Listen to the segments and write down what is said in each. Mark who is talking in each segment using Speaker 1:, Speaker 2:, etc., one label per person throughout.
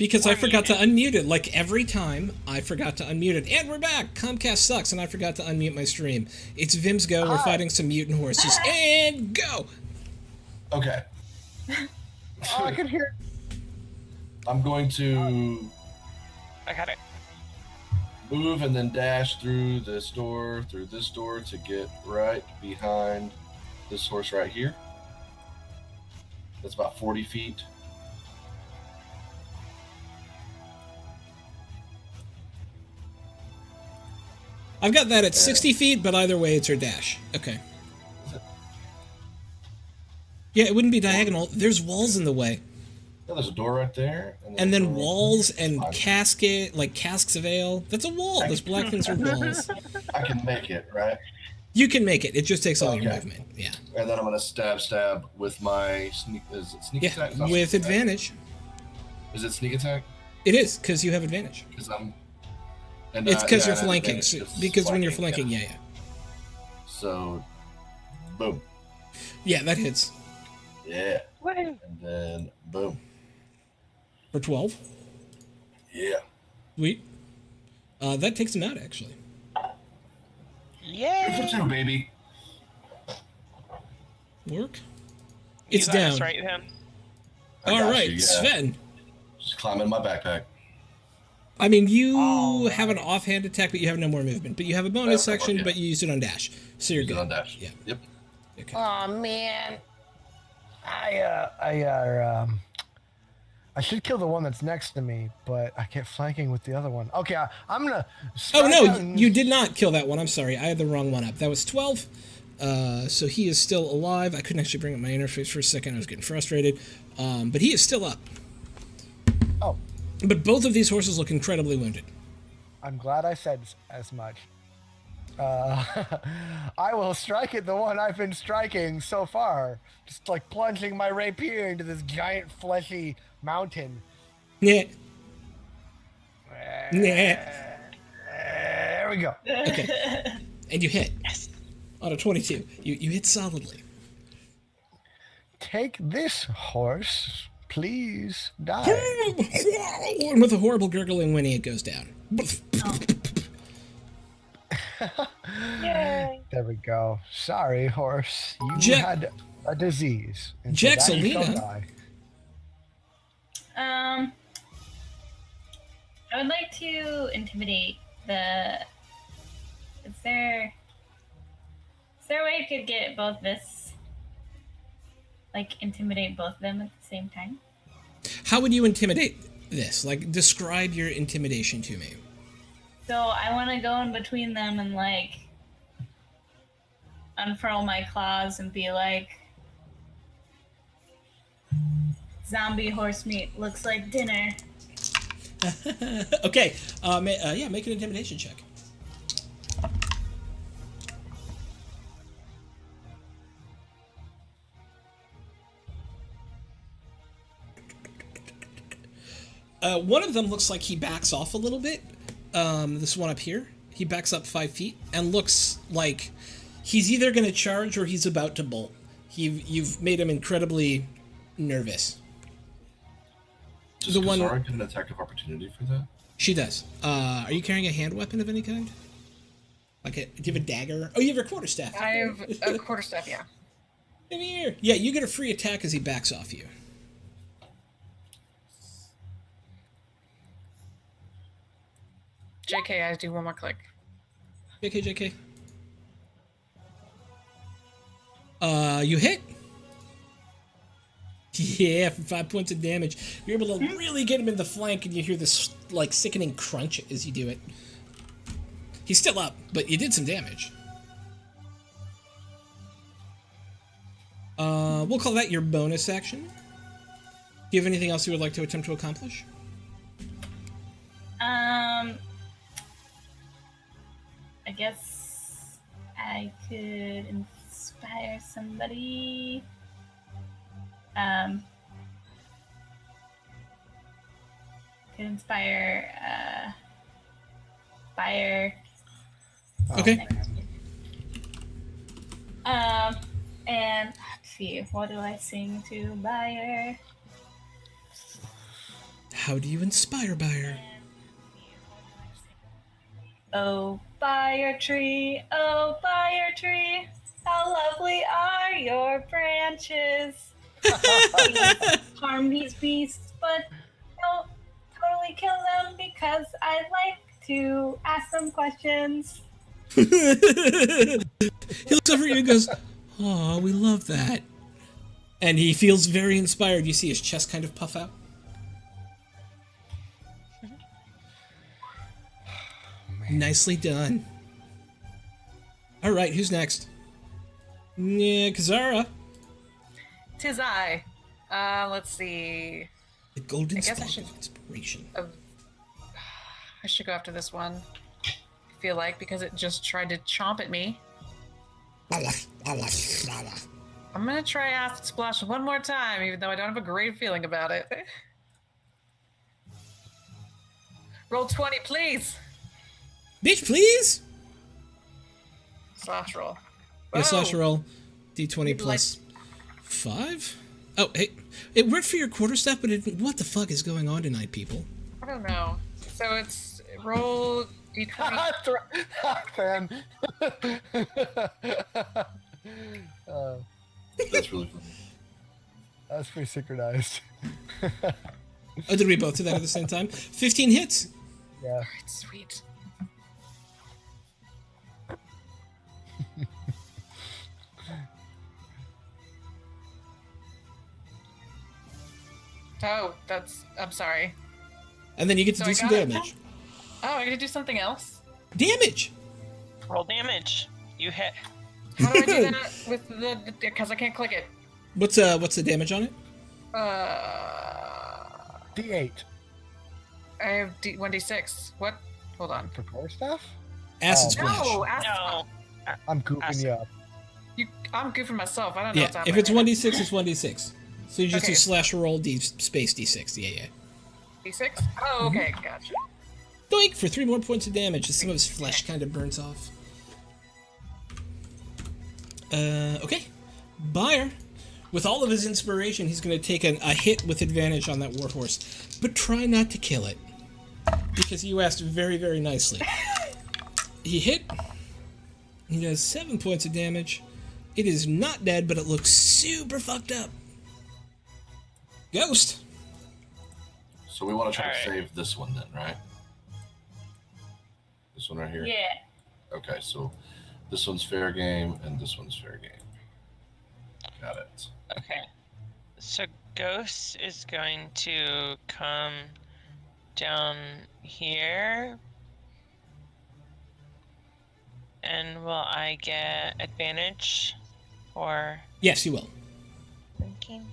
Speaker 1: Because I forgot to unmute it. Like every time, I forgot to unmute it. And we're back! Comcast sucks, and I forgot to unmute my stream. It's Vim's go. We're fighting some mutant horses. And go!
Speaker 2: Okay.
Speaker 3: Oh, I can hear.
Speaker 2: I'm going to
Speaker 4: I got it.
Speaker 2: move and then dash through this door to get right behind this horse right here. That's about 40 feet.
Speaker 1: I've got that at 60 feet, but either way, it's her dash. Okay. Yeah, it wouldn't be diagonal. There's walls in the way.
Speaker 2: Yeah, there's a door right there.
Speaker 1: And then walls and casket, like casks of ale. That's a wall. Those black things are walls.
Speaker 2: I can make it, right?
Speaker 1: You can make it. It just takes all your movement. Yeah.
Speaker 2: And then I'm going to stab with my sneak. Is it sneak attack?
Speaker 1: Yeah, with advantage.
Speaker 2: Is it sneak attack?
Speaker 1: It is, because you have advantage.
Speaker 2: Because I'm. And,
Speaker 1: it's because
Speaker 2: yeah,
Speaker 1: you're flanking. Because when you're flanking, yeah.
Speaker 2: So, boom.
Speaker 1: Yeah, that hits.
Speaker 2: Yeah. And then, boom.
Speaker 1: For 12?
Speaker 2: Yeah.
Speaker 1: Sweet. That takes him out, actually.
Speaker 4: Yeah.
Speaker 2: For 2, baby.
Speaker 1: Work. It's down.
Speaker 4: Right, him.
Speaker 1: All right, Sven.
Speaker 2: Just climb in my backpack.
Speaker 1: I mean, you have an offhand attack, but you have no more movement. But you have a bonus section, but you used it on dash. So you're good.
Speaker 2: On dash.
Speaker 1: Yeah.
Speaker 2: Yep.
Speaker 1: Okay.
Speaker 3: Oh man, I should kill the one that's next to me, but I kept flanking with the other one. Okay, I'm gonna.
Speaker 1: Oh no, you did not kill that one. I'm sorry, I had the wrong one up. That was 12. So he is still alive. I couldn't actually bring up my interface for a second. I was getting frustrated. But he is still up.
Speaker 3: Oh.
Speaker 1: But both of these horses look incredibly wounded.
Speaker 3: I'm glad I said as much. I will strike at the one I've been striking so far. Just like plunging my rapier into this giant fleshy mountain.
Speaker 1: Yeah.
Speaker 3: There we go.
Speaker 1: Okay. And you hit. Yes. On a 22. You hit solidly.
Speaker 3: Take this, horse. Please die.
Speaker 1: And with a horrible gurgling whinny, it goes down.
Speaker 3: Yay. There we go. Sorry, horse. You had a disease.
Speaker 1: Jaxalina.
Speaker 5: I would like to intimidate the. Is there a way you could get both this? Like, intimidate both of them at the same time?
Speaker 1: How would you intimidate this? Like, describe your intimidation to me.
Speaker 5: So, I want to go in between them and, like, unfurl my claws and be like, zombie horse meat looks like dinner.
Speaker 1: Okay. Yeah, make an intimidation check. One of them looks like he backs off a little bit. This one up here. He backs up 5 feet and looks like he's either going to charge or he's about to bolt. You've made him incredibly nervous.
Speaker 2: Does Kazara get an attack of opportunity for that?
Speaker 1: She does. Are you carrying a hand weapon of any kind? Like do you have a dagger? Oh, you have a quarterstaff.
Speaker 6: I have a quarterstaff, yeah.
Speaker 1: Come here. Yeah, you get a free attack as he backs off you.
Speaker 6: JK, I do one more click.
Speaker 1: JK. You hit. Yeah, for 5 points of damage. You're able to really get him in the flank, and you hear this, like, sickening crunch as you do it. He's still up, but you did some damage. We'll call that your bonus action. Do you have anything else you would like to attempt to accomplish?
Speaker 5: I guess I could inspire somebody. Could inspire fire.
Speaker 1: Okay.
Speaker 5: And let's see, what do I sing to Bayer?
Speaker 1: How do you inspire Buyer?
Speaker 5: Oh, fire tree, how lovely are your branches. Please harm these beasts, but don't totally kill them because I like to ask them questions.
Speaker 1: He looks over at you and goes, "Aw, we love that." And he feels very inspired. You see his chest kind of puff out. Nicely done. All right, who's next? Yeah, Kazara.
Speaker 6: Tis I. Let's see.
Speaker 1: The golden
Speaker 6: guess I
Speaker 1: spark
Speaker 6: should-
Speaker 1: of inspiration.
Speaker 6: I should go after this one. I feel like because it just tried to chomp at me. I'm gonna try Acid Splash one more time, even though I don't have a great feeling about it. Roll 20, please.
Speaker 1: Bitch, please.
Speaker 6: Slash roll.
Speaker 1: Yeah, slash
Speaker 6: Whoa.
Speaker 1: roll. D20 plus 5. Oh, hey, it worked for your quarterstaff, but what the fuck is going on tonight, people?
Speaker 6: I don't know. So it's roll d20.
Speaker 3: Fan.
Speaker 2: That's really fun.
Speaker 3: That's pretty synchronized.
Speaker 1: Oh, did we both do that at the same time? 15 hits.
Speaker 3: Yeah.
Speaker 6: Sweet. Oh, I'm sorry.
Speaker 1: And then you get to
Speaker 6: So
Speaker 1: do
Speaker 6: I
Speaker 1: some
Speaker 6: got it.
Speaker 1: damage.
Speaker 6: Oh, I gotta do something else?
Speaker 1: Damage!
Speaker 4: Roll damage. You hit.
Speaker 6: How do I do that with because I can't click it?
Speaker 1: What's the damage on it?
Speaker 3: D8
Speaker 6: I have 1d6. What? Hold on.
Speaker 3: for core stuff?
Speaker 1: Acid
Speaker 3: Oh.
Speaker 1: splash.
Speaker 6: No, acid.
Speaker 4: No.
Speaker 3: I'm goofing
Speaker 4: Acid.
Speaker 3: you up.
Speaker 6: I'm goofing myself. I don't know what's
Speaker 1: Yeah,
Speaker 6: happening.
Speaker 1: if it's
Speaker 6: right
Speaker 1: 1d6, it's 1d6. So you just
Speaker 6: Okay.
Speaker 1: do slash roll d space d6. Yeah, yeah.
Speaker 6: now. D6? Oh, okay, gotcha.
Speaker 1: Doink for 3 more points of damage as some of his flesh kind of burns off. Okay. Buyer. With all of his inspiration, he's going to take a hit with advantage on that warhorse. But try not to kill it. Because you asked very, very nicely. He hit. He does 7 points of damage. It is not dead, but it looks super fucked up. Ghost.
Speaker 2: So we want to try
Speaker 4: Alright.
Speaker 2: to save this one then, right? This one right here?
Speaker 5: Yeah.
Speaker 2: Okay, so this one's fair game and this one's fair game. Got it.
Speaker 4: Okay. So Ghost is going to come down here. And will I get advantage or
Speaker 1: Yes, you will.
Speaker 4: thinking?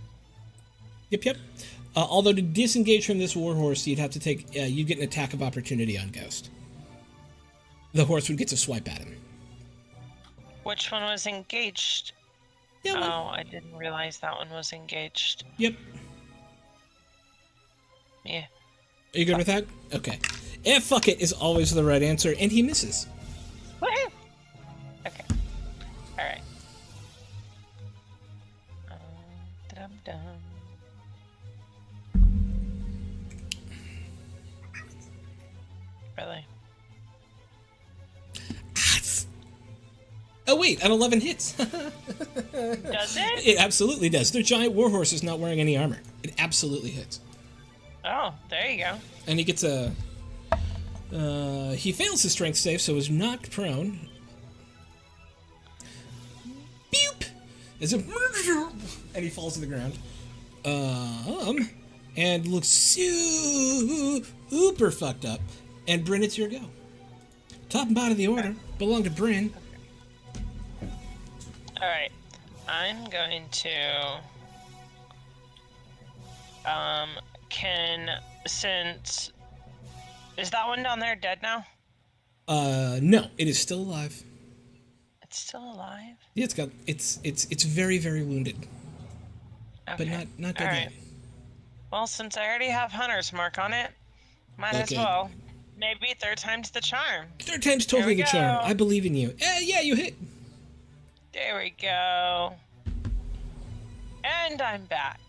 Speaker 1: Yep. Although to disengage from this warhorse, you'd have to take. You'd get an attack of opportunity on Ghost. The horse would get to swipe at him.
Speaker 4: Which one was engaged?
Speaker 1: Yeah. Well,
Speaker 4: Oh, I didn't realize that one was engaged.
Speaker 1: Yep.
Speaker 4: Yeah.
Speaker 1: Are you good with that? Okay. And fuck it is always the right answer, and he misses.
Speaker 4: Woohoo! Okay. Alright. Dum-dum. Really?
Speaker 1: Oh wait, an 11 hits.
Speaker 4: Does it?
Speaker 1: It absolutely does. Their giant warhorse is not wearing any armor. It absolutely hits.
Speaker 4: Oh, there you go.
Speaker 1: And he gets a. He fails his strength save, so is knocked prone. Beep! As a. And he falls to the ground. And looks super fucked up. And Bryn, it's your go. Top and bottom of the order belong to Bryn.
Speaker 4: Alright. I'm going to. Since. Is that one down there dead now?
Speaker 1: No, it is still alive.
Speaker 4: It's still alive?
Speaker 1: Yeah, it's very, very wounded.
Speaker 4: Okay.
Speaker 1: But not dead
Speaker 4: Alright.
Speaker 1: yet.
Speaker 4: Well, since I already have Hunter's Mark on it, might as
Speaker 1: Okay.
Speaker 4: well. Maybe third time's the charm.
Speaker 1: Third time's totally
Speaker 4: Here
Speaker 1: the
Speaker 4: we
Speaker 1: charm.
Speaker 4: go.
Speaker 1: I believe in you. Yeah, you hit.
Speaker 4: There we go. And I'm back.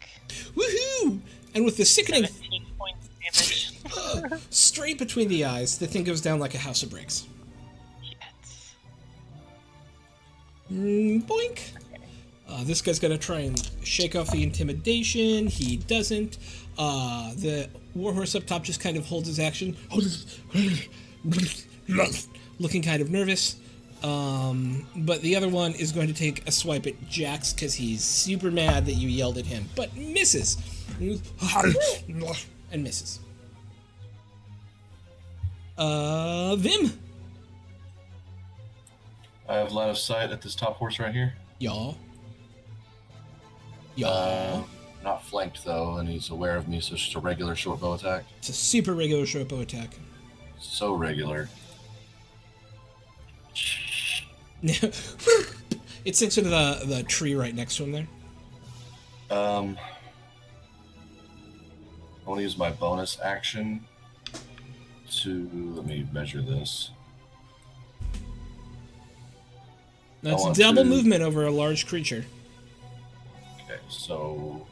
Speaker 1: Woohoo! And with the sickening
Speaker 4: 17 points of damage.
Speaker 1: Straight between the eyes, the thing goes down like a house of bricks.
Speaker 4: Yes.
Speaker 1: Boink. This guy's gonna try and shake off the intimidation. He doesn't. The warhorse up top just kind of holds his action, looking kind of nervous. But the other one is going to take a swipe at Jax because he's super mad that you yelled at him, but misses. And misses. Vim.
Speaker 2: I have line of sight at this top horse right here.
Speaker 1: Y'all.
Speaker 2: Not flanked though, and he's aware of me, so it's just a regular short bow attack.
Speaker 1: It's a super regular short bow attack.
Speaker 2: So regular.
Speaker 1: It sinks into the tree right next to him there.
Speaker 2: I want to use my bonus action to, let me measure this.
Speaker 1: That's
Speaker 2: want
Speaker 1: double
Speaker 2: to-
Speaker 1: movement over a large creature.
Speaker 2: Okay, so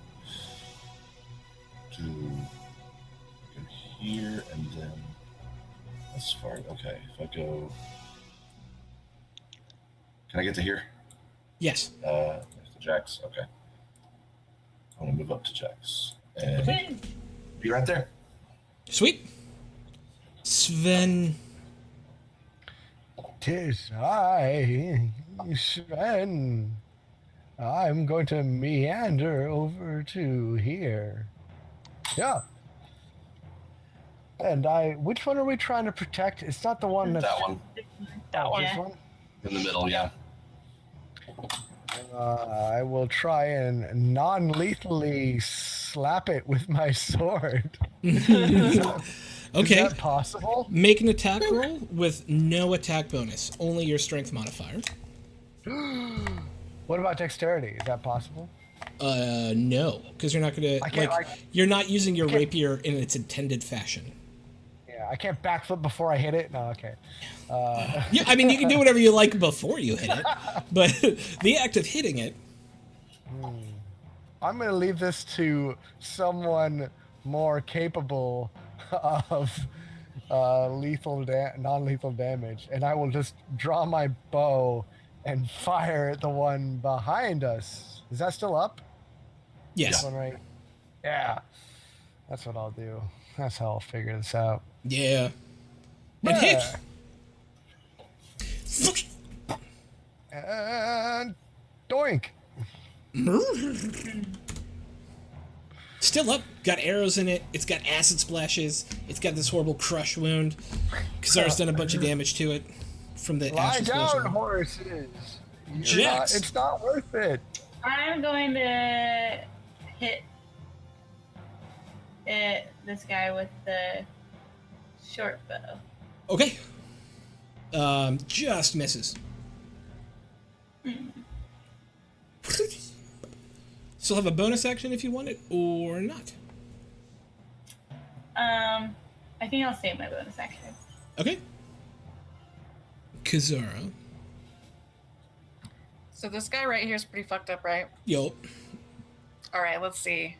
Speaker 2: to go here and then as far. Okay, if I go, can I get to here?
Speaker 1: Yes.
Speaker 2: To Jax. Okay, I want to move up to Jax and
Speaker 1: Okay.
Speaker 2: be right there.
Speaker 1: Sweet. Sven.
Speaker 3: 'Tis I, Sven. I'm going to meander over to here. Yeah. And which one are we trying to protect? It's not the one that's...
Speaker 2: That one
Speaker 4: That one.
Speaker 3: This one?
Speaker 2: in the middle. Yeah.
Speaker 3: I will try and non-lethally slap it with my sword.
Speaker 1: Okay.
Speaker 3: Is that possible?
Speaker 1: Make an attack roll with no attack bonus, only your strength modifier.
Speaker 3: What about dexterity? Is that possible?
Speaker 1: No, because you're not gonna
Speaker 3: I can't,
Speaker 1: you're not using your
Speaker 3: can't-
Speaker 1: rapier in its intended fashion.
Speaker 3: Yeah, I can't backflip before I hit it. No, okay.
Speaker 1: Yeah, I mean you can do whatever you like before you hit it, but the act of hitting it.
Speaker 3: I'm going to leave this to someone more capable of non-lethal damage, and I will just draw my bow and fire at the one behind us. Is that still up?
Speaker 1: Yes.
Speaker 3: This one right? Yeah. That's what I'll do. That's how I'll figure this out.
Speaker 1: Yeah. And hit.
Speaker 3: And doink.
Speaker 1: Still up. Got arrows in it. It's got acid splashes. It's got this horrible crush wound. Kazar's done a bunch of damage to it from the
Speaker 3: Lie
Speaker 1: acid
Speaker 3: down,
Speaker 1: explosion.
Speaker 3: horses.
Speaker 1: Jax.
Speaker 3: It's not worth it.
Speaker 5: I'm going to hit this guy with the short bow.
Speaker 1: Okay. Just misses. Still have a bonus action if you want it, or not.
Speaker 5: I think I'll save my bonus action.
Speaker 1: Okay. Kazara.
Speaker 6: So this guy right here is pretty fucked up, right?
Speaker 1: Yo.
Speaker 6: All right, let's see.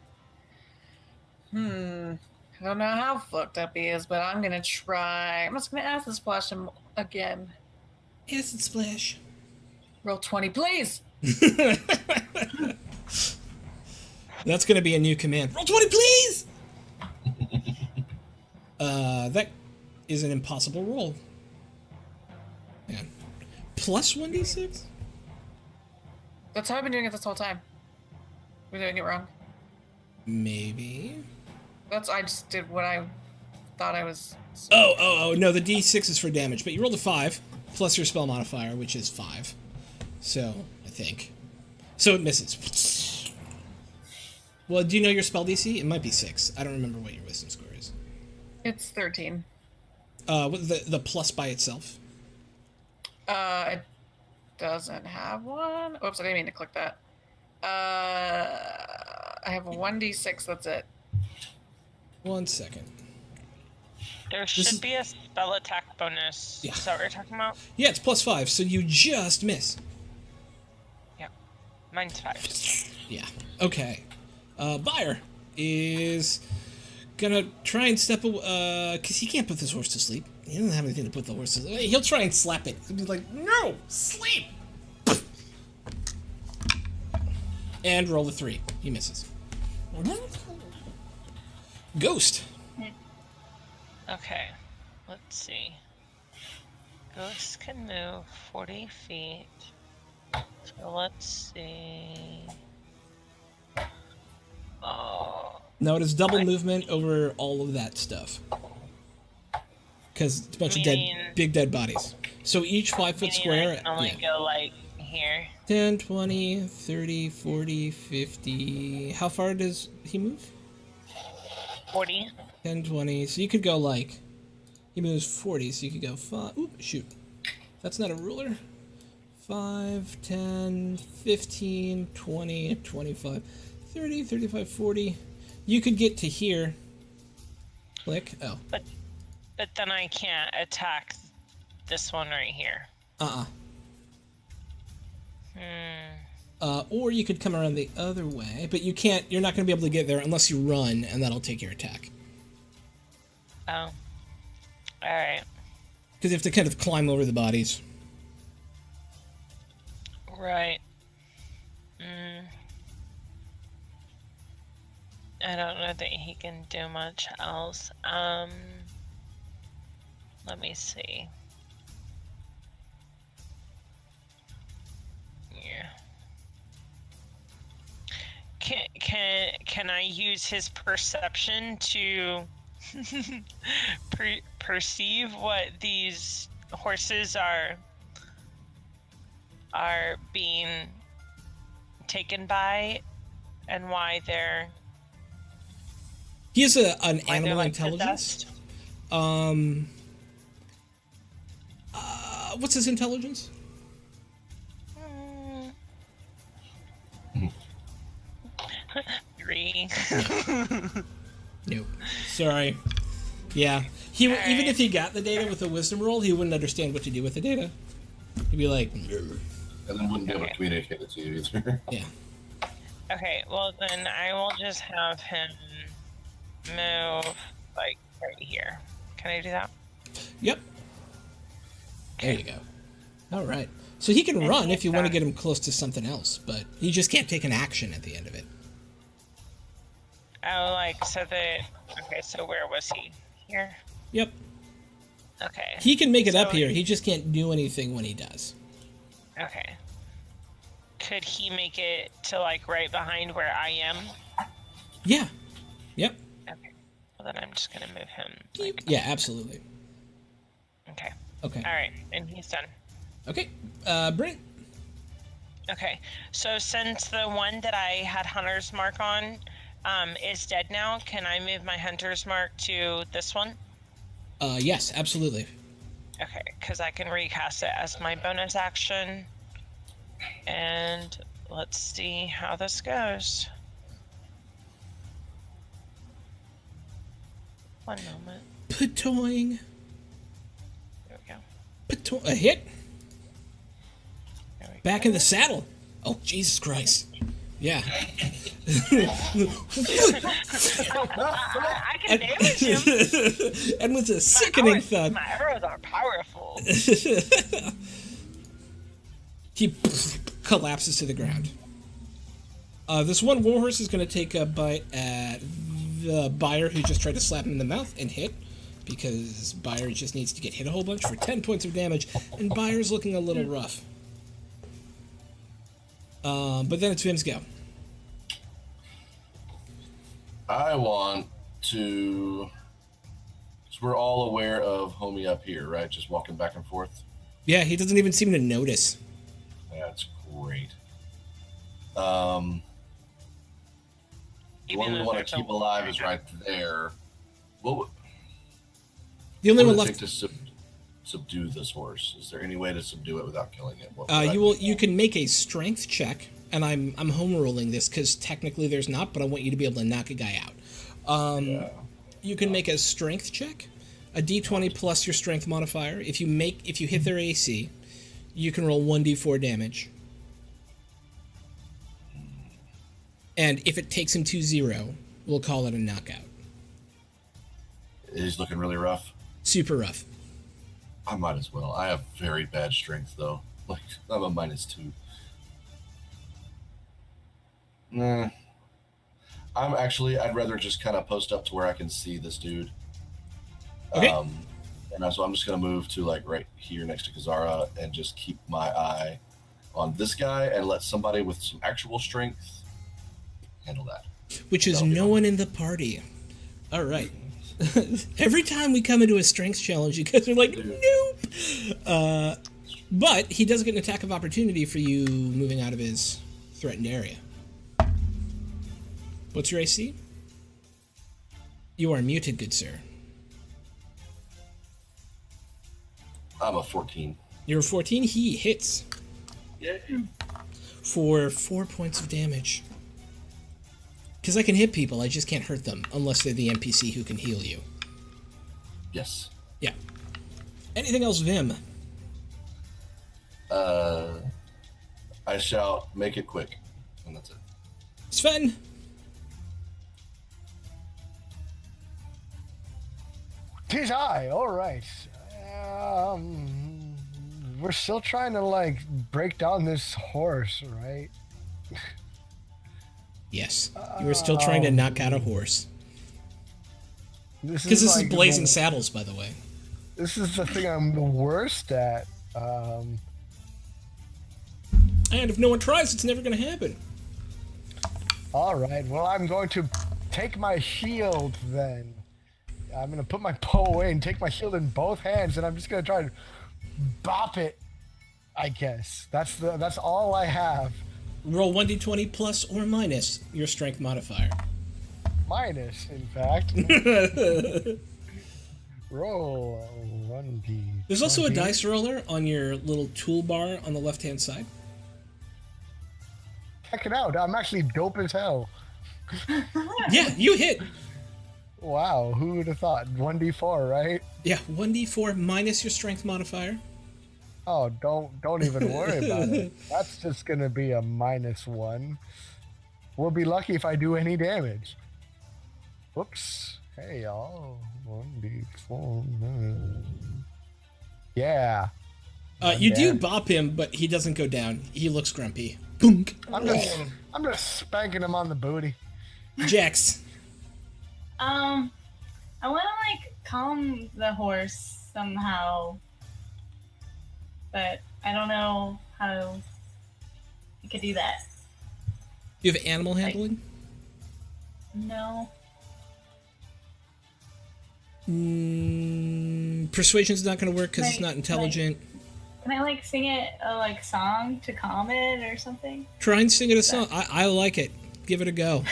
Speaker 6: I don't know how fucked up he is, but I'm gonna try. I'm just gonna acid splash him again.
Speaker 1: Acid splash.
Speaker 6: Roll 20, please.
Speaker 1: That's gonna be a new command. Roll 20, please! That is an impossible roll. Yeah. Plus 1d6?
Speaker 6: That's how I've been doing it this whole time. We're doing it wrong.
Speaker 1: Maybe.
Speaker 6: I just did what I thought I was.
Speaker 1: Oh, no, the d6 is for damage, but you rolled a 5, plus your spell modifier, which is 5. So, I think. So it misses. Well, do you know your spell DC? It might be 6. I don't remember what your wisdom score is.
Speaker 6: It's 13.
Speaker 1: The plus by itself.
Speaker 6: It doesn't have one. Oops, I didn't mean to click that. I have a 1d6, that's it.
Speaker 1: 1 second.
Speaker 4: There should be a spell attack bonus.
Speaker 1: Yeah.
Speaker 4: Is that what you're talking about?
Speaker 1: Yeah, it's plus 5, so you just miss.
Speaker 4: Yeah. Mine's 5.
Speaker 1: Yeah. Okay. Buyer is Gonna try and step away, because he can't put this horse to sleep. He doesn't have anything to put the horse to sleep. He'll try and slap it. He'll be like, no, sleep! And roll the 3. He misses. Ghost.
Speaker 4: Okay, let's see. Ghost can move 40 feet. So let's see. Oh.
Speaker 1: No, it is double movement over all of that stuff. Because it's a bunch of big dead bodies. So each 5-foot square.
Speaker 4: I can only go like here.
Speaker 1: 10, 20, 30, 40, 50. How far does he move?
Speaker 4: 40.
Speaker 1: 10, 20. So you could go like. He moves 40, so you could go 5. Oop, shoot. That's not a ruler. 5, 10, 15, 20, 25, 30, 35, 40. You could get to here. Click. Oh.
Speaker 4: But then I can't attack this one right here.
Speaker 1: Or you could come around the other way, but you can't. You're not going to be able to get there unless you run, and that'll take your attack.
Speaker 4: Oh. Alright.
Speaker 1: Because you have to kind of climb over the bodies.
Speaker 4: Right. I don't know that he can do much else. Let me see. Yeah. Can I use his perception to perceive what these horses are being taken by and why they're
Speaker 1: He has an animal
Speaker 4: like
Speaker 1: intelligence.
Speaker 4: possessed?
Speaker 1: What's his intelligence?
Speaker 4: 3.
Speaker 1: Nope. Sorry. Yeah. He
Speaker 4: Alright.
Speaker 1: even if he got the data with a wisdom roll, he wouldn't understand what to do with the data. He'd be like,
Speaker 2: And then wouldn't be able to communicate it to you either.
Speaker 1: yeah.
Speaker 4: Okay, well then I will just have him move like right here. Can I do that?
Speaker 1: Yep. There you go. All right. So he can run if you want to get him close to something else, but he just can't take an action at the end of it.
Speaker 4: Oh, like so that. Okay, so where was he? Here.
Speaker 1: Yep.
Speaker 4: Okay.
Speaker 1: He can make it up
Speaker 4: So-
Speaker 1: here. He just can't do anything when he does.
Speaker 4: Okay. Could he make it to like right behind where I am?
Speaker 1: Yeah. Yep.
Speaker 4: Okay. Well, then I'm just gonna move him. Like,
Speaker 1: Yeah, absolutely.
Speaker 4: okay.
Speaker 1: Okay.
Speaker 4: All right, and he's done.
Speaker 1: Okay. Brent.
Speaker 4: Okay. So since the one that I had Hunter's Mark on is dead now, can I move my Hunter's Mark to this one?
Speaker 1: Yes, absolutely.
Speaker 4: Okay, because I can recast it as my bonus action. And let's see how this goes. One moment.
Speaker 1: Patoing.
Speaker 4: There we go.
Speaker 1: A hit.
Speaker 4: There we
Speaker 1: Back
Speaker 4: go.
Speaker 1: in the saddle. Oh, Jesus Christ. Yeah.
Speaker 4: I can damage him.
Speaker 1: And with a sickening thud,
Speaker 4: My arrows are powerful.
Speaker 1: he collapses to the ground. This one warhorse is going to take a bite at the buyer who just tried to slap him in the mouth and hit, because buyer just needs to get hit a whole bunch for 10 points of damage, and buyer's looking a little rough. But then it's Vim's go.
Speaker 2: I want to. So we're all aware of homie up here, right? Just walking back and forth.
Speaker 1: Yeah, he doesn't even seem to notice.
Speaker 2: That's great. The one we want to keep alive is right there. What
Speaker 1: The only
Speaker 2: would
Speaker 1: one
Speaker 2: it
Speaker 1: left.
Speaker 2: take to subdue this horse? Is there any way to subdue it without killing it? What would I
Speaker 1: You
Speaker 2: do?
Speaker 1: can make a strength check, and I'm home rolling this because technically there's not, but I want you to be able to knock a guy out.
Speaker 2: Yeah.
Speaker 1: You can make a strength check, a d20 plus your strength modifier. If you hit their AC, you can roll 1d4 damage. And if it takes him to 0, we'll call it a knockout.
Speaker 2: He's looking really rough.
Speaker 1: Super rough.
Speaker 2: I might as well. I have very bad strength, though. Like, I'm a -2. Nah. I'd rather just kind of post up to where I can see this dude.
Speaker 1: Okay.
Speaker 2: And so I'm just going to move to, like, right here next to Kazara and just keep my eye on this guy and let somebody with some actual strength handle that.
Speaker 1: Which is no one in the party. All right. Every time we come into a strength challenge, you guys are like, nope. But he does get an attack of opportunity for you moving out of his threatened area. What's your AC? You are muted, good sir.
Speaker 2: I'm a 14.
Speaker 1: You're a 14. He hits.
Speaker 2: Yay.
Speaker 1: For 4 points of damage. Because I can hit people, I just can't hurt them unless they're the NPC who can heal you.
Speaker 2: Yes.
Speaker 1: Yeah. Anything else, Vim?
Speaker 2: I shall make it quick, and that's it.
Speaker 1: Sven?
Speaker 3: Tis I. All right. We're still trying to like break down this horse, right?
Speaker 1: Yes. You were still trying to knock out a horse.
Speaker 3: Because
Speaker 1: Because this is Blazing Saddles, by the way.
Speaker 3: This is the thing I'm the worst at.
Speaker 1: And if no one tries, it's never going to happen.
Speaker 3: All right. Well, I'm going to take my shield then. I'm going to put my bow away and take my shield in both hands, and I'm just going to try to bop it. I guess that's all I have.
Speaker 1: Roll 1d20 plus or minus your strength modifier.
Speaker 3: Minus, in fact. Roll 1d.
Speaker 1: There's also a dice roller on your little toolbar on the left-hand side.
Speaker 3: Check it out. I'm actually dope as hell.
Speaker 1: Yeah, you hit.
Speaker 3: Wow, who would have thought? 1d4, right?
Speaker 1: Yeah, 1d4 minus your strength modifier.
Speaker 3: Oh, don't even worry about it. That's just gonna be a -1. We'll be lucky if I do any damage. Whoops. Hey y'all. 1d4. Yeah.
Speaker 1: You do bop him, but he doesn't go down. He looks grumpy. Boom.
Speaker 3: I'm just spanking him on the booty.
Speaker 1: Jax.
Speaker 5: I want to like calm the horse somehow, but I don't know how you could do that.
Speaker 1: You have animal handling?
Speaker 5: No.
Speaker 1: Persuasion's not going to work because it's not intelligent.
Speaker 5: Can I like sing it a like song to calm it or something?
Speaker 1: Try and sing it a song. I like it. Give it a go.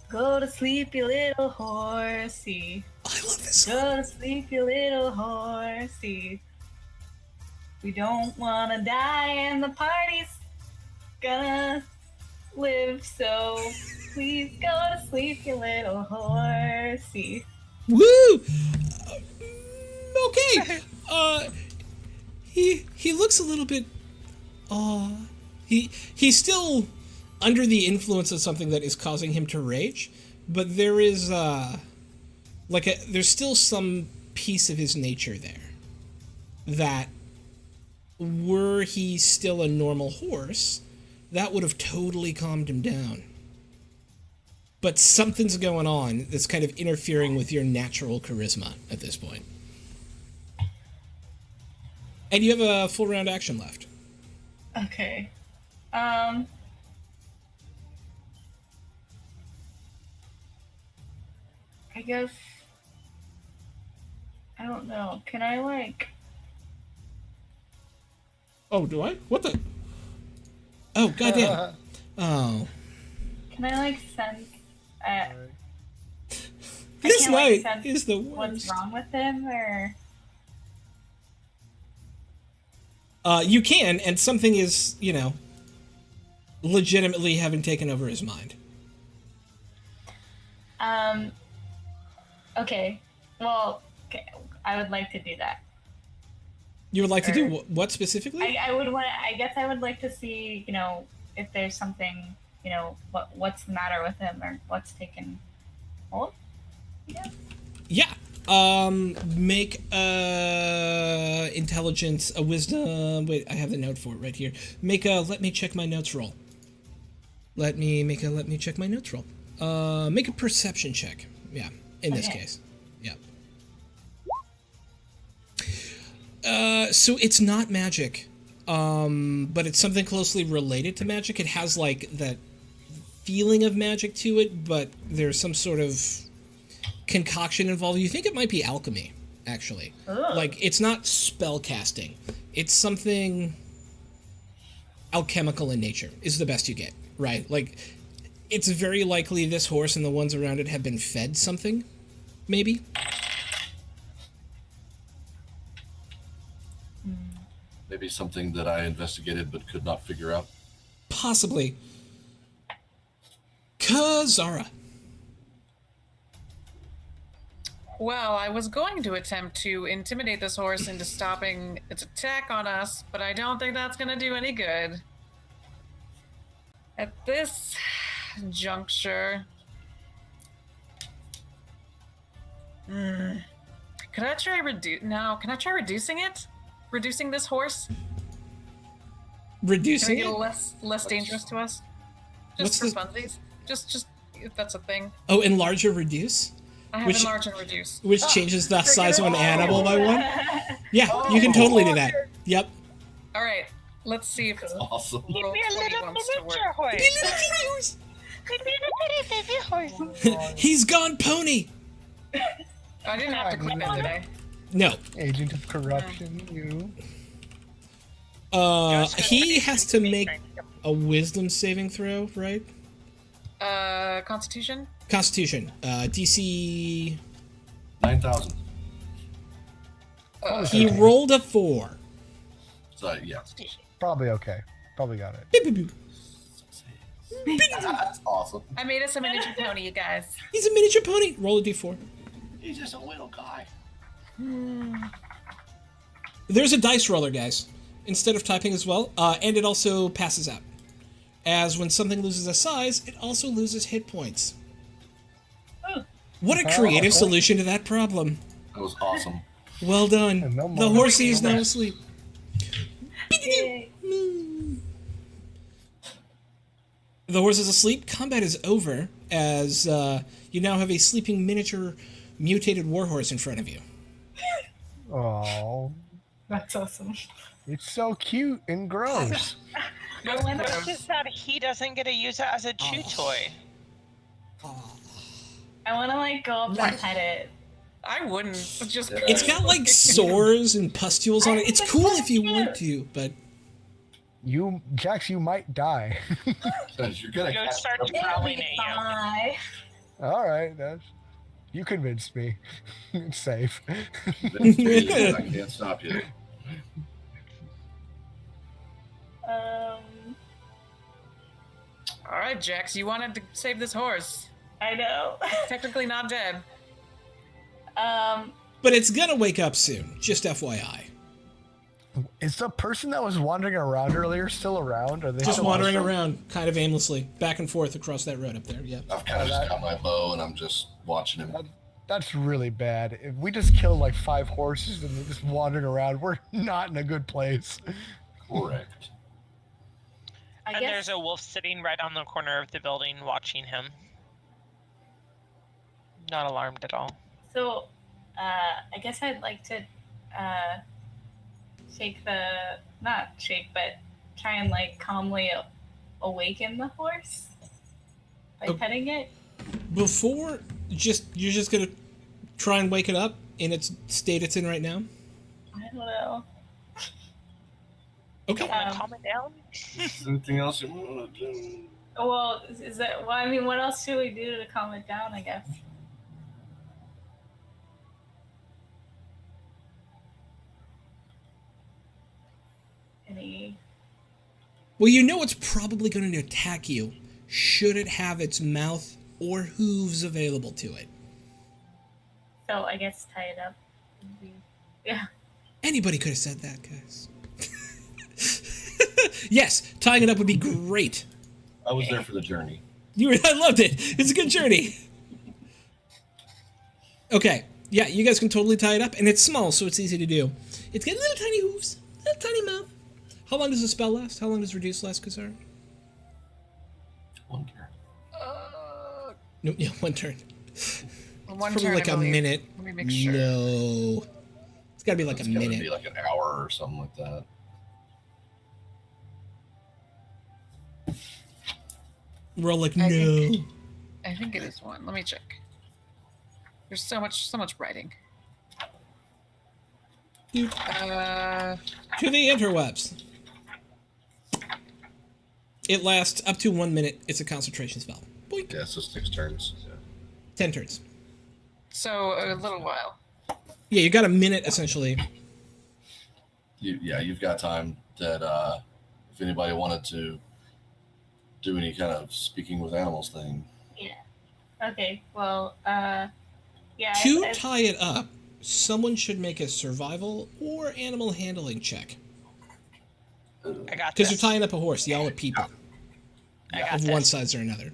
Speaker 5: Go to sleep, you little horsey.
Speaker 1: I love this song.
Speaker 5: Go to sleep, you little horsey. We don't want to die and the party's gonna live, so please go to sleep, you little horsey.
Speaker 1: Woo! Okay. He looks a little bit. He's still under the influence of something that is causing him to rage, but there is there's still some piece of his nature there that, were he still a normal horse, that would have totally calmed him down. But something's going on that's kind of interfering with your natural charisma at this point. And you have a full round action left.
Speaker 5: Okay. I guess I don't know. Can I like?
Speaker 1: Oh, do I? What the? Oh, goddamn! Oh.
Speaker 5: Can I like sense?
Speaker 1: This
Speaker 5: can't, like,
Speaker 1: night
Speaker 5: sense
Speaker 1: is the
Speaker 5: what's
Speaker 1: worst.
Speaker 5: wrong with him, or?
Speaker 1: You can, and something is, legitimately having taken over his mind.
Speaker 5: Okay. Well, okay. I would like to do that.
Speaker 1: You would like to do
Speaker 5: Or-
Speaker 1: what specifically?
Speaker 5: I would want. I guess I would like to see, if there's something, what's the matter with him or what's taken hold. Yeah.
Speaker 1: Yeah. Make intelligence, a wisdom. Wait, I have the note for it right here. Let me check my notes roll. Let me check my notes roll. Make a perception check. Yeah, in this
Speaker 5: Okay.
Speaker 1: case. Yeah. So it's not magic, but it's something closely related to magic. It has like that feeling of magic to it, but there's some sort of concoction involved. You think it might be alchemy, actually.
Speaker 5: Ooh.
Speaker 1: Like, it's not spell casting. It's something alchemical in nature, is the best you get, right? Like, it's very likely this horse and the ones around it have been fed something, maybe.
Speaker 2: Maybe something that I investigated but could not figure out.
Speaker 1: Possibly. Kazara.
Speaker 6: Well, I was going to attempt to intimidate this horse into stopping its attack on us, but I don't think that's going to do any good. At this juncture, could I try Can I try reducing it? Reducing this horse? Can I
Speaker 1: Reducing
Speaker 6: get
Speaker 1: it?
Speaker 6: less dangerous to us?
Speaker 1: What's
Speaker 6: Just for
Speaker 1: the-
Speaker 6: funsies. Just if that's a thing.
Speaker 1: Oh, enlarge or reduce?
Speaker 6: I have
Speaker 1: Which-
Speaker 6: enlarge and reduce.
Speaker 1: Which changes the size of an
Speaker 6: Oh.
Speaker 1: animal by one? Yeah, you can totally do that. Yep.
Speaker 6: All right, let's see if
Speaker 2: Awesome.
Speaker 6: roll
Speaker 4: Be a
Speaker 6: 20
Speaker 4: little
Speaker 6: wants to work.
Speaker 4: miniature horse. Baby horse.
Speaker 1: He's gone pony!
Speaker 6: I didn't have to click that today.
Speaker 1: No.
Speaker 3: Agent of corruption, you.
Speaker 1: He has to make a wisdom saving throw, right?
Speaker 6: Constitution?
Speaker 1: Constitution. DC...
Speaker 2: 9,000.
Speaker 1: He rolled a 4.
Speaker 2: So, yeah.
Speaker 3: Probably okay. Probably got it.
Speaker 1: Beep, beep, beep.
Speaker 2: That's awesome.
Speaker 6: I made us a miniature pony, you guys.
Speaker 1: He's a miniature pony. Roll a d4.
Speaker 2: He's just a little guy.
Speaker 1: There's a dice roller, guys, instead of typing as well, and it also passes out. As when something loses a size, it also loses hit points. What a creative solution to that problem.
Speaker 2: That was awesome.
Speaker 1: Well done.
Speaker 3: And no
Speaker 1: The
Speaker 3: more.
Speaker 1: horsey is now asleep.
Speaker 5: Yay.
Speaker 1: The horse is asleep. Combat is over, as you now have a sleeping miniature mutated warhorse in front of you.
Speaker 3: Oh,
Speaker 5: That's awesome.
Speaker 3: it's so cute and gross.
Speaker 4: It's just that he doesn't get to use it as a chew toy.
Speaker 5: I want to go up and pet it.
Speaker 6: I wouldn't. Just
Speaker 1: It's got like sores and pustules on it. It's cool if you want to, but
Speaker 3: Jax, you might die.
Speaker 2: Because you're gonna
Speaker 4: Go
Speaker 2: catch
Speaker 4: start
Speaker 2: them.
Speaker 4: growling at you.
Speaker 5: Bye.
Speaker 3: All right, you convinced me. It's safe.
Speaker 2: I can't stop you.
Speaker 6: All right, Jax, you wanted to save this horse.
Speaker 5: I know.
Speaker 6: Technically not dead.
Speaker 1: but it's gonna wake up soon. Just FYI.
Speaker 3: Is the person that was wandering around earlier still around? Are they
Speaker 1: Just
Speaker 3: still
Speaker 1: wandering
Speaker 3: awesome?
Speaker 1: around, kind of aimlessly, back and forth across that road up there. Yeah.
Speaker 2: I've kind of just got my bow and I'm just watching him.
Speaker 3: That's really bad. If we just killed like 5 horses and they're just wandering around, we're not in a good place.
Speaker 2: Correct.
Speaker 5: I
Speaker 4: And
Speaker 5: guess
Speaker 4: there's a wolf sitting right on the corner of the building watching him. Not alarmed at all.
Speaker 5: so. I guess I'd like to not shake, but try and calmly awaken the horse by
Speaker 1: Oh.
Speaker 5: petting it.
Speaker 1: Before, you're just gonna try and wake it up in its state it's in right now.
Speaker 5: I don't know.
Speaker 1: Okay.
Speaker 4: Wanna calm it down?
Speaker 2: Anything else you want to do?
Speaker 5: Well, is that? Well, I mean, what else should we do to calm it down? I guess. Any?
Speaker 1: Well, you know it's probably going to attack you should it have its mouth or hooves available to it.
Speaker 5: So I guess tie it up. Yeah.
Speaker 1: Anybody could have said that, guys. Yes, tying it up would be great.
Speaker 2: I was there for the journey.
Speaker 1: I loved it. It's a good journey. Okay. Yeah, you guys can totally tie it up, and it's small, so it's easy to do. It's got little tiny hooves, little tiny mouth. How long does the spell last? How long does Reduce last, Kazar?
Speaker 2: 1 turn.
Speaker 1: No, yeah, 1 turn.
Speaker 6: One
Speaker 1: Probably
Speaker 6: turn,
Speaker 1: like
Speaker 6: I
Speaker 1: a
Speaker 6: believe.
Speaker 1: minute.
Speaker 6: Let me make sure.
Speaker 1: No. It's got to be like
Speaker 2: It's
Speaker 1: a
Speaker 2: gonna
Speaker 1: minute.
Speaker 2: be like an hour or something like that.
Speaker 1: We're all like,
Speaker 6: I
Speaker 1: no.
Speaker 6: think it is 1. Let me check. There's so much writing.
Speaker 1: Dude,
Speaker 6: Uh,
Speaker 1: to the interwebs. It lasts up to 1 minute. It's a concentration spell. Boink.
Speaker 2: Yeah, so 6 turns. Yeah.
Speaker 1: 10 turns.
Speaker 6: so a little while.
Speaker 1: Yeah, you got a minute, essentially.
Speaker 2: You've got time that if anybody wanted to do any kind of speaking with animals thing.
Speaker 5: Yeah. Okay. Well. Yeah.
Speaker 1: To
Speaker 5: I-
Speaker 1: tie it up, someone should make a survival or animal handling check.
Speaker 4: I got
Speaker 1: Because
Speaker 4: this.
Speaker 1: you're tying up a horse. Y'all are people
Speaker 4: I got
Speaker 1: of
Speaker 4: this.
Speaker 1: one size or another.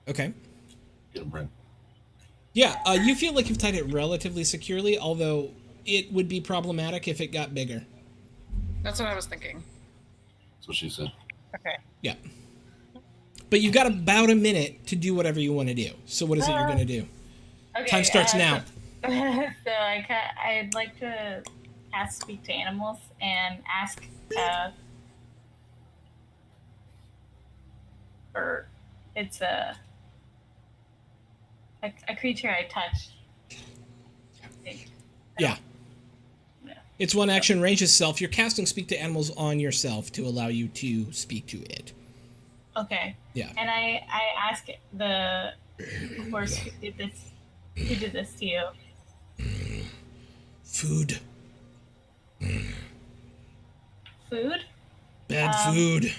Speaker 1: Okay.
Speaker 2: Get them, Brent.
Speaker 1: Yeah, you feel like you've tied it relatively securely, although it would be problematic if it got bigger.
Speaker 6: That's what I was thinking.
Speaker 2: That's what she said.
Speaker 4: Okay.
Speaker 1: Yeah. But you've got about a minute to do whatever you want to do. So what is it you're going to do?
Speaker 5: Okay,
Speaker 1: Time starts now.
Speaker 5: So I'd like to cast Speak to Animals and ask for it's a creature I touched.
Speaker 1: Yeah.
Speaker 5: Yeah.
Speaker 1: It's one action, range itself. You're casting Speak to Animals on yourself to allow you to speak to it.
Speaker 5: Okay.
Speaker 1: Yeah.
Speaker 5: And I ask the horse who did this to you.
Speaker 1: Food.
Speaker 5: Food?
Speaker 1: Bad food.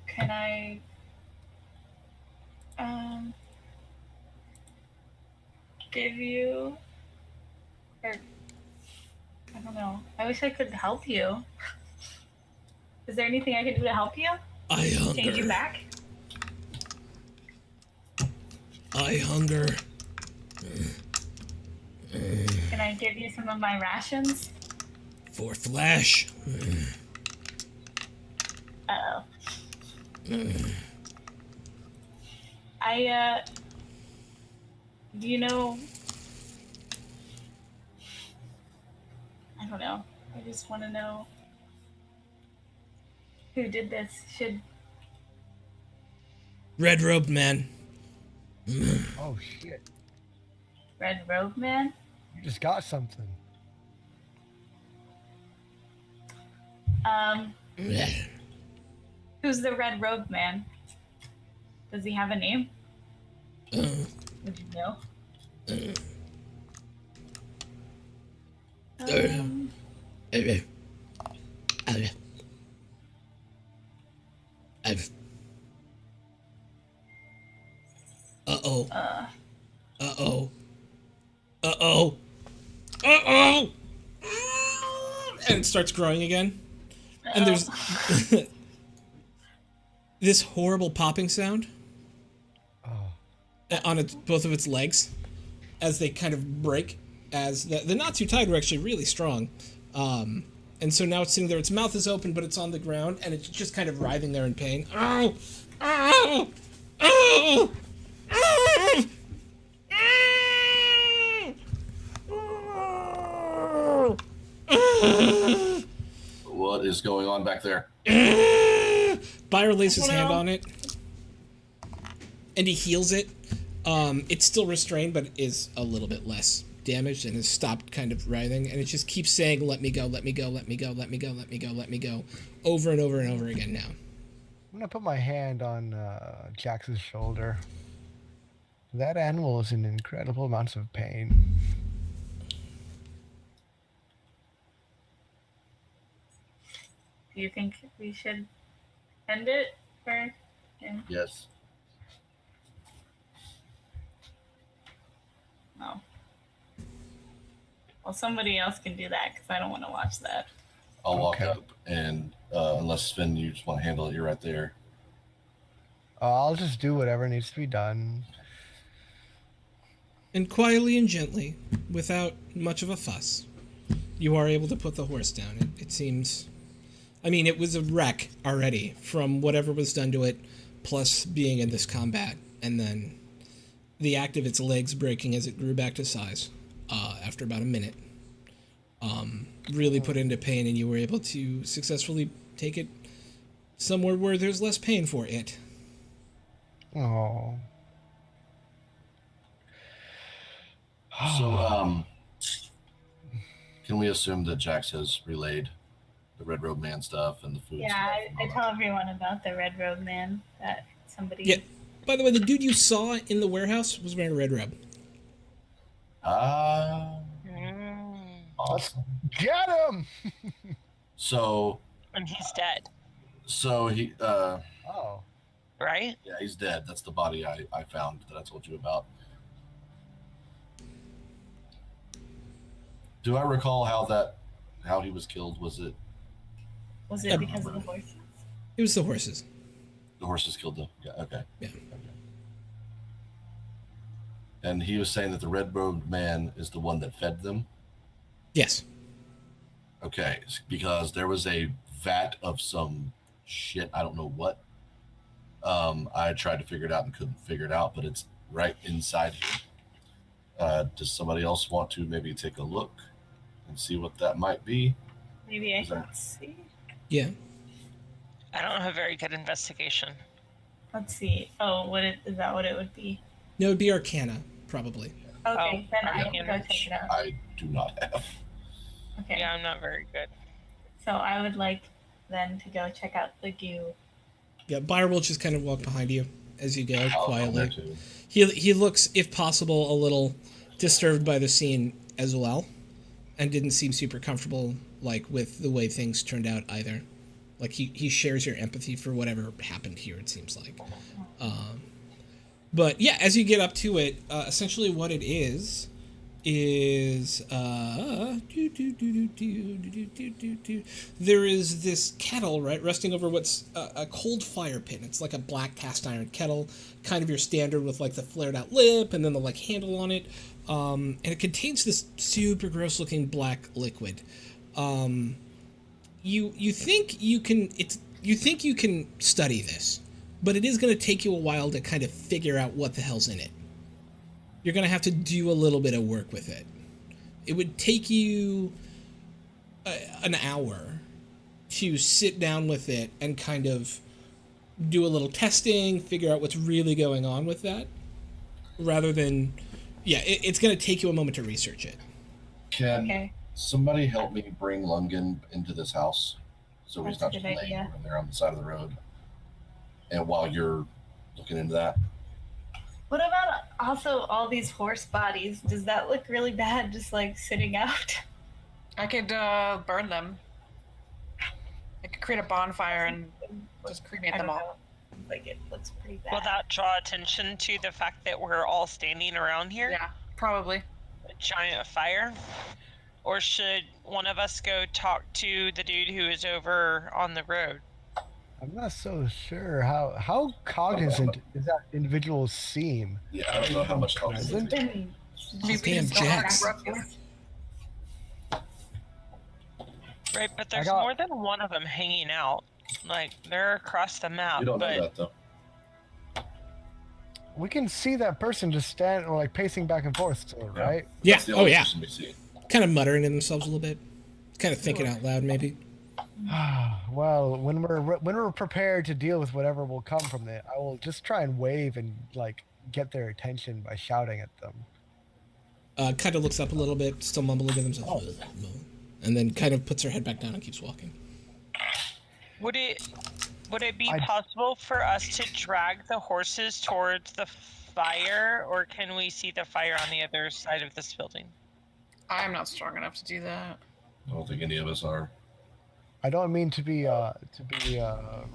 Speaker 5: Can I give you or I don't know. I wish I could help you. Is there anything I can do to help you?
Speaker 1: I
Speaker 5: Change you
Speaker 1: hunger.
Speaker 5: back?
Speaker 1: I hunger.
Speaker 5: Can I give you some of my rations?
Speaker 1: For flesh.
Speaker 5: Uh-oh. Do you know? I don't know. I just want to know who did this.
Speaker 1: Red robed man.
Speaker 3: Oh shit!
Speaker 5: Red Robe Man?
Speaker 3: You just got something.
Speaker 5: Who's the Red Robe Man? Does he have a name? Would you know?
Speaker 1: Uh-oh. Uh-oh. Uh-oh. Uh-oh! And it starts growing again. And there's this horrible popping sound on both of its legs as they kind of break. As the knots you tied were actually really strong. And so now it's sitting there. Its mouth is open, but it's on the ground, and it's just kind of writhing there in pain. Ow! Ow! Ow! Ow!
Speaker 2: What is going on back there?
Speaker 1: Byron lays his hand on it, and he heals it. It's still restrained, but is a little bit less damaged and has stopped kind of writhing. And it just keeps saying, "Let me go, let me go, let me go, let me go, let me go, let me go," over and over and over again now.
Speaker 3: I'm gonna put my hand on Jax's shoulder. That animal is in incredible amounts of pain.
Speaker 5: Do you think we should end it for him?
Speaker 2: Yes.
Speaker 5: Oh. Well, somebody else can do that because I don't want to watch that.
Speaker 2: I'll walk
Speaker 3: Okay.
Speaker 2: up and unless Sven, you just want to handle it, you're right there.
Speaker 3: I'll just do whatever needs to be done.
Speaker 1: And quietly and gently, without much of a fuss, you are able to put the horse down. It seems... I mean, it was a wreck already from whatever was done to it, plus being in this combat, and then the act of its legs breaking as it grew back to size after about a minute really put it into pain, and you were able to successfully take it somewhere where there's less pain for it.
Speaker 3: Oh.
Speaker 2: So, can we assume that Jax has relayed the Red Robe Man stuff and the food
Speaker 5: Yeah,
Speaker 2: stuff?
Speaker 5: I tell everyone about the red robe man that somebody.
Speaker 1: Yeah. By the way, the dude you saw in the warehouse was wearing a red robe.
Speaker 2: Awesome.
Speaker 3: Get him!
Speaker 2: So
Speaker 4: And he's dead,
Speaker 2: he,
Speaker 3: Oh.
Speaker 4: right?
Speaker 2: yeah, he's dead. That's the body I found that I told you about. Do I recall how he was killed? Was it
Speaker 5: Was it because of the horses?
Speaker 1: It was the horses.
Speaker 2: the horses killed them? Yeah, okay.
Speaker 1: Yeah.
Speaker 2: Okay. And he was saying that the red robed man is the one that fed them.
Speaker 1: Yes.
Speaker 2: Okay, because there was a vat of some shit, I don't know what. I tried to figure it out and couldn't figure it out, but it's right inside here. Does somebody else want to maybe take a look and see what that might be?
Speaker 5: Maybe I
Speaker 2: Is
Speaker 5: can
Speaker 2: that-
Speaker 5: see.
Speaker 1: Yeah.
Speaker 4: I don't have very good investigation.
Speaker 5: Let's see. Oh, is that what it would be?
Speaker 1: No, it would be Arcana, probably.
Speaker 5: Okay, then I
Speaker 4: okay.
Speaker 5: can go check it out.
Speaker 2: I do not have.
Speaker 5: Okay.
Speaker 4: Yeah, I'm not very good.
Speaker 5: So I would like then to go check out the goo.
Speaker 1: Yeah, Buyer will just kind of walk behind you as you go
Speaker 2: I'll go there
Speaker 1: quietly.
Speaker 2: too.
Speaker 1: He looks, if possible, a little disturbed by the scene as well, and didn't seem super comfortable like with the way things turned out either. Like he shares your empathy for whatever happened here. It seems like. But yeah, as you get up to it, essentially what it is there is this kettle, right, resting over what's a cold fire pit. It's like a black cast iron kettle, kind of your standard with like the flared out lip and then the like handle on it, and it contains this super gross looking black liquid. You think you can study this, but it is going to take you a while to kind of figure out what the hell's in it. You're going to have to do a little bit of work with it. It would take you an hour to sit down with it and kind of do a little testing, figure out what's really going on with that, rather than, it's going to take you a moment to research it.
Speaker 2: Can
Speaker 5: Okay.
Speaker 2: somebody help me bring Lungen into this house so he's
Speaker 5: That's a
Speaker 2: not just
Speaker 5: good
Speaker 2: laying
Speaker 5: idea.
Speaker 2: over there on the side of the road? And while you're looking into that,
Speaker 5: What about also all these horse bodies? Does that look really bad just like sitting out?
Speaker 6: I could burn them. I could create a bonfire and just cremate
Speaker 5: I
Speaker 6: them
Speaker 5: don't
Speaker 6: all.
Speaker 5: know. Like it looks pretty bad.
Speaker 4: Will that draw attention to the fact that we're all standing around here?
Speaker 6: Yeah, probably.
Speaker 4: A giant fire? Or should one of us go talk to the dude who is over on the road?
Speaker 3: I'm not so sure how cognizant does that individual seem.
Speaker 2: yeah, I don't know how much help.
Speaker 3: Present?
Speaker 5: Then
Speaker 1: Damn, Jax.
Speaker 4: Right, but there's
Speaker 3: got-
Speaker 4: more than one of them hanging out. Like, they're across the map.
Speaker 2: You don't know
Speaker 4: but
Speaker 2: that though.
Speaker 3: We can see that person just stand or like pacing back and forth still,
Speaker 2: Yeah.
Speaker 3: right?
Speaker 1: Yeah.
Speaker 2: That's the
Speaker 1: Oh
Speaker 2: only
Speaker 1: yeah.
Speaker 2: person we see.
Speaker 1: Kind of muttering to themselves a little bit, kind of thinking out loud maybe.
Speaker 3: Well, when we're prepared to deal with whatever will come from it, I will just try and wave and like get their attention by shouting at them.
Speaker 1: Kind of looks up a little bit, still mumbling to themselves, and then kind of puts her head back down and keeps walking.
Speaker 4: would it be
Speaker 3: I-
Speaker 4: possible for us to drag the horses towards the fire, or can we see the fire on the other side of this building?
Speaker 6: I'm not strong enough to do that.
Speaker 2: I don't think any of us are.
Speaker 3: I don't mean to be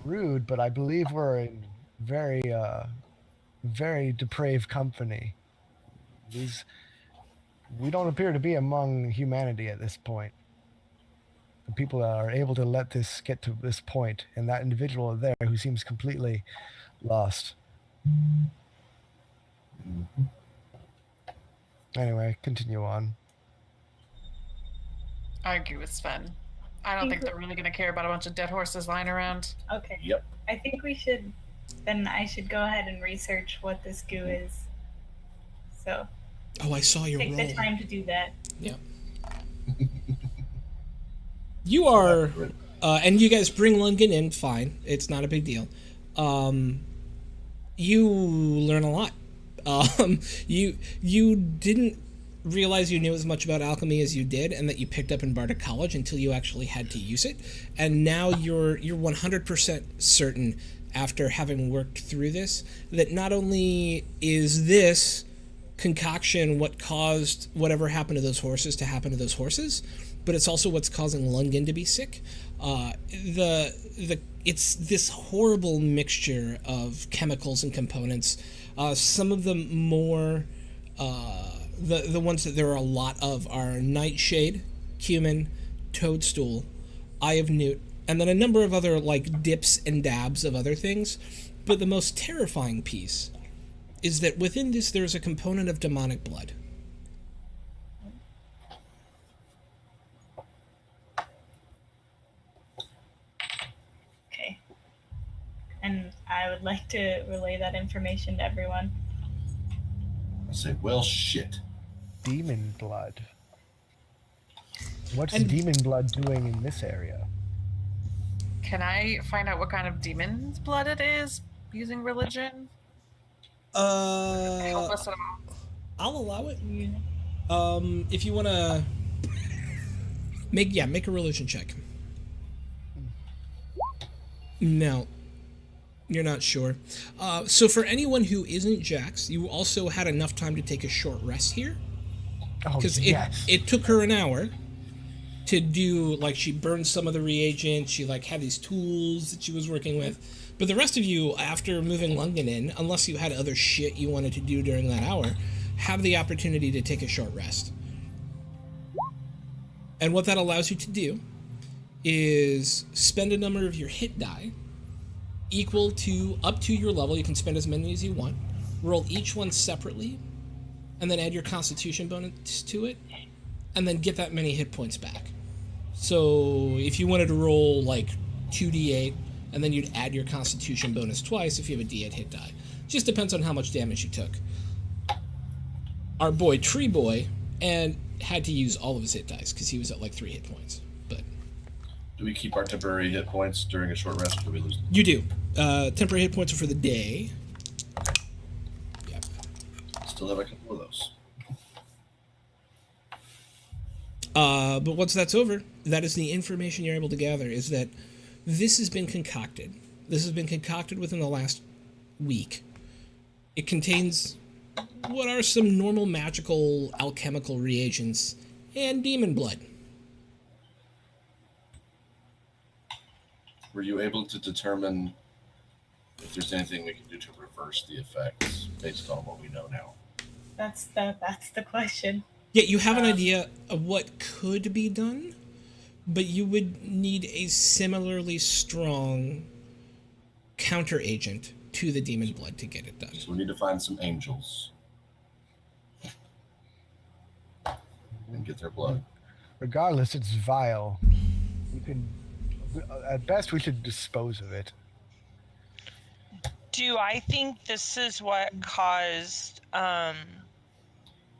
Speaker 3: rude, but I believe we're in very very depraved company. We don't appear to be among humanity at this point. The people that are able to let this get to this point, and that individual there who seems completely lost. Anyway, continue on.
Speaker 6: I agree with Sven. I don't think they're really going to care about a bunch of dead horses lying around.
Speaker 5: Okay.
Speaker 2: Yep.
Speaker 5: I think we should. Then I should go ahead and research what this goo is. So
Speaker 1: Oh, I saw your
Speaker 5: take
Speaker 1: roll.
Speaker 5: the time to do that.
Speaker 1: Yeah. You are, and you guys bring Lundgren in, fine. It's not a big deal. You learn a lot. You didn't realize you knew as much about alchemy as you did, and that you picked up in Bardic College until you actually had to use it. And now you're 100% certain, after having worked through this, that not only is this concoction what caused whatever happened to those horses to happen to those horses, but it's also what's causing Lundgren to be sick. It's this horrible mixture of chemicals and components. Some of them more, the ones that there are a lot of are nightshade, cumin, toadstool, eye of newt, and then a number of other like dips and dabs of other things. But the most terrifying piece is that within this there's a component of demonic blood.
Speaker 5: Okay. And I would like to relay that information to everyone.
Speaker 2: I say, well, shit.
Speaker 3: Demon blood. What's
Speaker 1: And-
Speaker 3: demon blood doing in this area?
Speaker 6: Can I find out what kind of demon's blood it is using religion? Help us at all.
Speaker 1: I'll allow it. If you want to make a religion check. No, you're not sure. So for anyone who isn't Jax, you also had enough time to take a short rest here,
Speaker 3: Oh,
Speaker 1: because
Speaker 3: yes.
Speaker 1: it took her an hour to do, like, she burned some of the reagents, she like had these tools that she was working with. But the rest of you, after moving Lundgren in, unless you had other shit you wanted to do during that hour, have the opportunity to take a short rest. And what that allows you to do is spend a number of your hit die equal to up to your level. You can spend as many as you want. Roll each one separately, and then add your constitution bonus to it, and then get that many hit points back. So if you wanted to roll like 2d8, and then you'd add your constitution bonus twice if you have a d8 hit die. Just depends on how much damage you took. Our boy Tree Boy and had to use all of his hit dice because he was at like 3 hit points. But
Speaker 2: Do we keep our temporary hit points during a short rest, or do we lose them?
Speaker 1: you do. Temporary hit points are for the day. Yep.
Speaker 2: Still have a couple of those.
Speaker 1: But once that's over, that is the information you're able to gather, is that this has been concocted. This has been concocted within the last week. It contains what are some normal magical alchemical reagents and demon blood.
Speaker 2: Were you able to determine if there's anything we can do to reverse the effects based on what we know now?
Speaker 5: That's the question.
Speaker 1: Yeah, you have an idea of what could be done, but you would need a similarly strong counter agent to the demon blood to get it done.
Speaker 2: So we need to find some angels and get their blood.
Speaker 3: Regardless, it's vile. You can, at best, we should dispose of it.
Speaker 4: Do I think this is what caused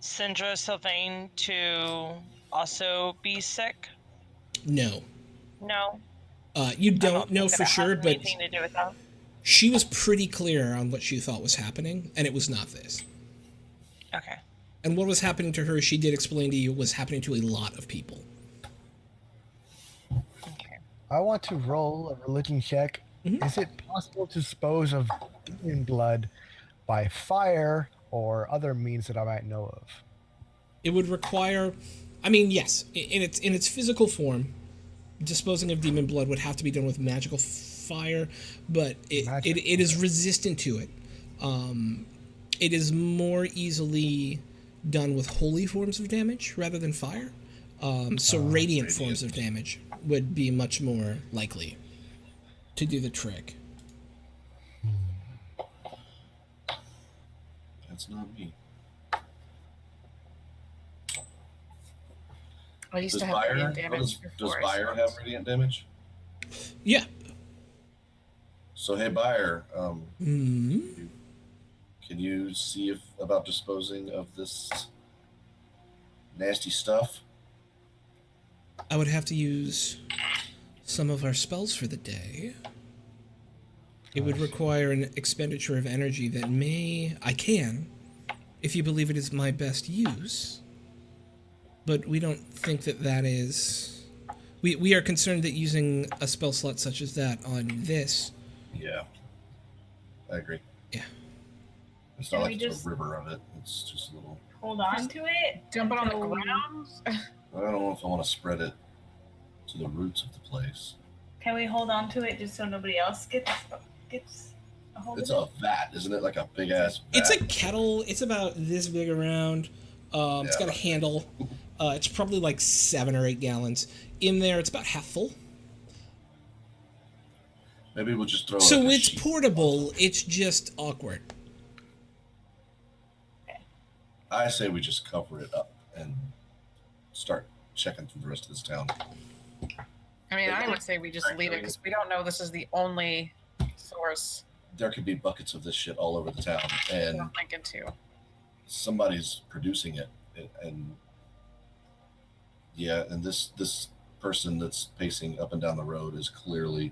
Speaker 4: Sindra Sylvain to also be sick?
Speaker 1: No.
Speaker 4: No.
Speaker 1: You
Speaker 4: I
Speaker 1: don't know
Speaker 4: think
Speaker 1: for
Speaker 4: that it
Speaker 1: sure,
Speaker 4: has
Speaker 1: but
Speaker 4: anything to do with that.
Speaker 1: she was pretty clear on what she thought was happening, and it was not this.
Speaker 4: Okay.
Speaker 1: And what was happening to her, she did explain to you, was happening to a lot of people.
Speaker 4: Okay.
Speaker 3: I want to roll a religion check.
Speaker 1: Mhm.
Speaker 3: Is it possible to dispose of demon blood by fire or other means that I might know of?
Speaker 1: It would require, I mean, yes, in its physical form, disposing of demon blood would have to be done with magical fire, but it is resistant to it. It is more easily done with holy forms of damage rather than fire. So radiant forms of damage would be much more likely to do the trick.
Speaker 2: That's not me.
Speaker 6: I used
Speaker 2: Does
Speaker 6: to have
Speaker 2: Fire,
Speaker 6: radiant damage
Speaker 2: does
Speaker 6: before.
Speaker 2: Fire have radiant damage?
Speaker 1: Yeah.
Speaker 2: So hey, Buyer,
Speaker 1: Hmm.
Speaker 2: can you see if about disposing of this nasty stuff?
Speaker 1: I would have to use some of our spells for the day. It would require an expenditure of energy that I can, if you believe it is my best use. But we don't think that is... We are concerned that using a spell slot such as that on this...
Speaker 2: Yeah, I agree.
Speaker 1: Yeah.
Speaker 2: It's not
Speaker 5: Can
Speaker 2: like
Speaker 5: we
Speaker 2: it's
Speaker 5: just-
Speaker 2: a river of it. It's just a little...
Speaker 5: Hold on to it.
Speaker 6: Dump it on the
Speaker 5: until we-
Speaker 6: ground.
Speaker 2: I don't know if I want to spread it to the roots of the place.
Speaker 5: Can we hold on to it just so nobody else gets a hold
Speaker 2: It's
Speaker 5: of
Speaker 2: a vat, isn't it? Like a big ass vat.
Speaker 1: It's a kettle. It's about this big around. It's got a handle. It's probably like 7 or 8 gallons. In there, it's about half full.
Speaker 2: Maybe we'll just throw.
Speaker 1: So
Speaker 2: like a
Speaker 1: it's
Speaker 2: sheet.
Speaker 1: portable. It's just awkward.
Speaker 2: I say we just cover it up and start checking through the rest of this town.
Speaker 6: I mean, I would say we just leave it because we don't know this is the only source.
Speaker 2: There could be buckets of this shit all over the town, and
Speaker 6: I'm thinking too.
Speaker 2: somebody's producing it, and yeah, and this person that's pacing up and down the road is clearly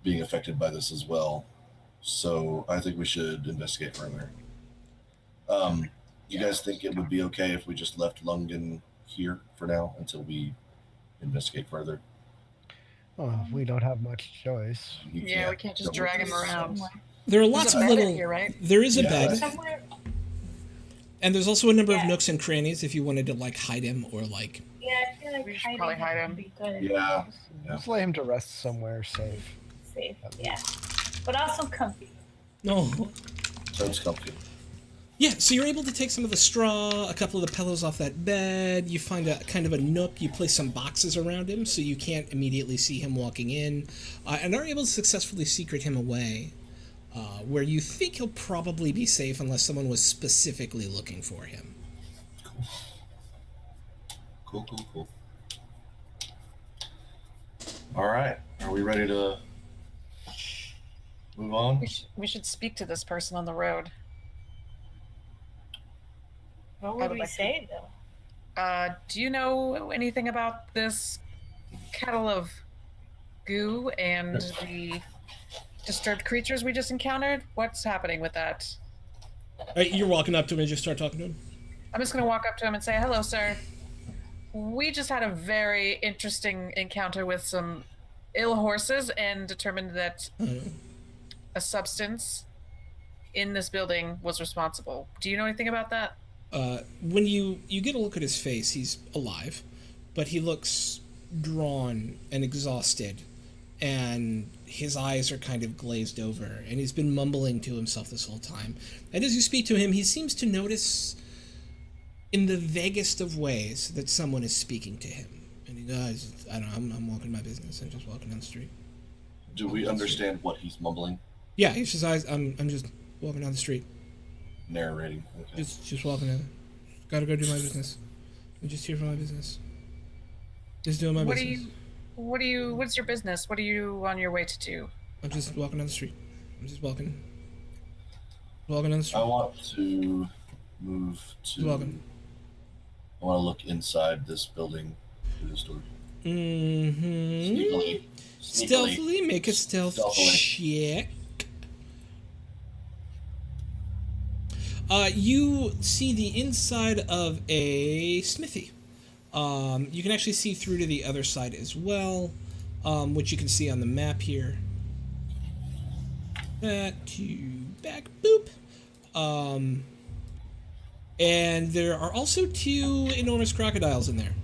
Speaker 2: being affected by this as well. So I think we should investigate further. You guys think it would be okay if we just left Lungen here for now until we investigate further?
Speaker 3: Oh, we don't have much choice.
Speaker 2: You
Speaker 6: Yeah, we can't just drag him around.
Speaker 1: There are
Speaker 6: There's
Speaker 1: lots
Speaker 6: a
Speaker 1: of
Speaker 6: bed in
Speaker 1: little.
Speaker 6: here, right?
Speaker 1: There is a
Speaker 2: Yeah.
Speaker 1: bed,
Speaker 5: somewhere.
Speaker 1: and there's also a number of
Speaker 5: Yeah.
Speaker 1: nooks and crannies if you wanted to like hide him or like.
Speaker 5: Yeah, I feel like
Speaker 6: We should probably hide him.
Speaker 5: would be good.
Speaker 2: Yeah. Yeah.
Speaker 3: Let's lay him to rest somewhere safe.
Speaker 5: Safe. Yeah. But also comfy.
Speaker 1: No.
Speaker 2: So it's comfy.
Speaker 1: Yeah, so you're able to take some of the straw, a couple of the pillows off that bed. You find a kind of a nook. You place some boxes around him so you can't immediately see him walking in, and are able to successfully secret him away, where you think he'll probably be safe unless someone was specifically looking for him.
Speaker 2: Cool. All right. Are we ready to move on?
Speaker 6: We should speak to this person on the road.
Speaker 5: What
Speaker 6: I
Speaker 5: would
Speaker 6: would
Speaker 5: we
Speaker 6: like to-
Speaker 5: say though?
Speaker 6: Do you know anything about this kettle of goo and the disturbed creatures we just encountered? What's happening with that?
Speaker 1: You're walking up to him and just start talking to him.
Speaker 6: I'm just going to walk up to him and say, "Hello, sir. We just had a very interesting encounter with some ill horses and determined that a substance in this building was responsible. Do you know anything about that?"
Speaker 1: When you get a look at his face, he's alive, but he looks drawn and exhausted, and his eyes are kind of glazed over, and he's been mumbling to himself this whole time. And as you speak to him, he seems to notice in the vaguest of ways that someone is speaking to him. And he goes, I don't know, I'm walking my business. I'm just walking down the street.
Speaker 2: Do we understand what he's mumbling?
Speaker 1: Yeah, he's just, I'm just walking down the street.
Speaker 2: Narrating. Okay.
Speaker 1: Just walking down. Gotta go do my business. I'm just here for my business. Just doing my business.
Speaker 6: What's your business? What are you on your way to do?
Speaker 1: I'm just walking down the street. I'm just walking down the street.
Speaker 2: I want to move to.
Speaker 1: Welcome.
Speaker 2: I want to look inside this building through this door.
Speaker 1: Mm-hmm.
Speaker 2: Sneakily.
Speaker 1: Stealthily, make a stealth check. You see the inside of a smithy. You can actually see through to the other side as well, which you can see on the map here. That to back, boop. And there are also 2 enormous crocodiles in there,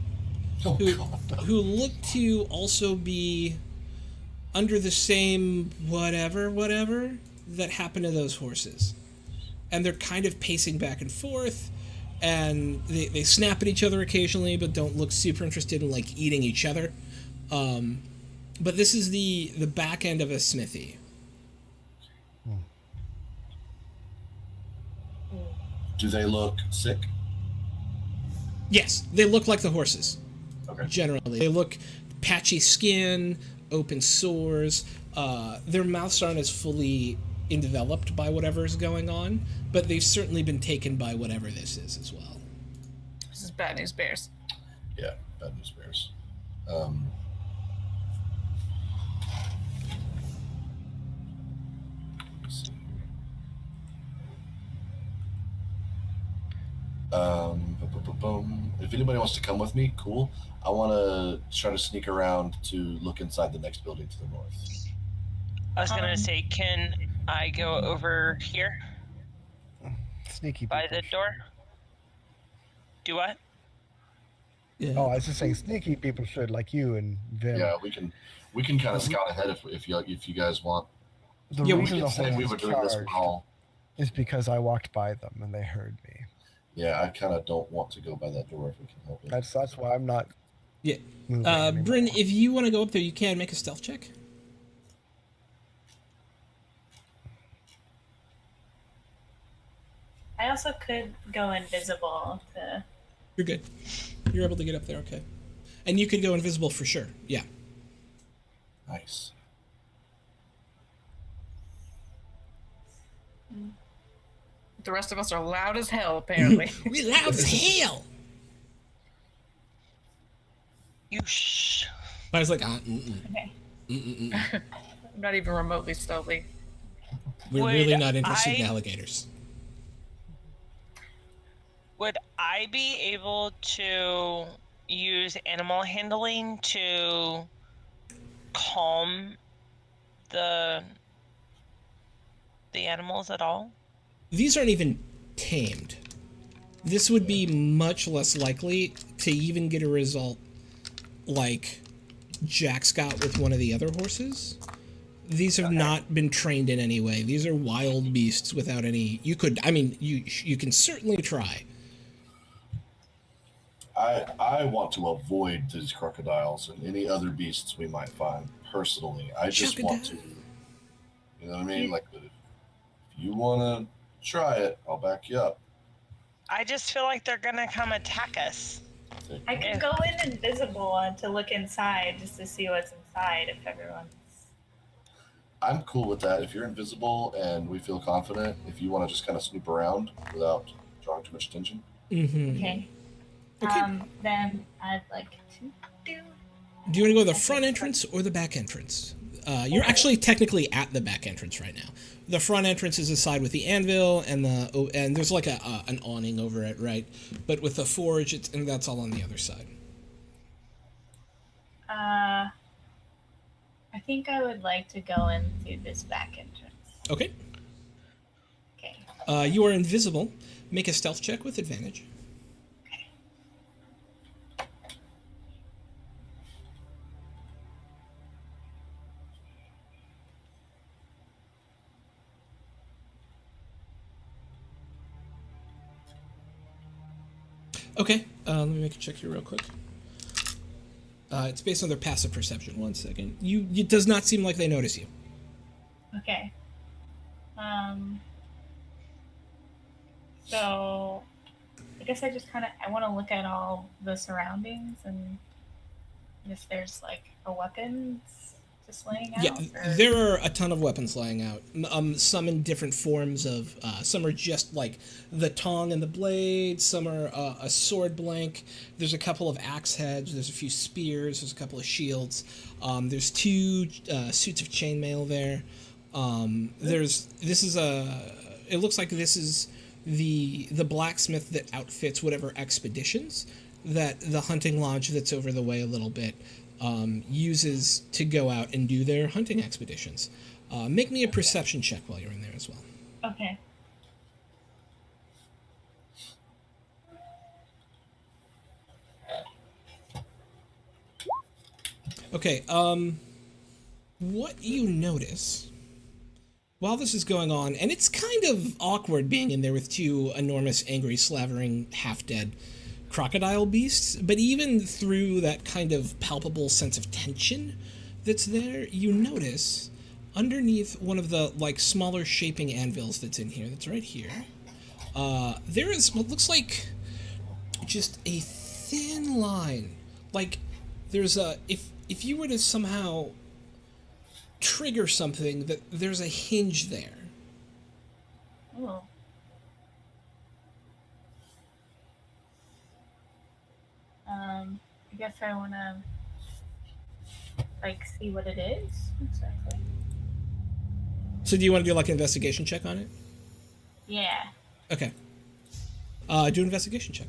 Speaker 1: who look to also be under the same whatever that happened to those horses. And they're kind of pacing back and forth. and they snap at each other occasionally, but don't look super interested in like eating each other. But this is the back end of a smithy.
Speaker 2: Do they look sick?
Speaker 1: Yes, they look like the horses.
Speaker 2: Okay.
Speaker 1: Generally, they look patchy skin, open sores. Their mouths aren't as fully enveloped by whatever's going on, but they've certainly been taken by whatever this is as well.
Speaker 6: This is bad news bears.
Speaker 2: Yeah, bad news bears. Let's see here. If anybody wants to come with me, cool. I want to try to sneak around to look inside the next building to the north.
Speaker 4: I was gonna say, can I go over here
Speaker 3: Sneaky
Speaker 4: by
Speaker 3: people
Speaker 4: the door? Do what?
Speaker 1: Yeah.
Speaker 3: Oh, I was just saying, sneaky people should, like you and Vim.
Speaker 2: Yeah, we can kind of scout ahead if you guys want.
Speaker 3: The
Speaker 1: Yeah, we
Speaker 3: reason
Speaker 2: can
Speaker 3: the
Speaker 2: say we
Speaker 3: horses
Speaker 2: were doing this
Speaker 3: charged
Speaker 2: all.
Speaker 3: is because I walked by them and they heard me.
Speaker 2: Yeah, I kind of don't want to go by that door if we can help it.
Speaker 3: That's why I'm not.
Speaker 1: Yeah.
Speaker 3: moving anymore.
Speaker 1: Bryn, if you want to go up there, you can make a stealth check.
Speaker 5: I also could go invisible to.
Speaker 1: You're good. You're able to get up there, okay. And you could go invisible for sure. Yeah.
Speaker 2: Nice.
Speaker 6: The rest of us are loud as hell, apparently.
Speaker 1: We loud as hell.
Speaker 4: You shh.
Speaker 1: I was like,
Speaker 5: Okay.
Speaker 6: Not even remotely stealthy.
Speaker 1: we're
Speaker 4: Would
Speaker 1: really not interested in
Speaker 4: I-
Speaker 1: alligators.
Speaker 4: Would I be able to use animal handling to calm the animals at all?
Speaker 1: These aren't even tamed. This would be much less likely to even get a result like Jack's got with one of the other horses. These have not been trained in any way. These are wild beasts without any. You can certainly try.
Speaker 2: I want to avoid these crocodiles and any other beasts we might find personally. I just want to, you know what I mean? Like, but if you want to try it, I'll back you up.
Speaker 4: I just feel like they're gonna come attack us.
Speaker 5: I could go in invisible to look inside just to see what's inside if everyone's.
Speaker 2: I'm cool with that. If you're invisible and we feel confident, if you want to just kind of snoop around without drawing too much attention.
Speaker 1: Mm-hmm.
Speaker 5: Okay.
Speaker 1: Okay.
Speaker 5: Then I'd like to do.
Speaker 1: Do you want to go to the front entrance or the back entrance? You're actually technically at the back entrance right now. The front entrance is the side with the anvil and there's like an awning over it, right? But with the forge, and that's all on the other side.
Speaker 5: I think I would like to go into this back entrance.
Speaker 1: Okay.
Speaker 5: Okay.
Speaker 1: You are invisible. Make a stealth check with advantage. Okay, let me make a check here real quick. It's based on their passive perception. 1 second. It does not seem like they notice you.
Speaker 5: Okay. So I guess I just I want to look at all the surroundings and if there's like a weapons just laying out.
Speaker 1: Yeah,
Speaker 5: or...
Speaker 1: there are a ton of weapons lying out. Some in different forms of. Some are just like the tong and the blade. Some are a sword blank. There's a couple of axe heads. There's a few spears. There's a couple of shields. There's 2 suits of chainmail there. It looks like this is the blacksmith that outfits whatever expeditions that the hunting lodge that's over the way a little bit uses to go out and do their hunting expeditions. Make me a perception check while you're in there as well.
Speaker 5: Okay.
Speaker 1: Okay, what you notice While this is going on, and it's kind of awkward being in there with two enormous, angry, slavering, half-dead crocodile beasts, but even through that kind of palpable sense of tension that's there, you notice underneath one of the, like, smaller shaping anvils that's in here, that's right here, there is what looks like just a thin line. Like, there's a... If you were to somehow trigger something, that there's a hinge there.
Speaker 5: Oh. I guess I want to, like, see what it is exactly.
Speaker 1: So do you want to do, like, an investigation check on it?
Speaker 5: Yeah.
Speaker 1: Okay. Do an investigation check.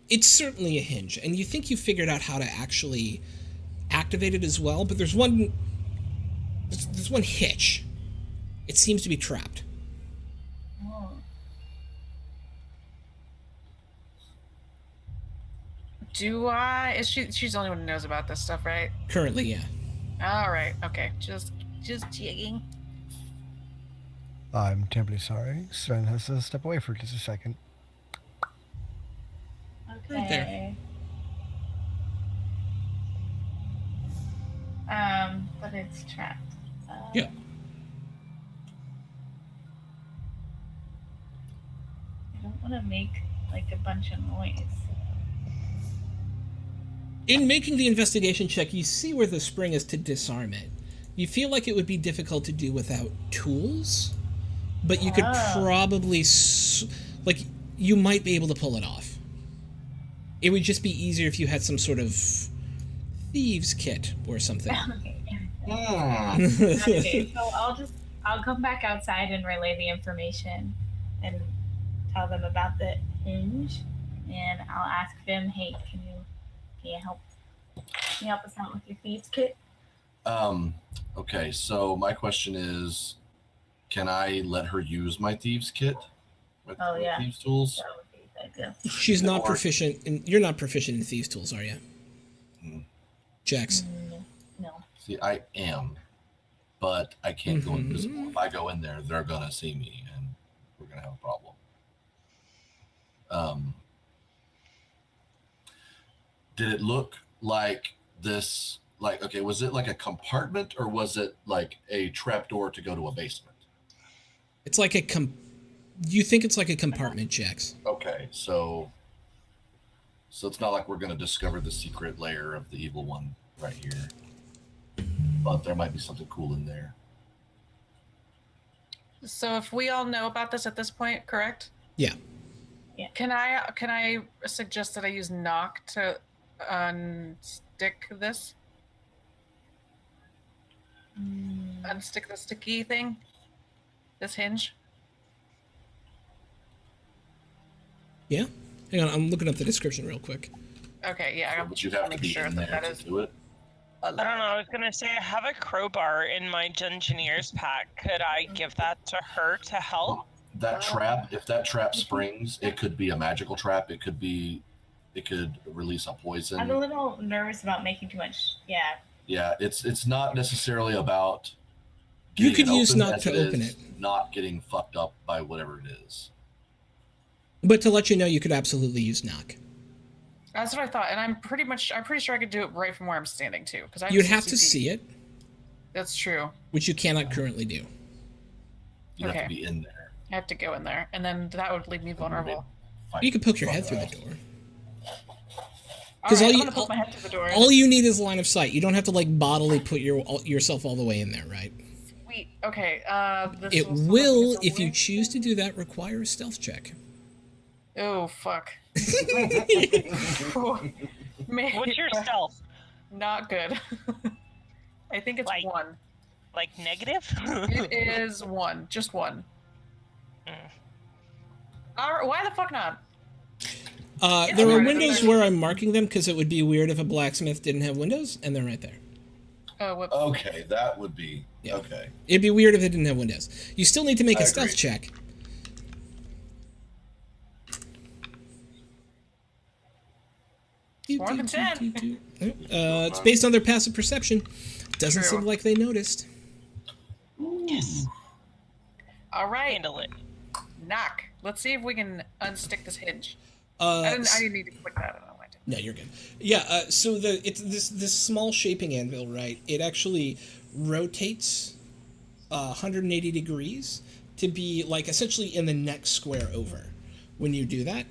Speaker 1: It's certainly a hinge, and you think you figured out how to actually activate it as well, but there's one hitch. It seems to be trapped.
Speaker 5: Oh.
Speaker 6: She's the only one who knows about this stuff, right?
Speaker 1: Currently, yeah.
Speaker 6: All right. Okay. Just jigging.
Speaker 3: I'm terribly sorry. Sven has to step away for just a second.
Speaker 5: Okay.
Speaker 1: Right there.
Speaker 5: But it's trapped.
Speaker 1: Yeah.
Speaker 5: I don't want to make, like, a bunch of noise.
Speaker 1: In making the investigation check, you see where the spring is to disarm it. You feel like it would be difficult to do without tools, but you could probably, you might be able to pull it off. It would just be easier if you had some sort of thieves kit or something.
Speaker 5: Okay, so I'll come back outside and relay the information and tell them about the hinge, and I'll ask them, hey, can you help us out with your thieves kit?
Speaker 2: Okay, so my question is, can I let her use my thieves kit? With thieves tools?
Speaker 5: That would be a good idea.
Speaker 1: She's not proficient in... You're not proficient in thieves tools, are you? Jax?
Speaker 5: No.
Speaker 2: See, I am, but I can't go invisible. If I go in there, they're gonna see me, and we're gonna have a problem. Did it look like this? Like, okay, was it like a compartment, or was it like a trapdoor to go to a basement?
Speaker 1: It's like a You think it's like a compartment, Jax.
Speaker 2: Okay, so it's not like we're gonna discover the secret lair of the evil one right here. But there might be something cool in there.
Speaker 6: So if we all know about this at this point, correct?
Speaker 1: Yeah.
Speaker 6: Can I suggest that I use knock to unstick this? Unstick the sticky thing? This hinge?
Speaker 1: Yeah? Hang on, I'm looking up the description real quick.
Speaker 6: Okay, yeah.
Speaker 2: But you have to
Speaker 6: make
Speaker 2: be
Speaker 6: sure
Speaker 2: in
Speaker 6: that
Speaker 2: there
Speaker 6: that
Speaker 2: to
Speaker 6: is
Speaker 2: do it.
Speaker 4: I don't know. I was gonna say I have a crowbar in my Dungeoneer's pack. Could I give that to her to help?
Speaker 2: That trap, if that trap springs, it could be a magical trap. It could release a poison.
Speaker 5: I'm a little nervous about making too much. Yeah.
Speaker 2: Yeah, it's not necessarily about.
Speaker 1: You
Speaker 2: getting
Speaker 1: could
Speaker 2: it
Speaker 1: use
Speaker 2: open
Speaker 1: knock
Speaker 2: as
Speaker 1: to open
Speaker 2: is
Speaker 1: it.
Speaker 2: Not getting fucked up by whatever it is.
Speaker 1: But to let you know, you could absolutely use knock.
Speaker 6: That's what I thought, and I'm pretty sure I could do it right from where I'm standing too, because
Speaker 1: You'd have to see it,
Speaker 6: That's true.
Speaker 1: which you cannot currently do.
Speaker 2: You have
Speaker 6: Okay.
Speaker 2: to be in there.
Speaker 6: I have to go in there, and then that would leave me vulnerable.
Speaker 2: Fight
Speaker 1: You could poke your
Speaker 2: the
Speaker 1: head
Speaker 2: fuck
Speaker 1: through the
Speaker 2: out.
Speaker 1: door.
Speaker 6: Because
Speaker 1: all
Speaker 6: I'm
Speaker 1: you-
Speaker 6: gonna poke my head through the door.
Speaker 1: All you need is line of sight. You don't have to like bodily put yourself all the way in there, right?
Speaker 6: Sweet. Okay. This
Speaker 1: It
Speaker 6: also
Speaker 1: will,
Speaker 6: looks like
Speaker 1: if
Speaker 6: it's a
Speaker 1: you
Speaker 6: weird
Speaker 1: choose to
Speaker 6: thing.
Speaker 1: do that, require a stealth check.
Speaker 6: Oh fuck. Man,
Speaker 4: What's your stealth?
Speaker 6: Not good. I think it's
Speaker 4: Like-
Speaker 6: 1.
Speaker 4: Like negative?
Speaker 6: It is 1. Just 1.
Speaker 4: Mm.
Speaker 6: Alright, why the fuck not?
Speaker 1: There are
Speaker 6: Alright,
Speaker 1: windows
Speaker 6: okay.
Speaker 1: where I'm marking them because it would be weird if a blacksmith didn't have windows, and they're right there.
Speaker 6: Oh, whoops.
Speaker 2: Okay, that would be
Speaker 1: Yeah.
Speaker 2: okay.
Speaker 1: It'd be weird if they didn't have windows. You still need to make
Speaker 2: I
Speaker 1: a stealth
Speaker 2: agree.
Speaker 1: check.
Speaker 6: More than 10.
Speaker 1: It's based on their passive perception. Doesn't
Speaker 6: True.
Speaker 1: seem like they noticed.
Speaker 4: Yes.
Speaker 6: All right.
Speaker 4: Handle it.
Speaker 6: Knock. Let's see if we can unstick this hinge.
Speaker 1: Uh,
Speaker 6: I didn't need to click that. I don't know why I did.
Speaker 1: No, you're good. Yeah. So it's this small shaping anvil, right? It actually rotates 180 degrees to be like essentially in the next square over when you do that.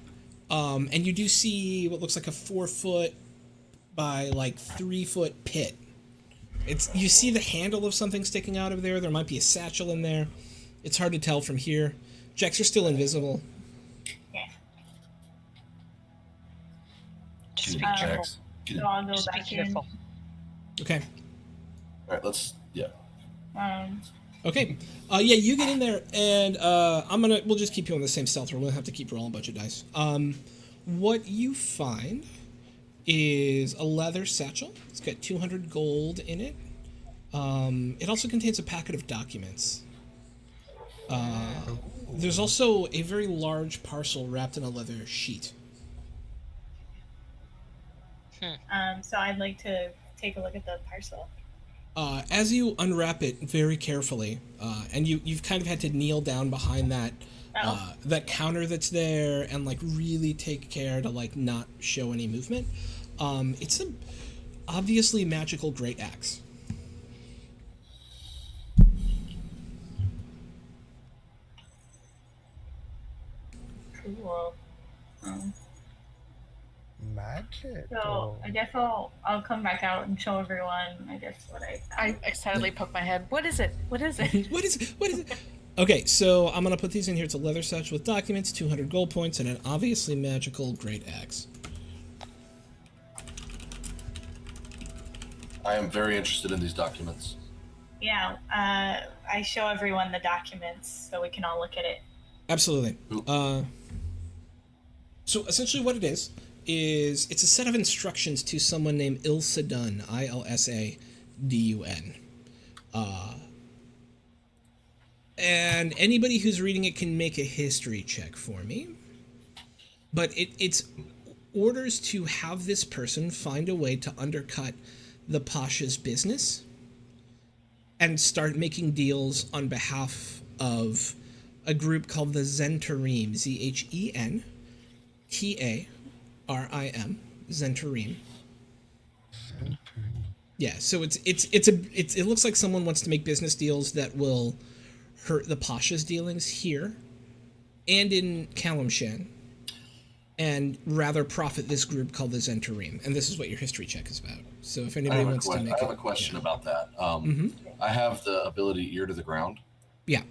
Speaker 1: And you do see what looks like a 4 foot by like 3 foot pit. You see the handle of something sticking out of there. There might be a satchel in there. It's hard to tell from here. Jax, you're still invisible.
Speaker 5: Yeah.
Speaker 4: Just be
Speaker 5: Um,
Speaker 4: careful.
Speaker 5: So I'll go
Speaker 4: Just be
Speaker 5: back in.
Speaker 4: careful.
Speaker 1: Okay.
Speaker 2: All right, yeah.
Speaker 1: Okay. Yeah, you get in there, and we'll just keep you on the same stealth roll. We'll have to keep rolling a bunch of dice. What you find is a leather satchel. It's got 200 gold in it. It also contains a packet of documents. There's also a very large parcel wrapped in a leather sheet.
Speaker 5: So I'd like to take a look at the parcel.
Speaker 1: As you unwrap it very carefully, and you've kind of had to kneel down behind that that counter that's there and like really take care to like not show any movement. It's a obviously magical great axe.
Speaker 5: Cool.
Speaker 3: Magic.
Speaker 5: So I guess I'll come back out and show everyone. I guess what
Speaker 6: I excitedly poke my head. What is it? What is it?
Speaker 1: What is it? Okay, so I'm gonna put these in here. It's a leather satchel with documents, 200 gold points, and an obviously magical great axe.
Speaker 2: I am very interested in these documents.
Speaker 5: Yeah. I show everyone the documents so we can all look at it.
Speaker 1: Absolutely. So essentially what it is it's a set of instructions to someone named Eelstahd, Ilsadun. And anybody who's reading it can make a history check for me. But it's orders to have this person find a way to undercut the Pasha's business and start making deals on behalf of a group called the Zentarim, Zhentarim, Zentarim. Yeah, so it looks like someone wants to make business deals that will hurt the Pasha's dealings here and in Kalimshan, and rather profit this group called the Zentarim. And this is what your history check is about. So if anybody wants to make
Speaker 2: I have a question about that. I have the ability ear to the ground.
Speaker 1: Yeah.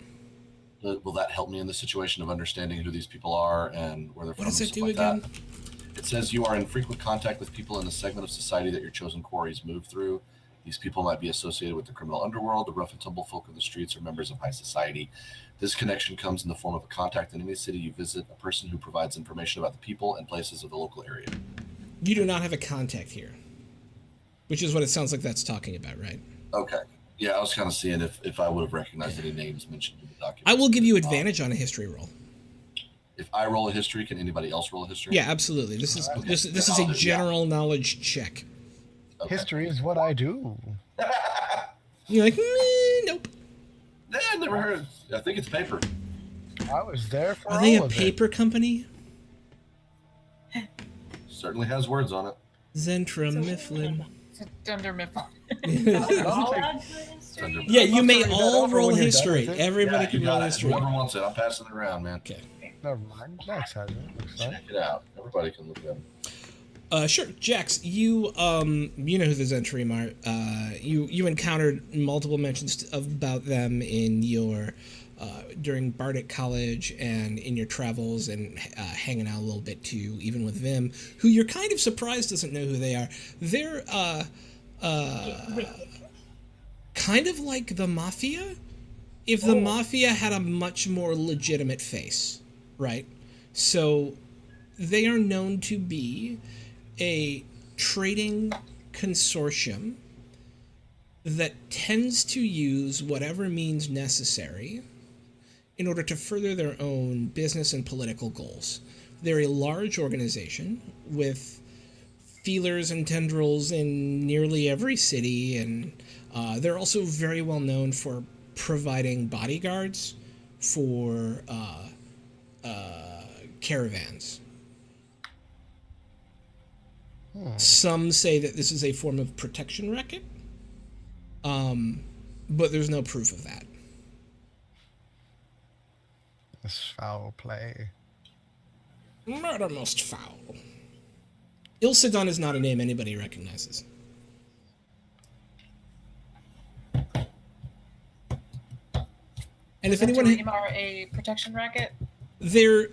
Speaker 2: Will that help me in the situation of understanding who these people are and where they're from?
Speaker 1: What does
Speaker 2: and
Speaker 1: it
Speaker 2: stuff
Speaker 1: do
Speaker 2: like
Speaker 1: again?
Speaker 2: That? It says you are in frequent contact with people in the segment of society that your chosen quarries move through. These people might be associated with the criminal underworld, the rough and tumble folk of the streets, or members of high society. This connection comes in the form of a contact in any city you visit, a person who provides information about the people and places of the local area.
Speaker 1: You do not have a contact here, which is what it sounds like that's talking about, right?
Speaker 2: Okay. Yeah, I was kind of seeing if I would have recognized any names mentioned in the document.
Speaker 1: I will give you advantage on a history roll.
Speaker 2: If I roll a history, can anybody else roll a history?
Speaker 1: Yeah, absolutely. This is
Speaker 2: Okay.
Speaker 1: this is a general knowledge check.
Speaker 2: Okay.
Speaker 3: History is what I do.
Speaker 1: You're like, nope.
Speaker 2: I never heard. I think it's paper.
Speaker 3: I was there for
Speaker 1: Are they
Speaker 3: all
Speaker 1: a
Speaker 3: of
Speaker 1: paper company?
Speaker 2: Certainly has words on it.
Speaker 1: Zentra Mifflin.
Speaker 6: It's a Dunder Mifflin.
Speaker 5: All add to the history?
Speaker 2: Thunder-
Speaker 1: Yeah, you
Speaker 3: I'll
Speaker 1: may
Speaker 3: read that
Speaker 1: all
Speaker 3: over
Speaker 1: roll
Speaker 3: when you're done
Speaker 1: history.
Speaker 3: with it.
Speaker 1: Everybody
Speaker 2: Yeah,
Speaker 1: can
Speaker 2: you
Speaker 1: roll
Speaker 2: got it.
Speaker 1: history.
Speaker 2: Whoever wants it, I'm passing it around, man.
Speaker 1: Okay.
Speaker 3: Never mind. Next has it. Looks like.
Speaker 2: Check it out. Everybody can look at it.
Speaker 1: Sure, Jax. You you know who the Zentarim are. You encountered multiple mentions about them in your during Bardic College and in your travels and hanging out a little bit too, even with Vim, who you're kind of surprised doesn't know who they are. They're kind of like the Mafia, if the Mafia had a much more legitimate face, right? So they are known to be a trading consortium that tends to use whatever means necessary in order to further their own business and political goals. They're a large organization with feelers and tendrils in nearly every city, and they're also very well known for providing bodyguards for caravans. Some say that this is a form of protection racket, but there's no proof of that.
Speaker 3: This foul play.
Speaker 1: Murder most foul. Eelstahd is not a name anybody recognizes. And if anyone
Speaker 6: are a protection racket.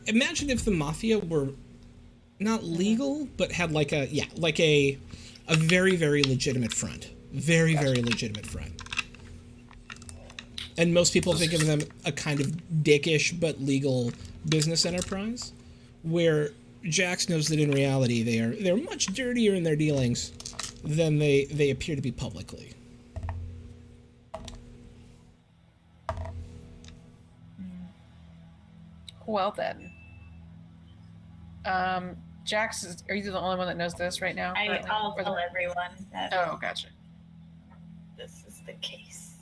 Speaker 1: imagine if the mafia were not legal, but had like a very, very legitimate front. Very, very legitimate front. And most people think of them a kind of dickish but legal business enterprise, where Jax knows that in reality they're much dirtier in their dealings than they appear to be publicly.
Speaker 6: Well then, Jax, are you the only one that knows this right now?
Speaker 5: I'll tell everyone that
Speaker 6: Oh, gotcha.
Speaker 5: this is the case.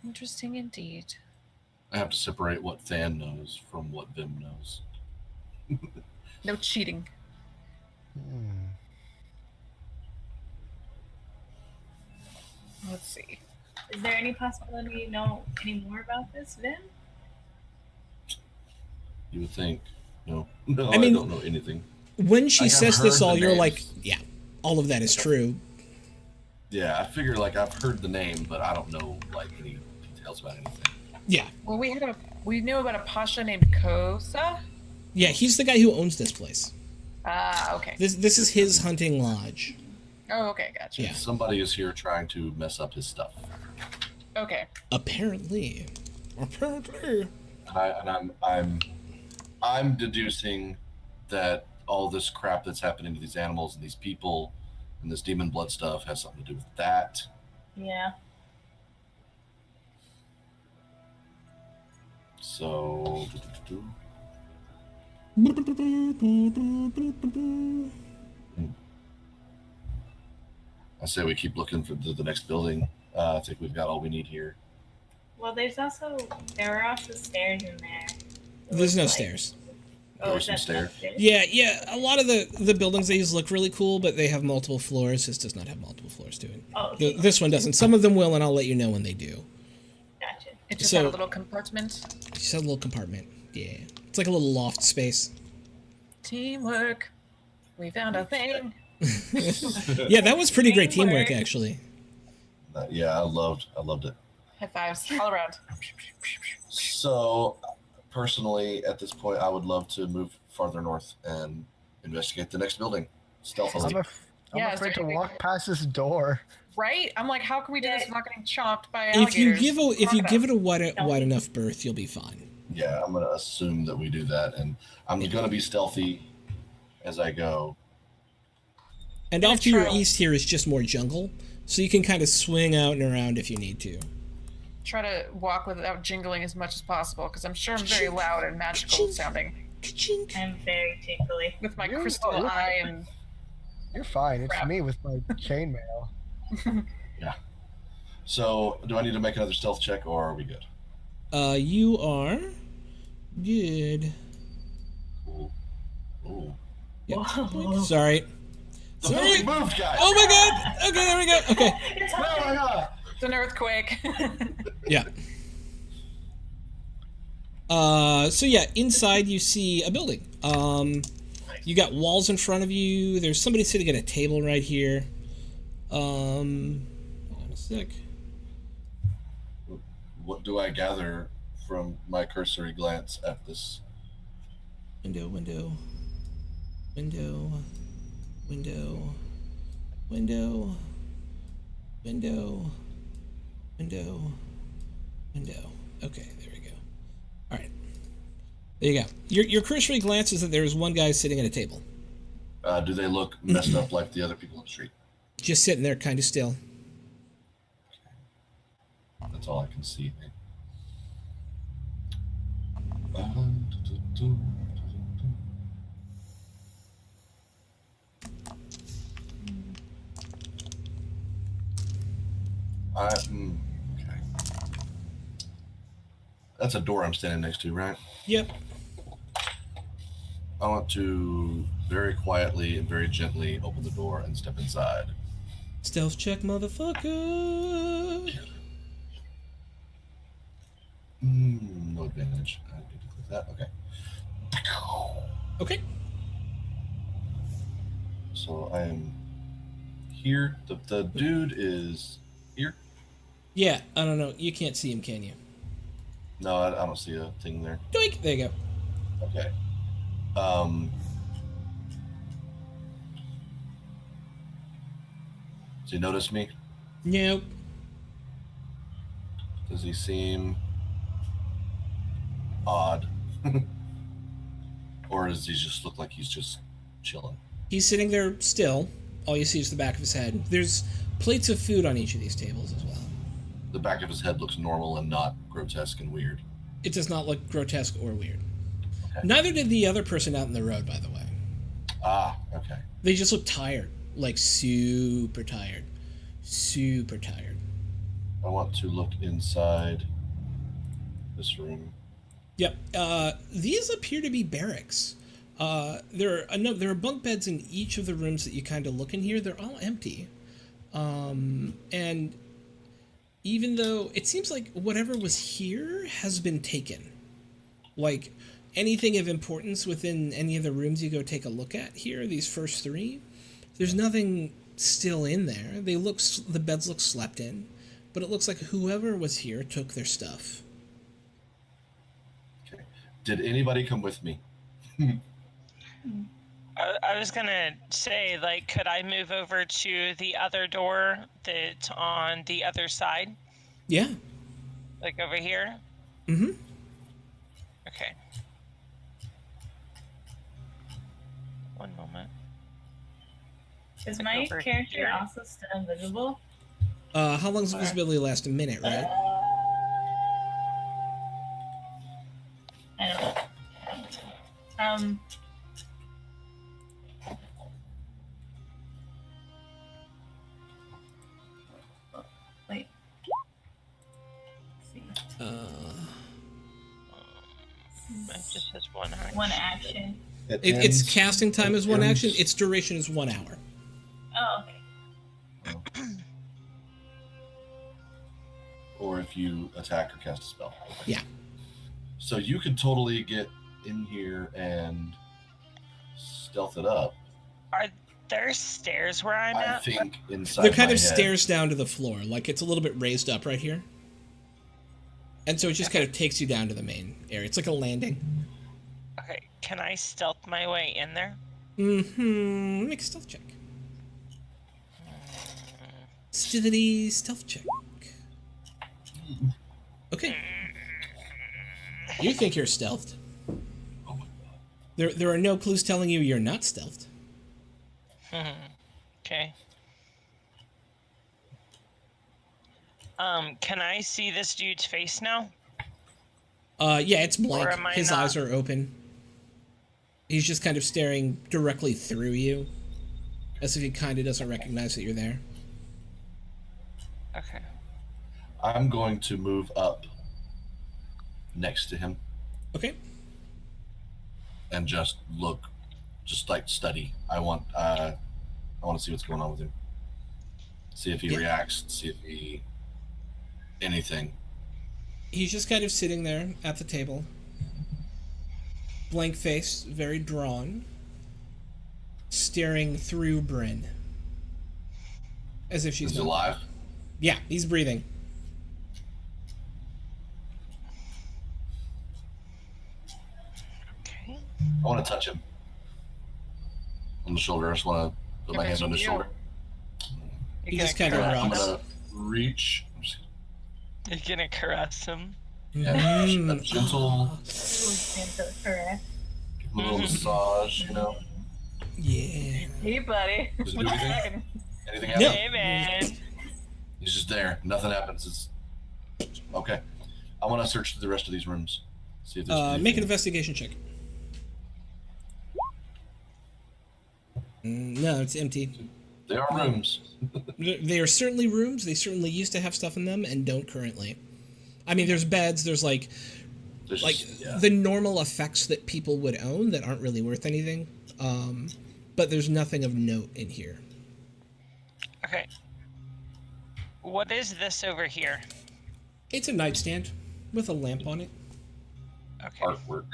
Speaker 6: Interesting indeed.
Speaker 2: I have to separate what Than knows from what Vim knows.
Speaker 6: No cheating. Let's see.
Speaker 5: Is there any possibility you know any more about this, Vin?
Speaker 2: You would think. No,
Speaker 1: I mean,
Speaker 2: don't know anything.
Speaker 1: When she
Speaker 2: I have
Speaker 1: says this
Speaker 2: heard
Speaker 1: all,
Speaker 2: the
Speaker 1: you're
Speaker 2: names.
Speaker 1: like, yeah, all of that is true.
Speaker 2: Yeah, I figure like I've heard the name, but I don't know like any details about anything.
Speaker 1: Yeah.
Speaker 6: Well, we knew about a pasha named Kosa.
Speaker 1: Yeah, he's the guy who owns this place.
Speaker 6: Ah, okay.
Speaker 1: This is his hunting lodge.
Speaker 6: Oh, okay, gotcha.
Speaker 1: Yeah.
Speaker 2: Somebody is here trying to mess up his stuff.
Speaker 6: Okay.
Speaker 1: Apparently.
Speaker 2: I'm deducing that all this crap that's happening to these animals and these people and this demon blood stuff has something to do with that.
Speaker 5: Yeah.
Speaker 2: So, I say we keep looking for the next building. I think we've got all we need here.
Speaker 5: Well, there were also stairs in there.
Speaker 1: There's no stairs.
Speaker 2: There were
Speaker 5: is
Speaker 2: some
Speaker 5: that
Speaker 2: stairs.
Speaker 5: upstairs?
Speaker 1: Yeah. A lot of the buildings they use look really cool, but they have multiple floors. This does not have multiple floors to it.
Speaker 5: Oh, okay.
Speaker 1: This one doesn't. Some of them will, and I'll let you know when they do.
Speaker 5: Gotcha.
Speaker 6: It just
Speaker 1: So-
Speaker 6: had a little compartment.
Speaker 1: Just a little compartment. Yeah. It's like a little loft space.
Speaker 6: Teamwork. We found a thing.
Speaker 1: Yeah, that was pretty great teamwork,
Speaker 5: Teamwork.
Speaker 1: actually.
Speaker 2: Yeah, I loved it.
Speaker 6: High fives all around.
Speaker 2: So, personally, at this point, I would love to move farther north and investigate the next building stealthily.
Speaker 3: I'm
Speaker 6: Yeah, is
Speaker 3: afraid to
Speaker 6: there
Speaker 3: walk past this door.
Speaker 6: Right? I'm like, how can we do this without getting chopped by
Speaker 1: If you
Speaker 6: alligators?
Speaker 1: give it a wide enough berth, you'll be fine.
Speaker 2: Yeah, I'm gonna assume that we do that, and I'm gonna be stealthy as I go.
Speaker 1: And
Speaker 6: Gonna
Speaker 1: off to your
Speaker 6: try-
Speaker 1: east here is just more jungle, so you can kind of swing out and around if you need to.
Speaker 6: Try to walk without jingling as much as possible, because I'm sure I'm very loud and magical sounding
Speaker 1: Ka-chink.
Speaker 5: I'm very tinkly.
Speaker 6: with my
Speaker 3: You're
Speaker 6: crystal
Speaker 3: fine.
Speaker 6: eye and
Speaker 3: You're fine. It's
Speaker 6: Crap.
Speaker 3: me with my chainmail.
Speaker 2: So, do I need to make another stealth check, or are we good?
Speaker 1: You are good.
Speaker 2: Cool. Ooh.
Speaker 1: Yep.
Speaker 5: Whoa.
Speaker 1: Sorry.
Speaker 2: The
Speaker 1: Sorry.
Speaker 2: building moved, guys!
Speaker 1: Oh my god. Okay, there we go. Okay.
Speaker 5: It's
Speaker 2: Oh my god!
Speaker 6: it's an earthquake.
Speaker 1: Yeah. So yeah, inside you see a building. You got walls in front of you. There's somebody sitting at a table right here. Hold on a sec.
Speaker 2: What do I gather from my cursory glance at this?
Speaker 1: Window. Window. Window. Window. Okay, there we go. All right. There you go. Your cursory glance is that there is one guy sitting at a table,
Speaker 2: Do they look messed up like the other people on the street?
Speaker 1: just sitting there, kind of still.
Speaker 2: That's all I can see. Okay. That's a door I'm standing next to, right?
Speaker 1: Yep.
Speaker 2: I want to very quietly and very gently open the door and step inside.
Speaker 1: Stealth check, motherfucker.
Speaker 2: No advantage. I need to click that. Okay.
Speaker 1: Okay.
Speaker 2: So I am here. The dude is here.
Speaker 1: Yeah, I don't know. You can't see him, can you?
Speaker 2: No, I don't see a thing there.
Speaker 1: Doink! There you go.
Speaker 2: Okay. Does he notice me?
Speaker 1: Nope.
Speaker 2: Does he seem odd? Or does he just look like he's just chilling?
Speaker 1: He's sitting there still. All you see is the back of his head. There's plates of food on each of these tables as well.
Speaker 2: The back of his head looks normal and not grotesque and weird.
Speaker 1: It does not look grotesque or weird.
Speaker 2: Okay.
Speaker 1: Neither did the other person out in the road, by the way.
Speaker 2: Ah, okay.
Speaker 1: They just look tired. Like super tired. Super tired.
Speaker 2: I want to look inside this room.
Speaker 1: Yep. These appear to be barracks. There are bunk beds in each of the rooms that you kind of look in here. They're all empty. And even though it seems like whatever was here has been taken. Like anything of importance within any of the rooms you go take a look at here, these first three, there's nothing still in there. The beds look slept in, but it looks like whoever was here took their stuff.
Speaker 2: Okay. Did anybody come with me?
Speaker 4: I was gonna say, like, could I move over to the other door that's on the other side?
Speaker 1: Yeah.
Speaker 4: Like over here?
Speaker 1: Mm-hmm.
Speaker 4: Okay. One moment.
Speaker 5: Is
Speaker 4: Like
Speaker 5: my
Speaker 4: over
Speaker 5: character
Speaker 4: here?
Speaker 5: also still invisible?
Speaker 1: How long does visibility last? A minute, right?
Speaker 5: I don't know. Wait. Let's see.
Speaker 4: It just says one action.
Speaker 5: One action.
Speaker 1: Its casting time is one action. Its duration is 1 hour.
Speaker 5: Oh, okay.
Speaker 2: Or if you attack or cast a spell.
Speaker 1: Yeah.
Speaker 2: So you could totally get in here and stealth it up.
Speaker 4: Are there stairs where I'm
Speaker 2: I
Speaker 4: at?
Speaker 2: think inside
Speaker 1: They're kind
Speaker 2: my
Speaker 1: of
Speaker 2: head.
Speaker 1: stairs down to the floor. Like it's a little bit raised up right here. And so it just kind of takes you down to the main area. It's like a landing.
Speaker 4: Okay, can I stealth my way in there?
Speaker 1: Mm-hmm. Make a stealth check. Stealthy stealth check. Okay. You think you're stealthed.
Speaker 2: Oh my god.
Speaker 1: There are no clues telling you you're not stealthed.
Speaker 4: Okay. Can I see this dude's face now?
Speaker 1: Yeah, it's blank.
Speaker 4: Or am I
Speaker 1: His
Speaker 4: not?
Speaker 1: eyes are open. He's just kind of staring directly through you, as if he kind of doesn't recognize that you're there.
Speaker 4: Okay.
Speaker 2: I'm going to move up next to him
Speaker 1: Okay.
Speaker 2: and just look, just like study. I want to see what's going on with him. See if he
Speaker 1: Yeah.
Speaker 2: reacts. See if he anything.
Speaker 1: He's just kind of sitting there at the table. Blank face, very drawn. Staring through Bryn. As if she's
Speaker 2: Is he
Speaker 1: not-
Speaker 2: alive?
Speaker 1: Yeah, he's breathing.
Speaker 4: Okay.
Speaker 2: I want to touch him on the shoulder. I just want to put my hand on his shoulder.
Speaker 4: You
Speaker 1: He
Speaker 4: gonna
Speaker 1: just kind of
Speaker 4: caress
Speaker 2: I'm
Speaker 1: rocks.
Speaker 2: gonna reach.
Speaker 4: You gonna caress him?
Speaker 2: Yeah,
Speaker 1: Mm.
Speaker 2: a gentle,
Speaker 5: Correct.
Speaker 2: give him a little massage. You know.
Speaker 1: Yeah.
Speaker 5: Hey, buddy.
Speaker 2: Does it do anything? Anything
Speaker 1: No.
Speaker 2: happen?
Speaker 4: Hey, man.
Speaker 2: He's just there. Nothing happens. It's okay. I want to search the rest of these rooms. See if there's
Speaker 1: Make an
Speaker 2: anything.
Speaker 1: investigation check. No, it's empty.
Speaker 2: They are rooms.
Speaker 1: They are certainly rooms. They certainly used to have stuff in them and don't currently. I mean, there's beds. There's like
Speaker 2: Yeah.
Speaker 1: the normal effects that people would own that aren't really worth anything. But there's nothing of note in here.
Speaker 4: Okay. What is this over here?
Speaker 1: It's a nightstand with a lamp on it.
Speaker 4: Okay.
Speaker 2: Artwork.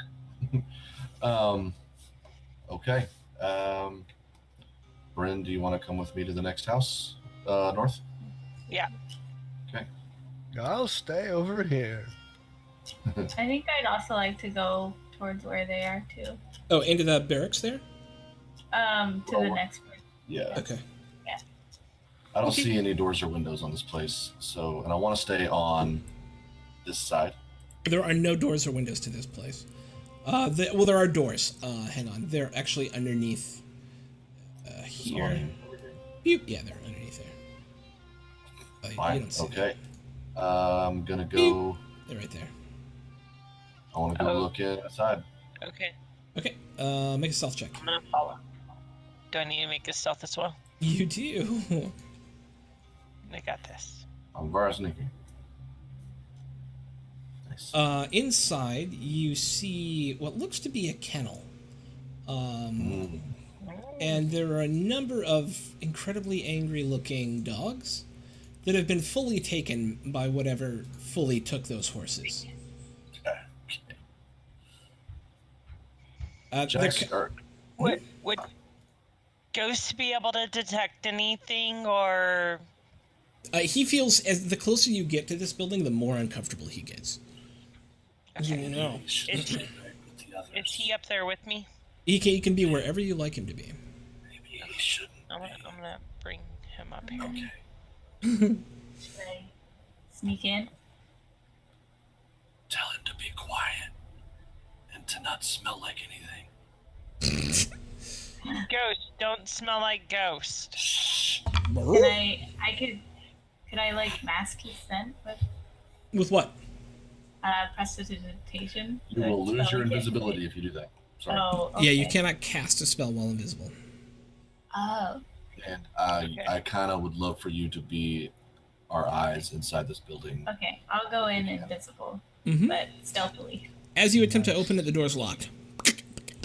Speaker 2: Okay. Bryn, do you want to come with me to the next house? North?
Speaker 4: Yeah.
Speaker 2: Okay.
Speaker 3: I'll stay over here.
Speaker 5: I think I'd also like to go towards where they are too.
Speaker 1: Oh, into the barracks there?
Speaker 5: To the next one.
Speaker 2: Yeah.
Speaker 1: Okay.
Speaker 2: I don't see any doors or windows on this place, so, and I want to stay on this side.
Speaker 1: There are no doors or windows to this place. Well, there are doors. Hang on. They're actually underneath here. Beep. Yeah, they're underneath there. You
Speaker 2: Fine.
Speaker 1: don't see
Speaker 2: Okay. I'm gonna go.
Speaker 1: Beep. They're right there.
Speaker 2: I want to go look inside.
Speaker 4: Okay.
Speaker 1: Okay. Make a stealth check.
Speaker 4: I'm gonna follow. Do I need to make a stealth as well?
Speaker 1: You do.
Speaker 4: I got this.
Speaker 2: I'm very sneaky. Nice.
Speaker 1: Inside, you see what looks to be a kennel. And there are a number of incredibly angry-looking dogs that have been fully taken by whatever fully took those horses.
Speaker 2: Jax,
Speaker 4: Would ghosts be able to detect anything, or
Speaker 1: he feels as the closer you get to this building, the more uncomfortable he gets.
Speaker 4: okay.
Speaker 1: No.
Speaker 4: Is he up there with me?
Speaker 1: He can be wherever you like him to be.
Speaker 2: Maybe he shouldn't.
Speaker 4: I'm gonna bring him up here.
Speaker 2: Okay.
Speaker 5: Should I sneak in?
Speaker 2: Tell him to be quiet and to not smell like anything.
Speaker 4: Ghost, don't smell like ghost.
Speaker 5: Could I like mask his scent
Speaker 1: With what?
Speaker 5: prestidigitation?
Speaker 2: You will lose your invisibility if you do that. Sorry.
Speaker 5: Oh, okay.
Speaker 1: Yeah, you cannot cast a spell while invisible.
Speaker 5: Oh,
Speaker 2: And I kind of would love for you to be our eyes inside this building.
Speaker 5: okay. I'll go in invisible,
Speaker 1: Mm-hmm.
Speaker 5: but stealthily.
Speaker 1: As you attempt to open it, the door's locked.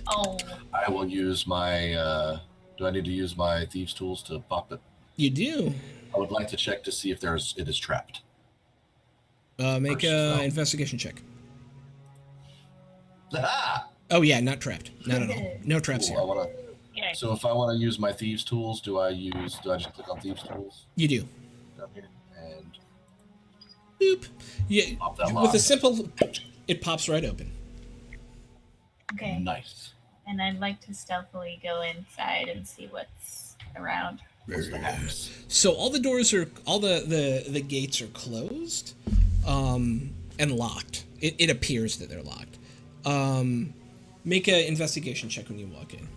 Speaker 5: Oh,
Speaker 2: I will use my. Do I need to use my thieves' tools to pop it?
Speaker 1: You do.
Speaker 2: I would like to check to see if it is trapped.
Speaker 1: Make
Speaker 2: First
Speaker 1: a
Speaker 2: spell.
Speaker 1: investigation check.
Speaker 2: Ah!
Speaker 1: Oh yeah, not trapped. Not at all. No traps
Speaker 2: Cool,
Speaker 1: here.
Speaker 2: I wanna,
Speaker 4: Yeah.
Speaker 2: so if I want to use my thieves' tools, do I just click on thieves' tools
Speaker 1: You do.
Speaker 2: down here and
Speaker 1: Boop. Yeah.
Speaker 2: pop that
Speaker 1: With
Speaker 2: lock?
Speaker 1: a simple, it pops right open.
Speaker 5: okay.
Speaker 2: Nice.
Speaker 5: And I'd like to stealthily go inside and see what's around.
Speaker 2: What's the house?
Speaker 1: So all the doors are, all the gates are closed, and locked. It appears that they're locked. Make an investigation check when you walk in.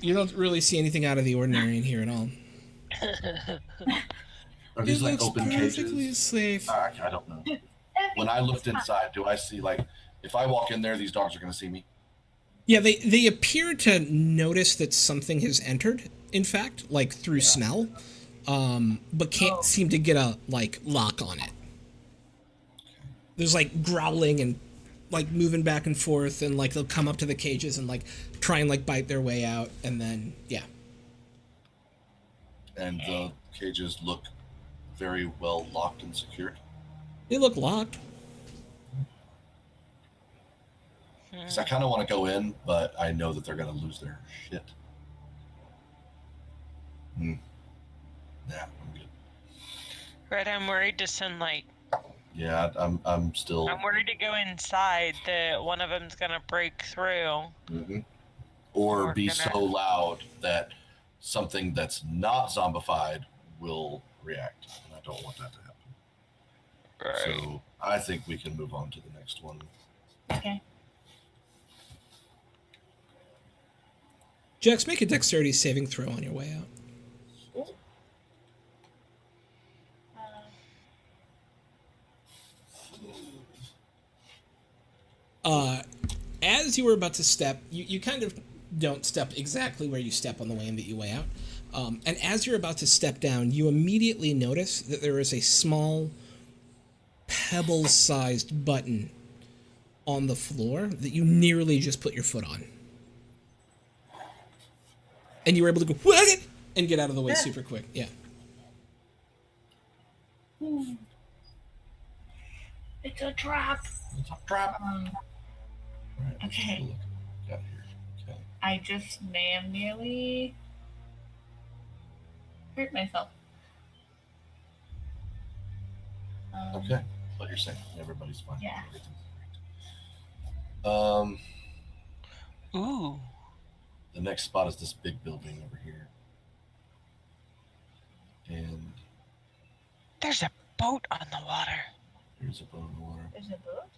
Speaker 1: You don't really see anything out of the ordinary in here at all.
Speaker 2: Are these
Speaker 1: It
Speaker 2: like
Speaker 1: looks
Speaker 2: open
Speaker 1: perfectly
Speaker 2: cages?
Speaker 1: safe.
Speaker 2: I don't know. When I looked inside, do I see like if I walk in there, these dogs are going to see me?
Speaker 1: Yeah, they appear to notice that something has entered. In fact, like through smell, but can't seem to get a like lock on it. There's like growling and like moving back and forth, and like they'll come up to the cages and like try and like bite their way out, and then yeah.
Speaker 2: And the cages look very well locked and secured.
Speaker 1: They look locked.
Speaker 2: Because I kind of want to go in, but I know that they're going to lose their shit. Yeah, I'm good.
Speaker 4: Right, I'm worried to send like.
Speaker 2: Yeah, I'm still.
Speaker 4: I'm worried to go inside. That one of them's gonna break through.
Speaker 2: Mhm. Or
Speaker 4: We're
Speaker 2: be
Speaker 4: gonna-
Speaker 2: so loud that something that's not zombified will react. And I don't want that to happen.
Speaker 4: Right.
Speaker 2: So I think we can move on to the next one.
Speaker 5: Okay.
Speaker 1: Jax, make a dexterity saving throw on your way out. As you were about to step, you kind of don't step exactly where you step on the way in that you weigh out. And as you're about to step down, you immediately notice that there is a small pebble-sized button on the floor that you nearly just put your foot on. And you were able to go, what? And get out of the way super quick. Yeah.
Speaker 5: It's a trap.
Speaker 2: It's a trap.
Speaker 5: Um,
Speaker 2: Right, let's take a
Speaker 5: okay.
Speaker 2: look at what we got here. Okay.
Speaker 5: I just may have nearly hurt myself.
Speaker 2: Okay. What you're saying. Everybody's fine.
Speaker 5: Yeah.
Speaker 2: Everything's great.
Speaker 4: Ooh.
Speaker 2: The next spot is this big building over here. And
Speaker 4: There's a boat on the water.
Speaker 2: here's a boat in the water.
Speaker 5: There's a boat?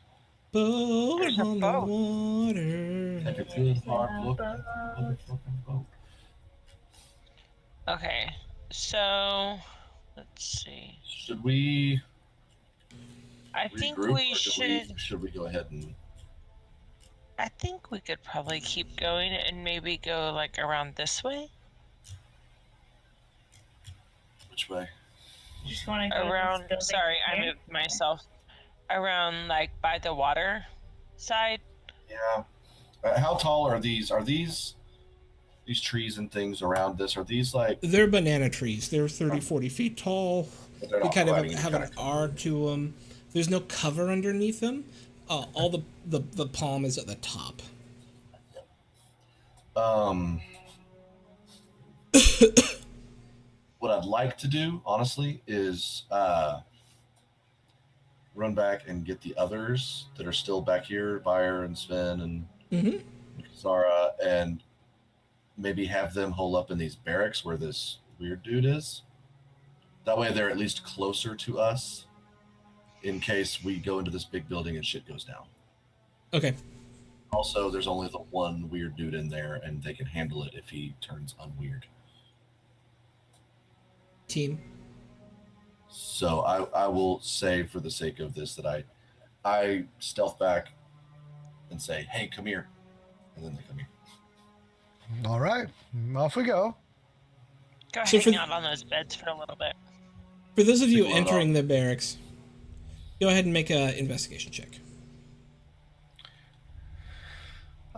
Speaker 1: Boat
Speaker 4: There's a
Speaker 1: on the
Speaker 4: boat.
Speaker 1: water.
Speaker 2: Take a good hard look at the motherfucking boat.
Speaker 4: Okay. So, let's see.
Speaker 2: Should we
Speaker 4: I think
Speaker 2: regroup,
Speaker 4: we
Speaker 2: or should we go ahead and
Speaker 4: I think we could probably keep going and maybe go like around this way.
Speaker 2: which way?
Speaker 5: Just want to go
Speaker 4: Around.
Speaker 5: to this building
Speaker 4: Sorry, I
Speaker 5: here.
Speaker 4: moved myself. Around like by the water side.
Speaker 2: Yeah. How tall are these? Are these trees and things around this? Are these like
Speaker 1: They're banana trees. They're 30, 40 feet tall.
Speaker 2: they're
Speaker 1: They
Speaker 2: not
Speaker 1: kind of
Speaker 2: providing any
Speaker 1: have
Speaker 2: kind
Speaker 1: an arc to them. There's no cover underneath them. All the palm is at the top.
Speaker 2: What I'd like to do, honestly, is run back and get the others that are still back here, Bayer and Sven and
Speaker 1: Mm-hmm.
Speaker 2: Zara, and maybe have them hole up in these barracks where this weird dude is. That way they're at least closer to us in case we go into this big building and shit goes down.
Speaker 1: Okay.
Speaker 2: Also, there's only the one weird dude in there, and they can handle it if he turns unweird.
Speaker 1: Team.
Speaker 2: So I will say, for the sake of this, that I stealth back and say, "Hey, come here," and then they come here.
Speaker 3: All right, off we go.
Speaker 4: Go
Speaker 1: So
Speaker 4: hang
Speaker 1: for-
Speaker 4: out on those beds for a little bit.
Speaker 1: For those of you
Speaker 2: Take one
Speaker 1: entering
Speaker 2: off.
Speaker 1: the barracks, go ahead and make an investigation check.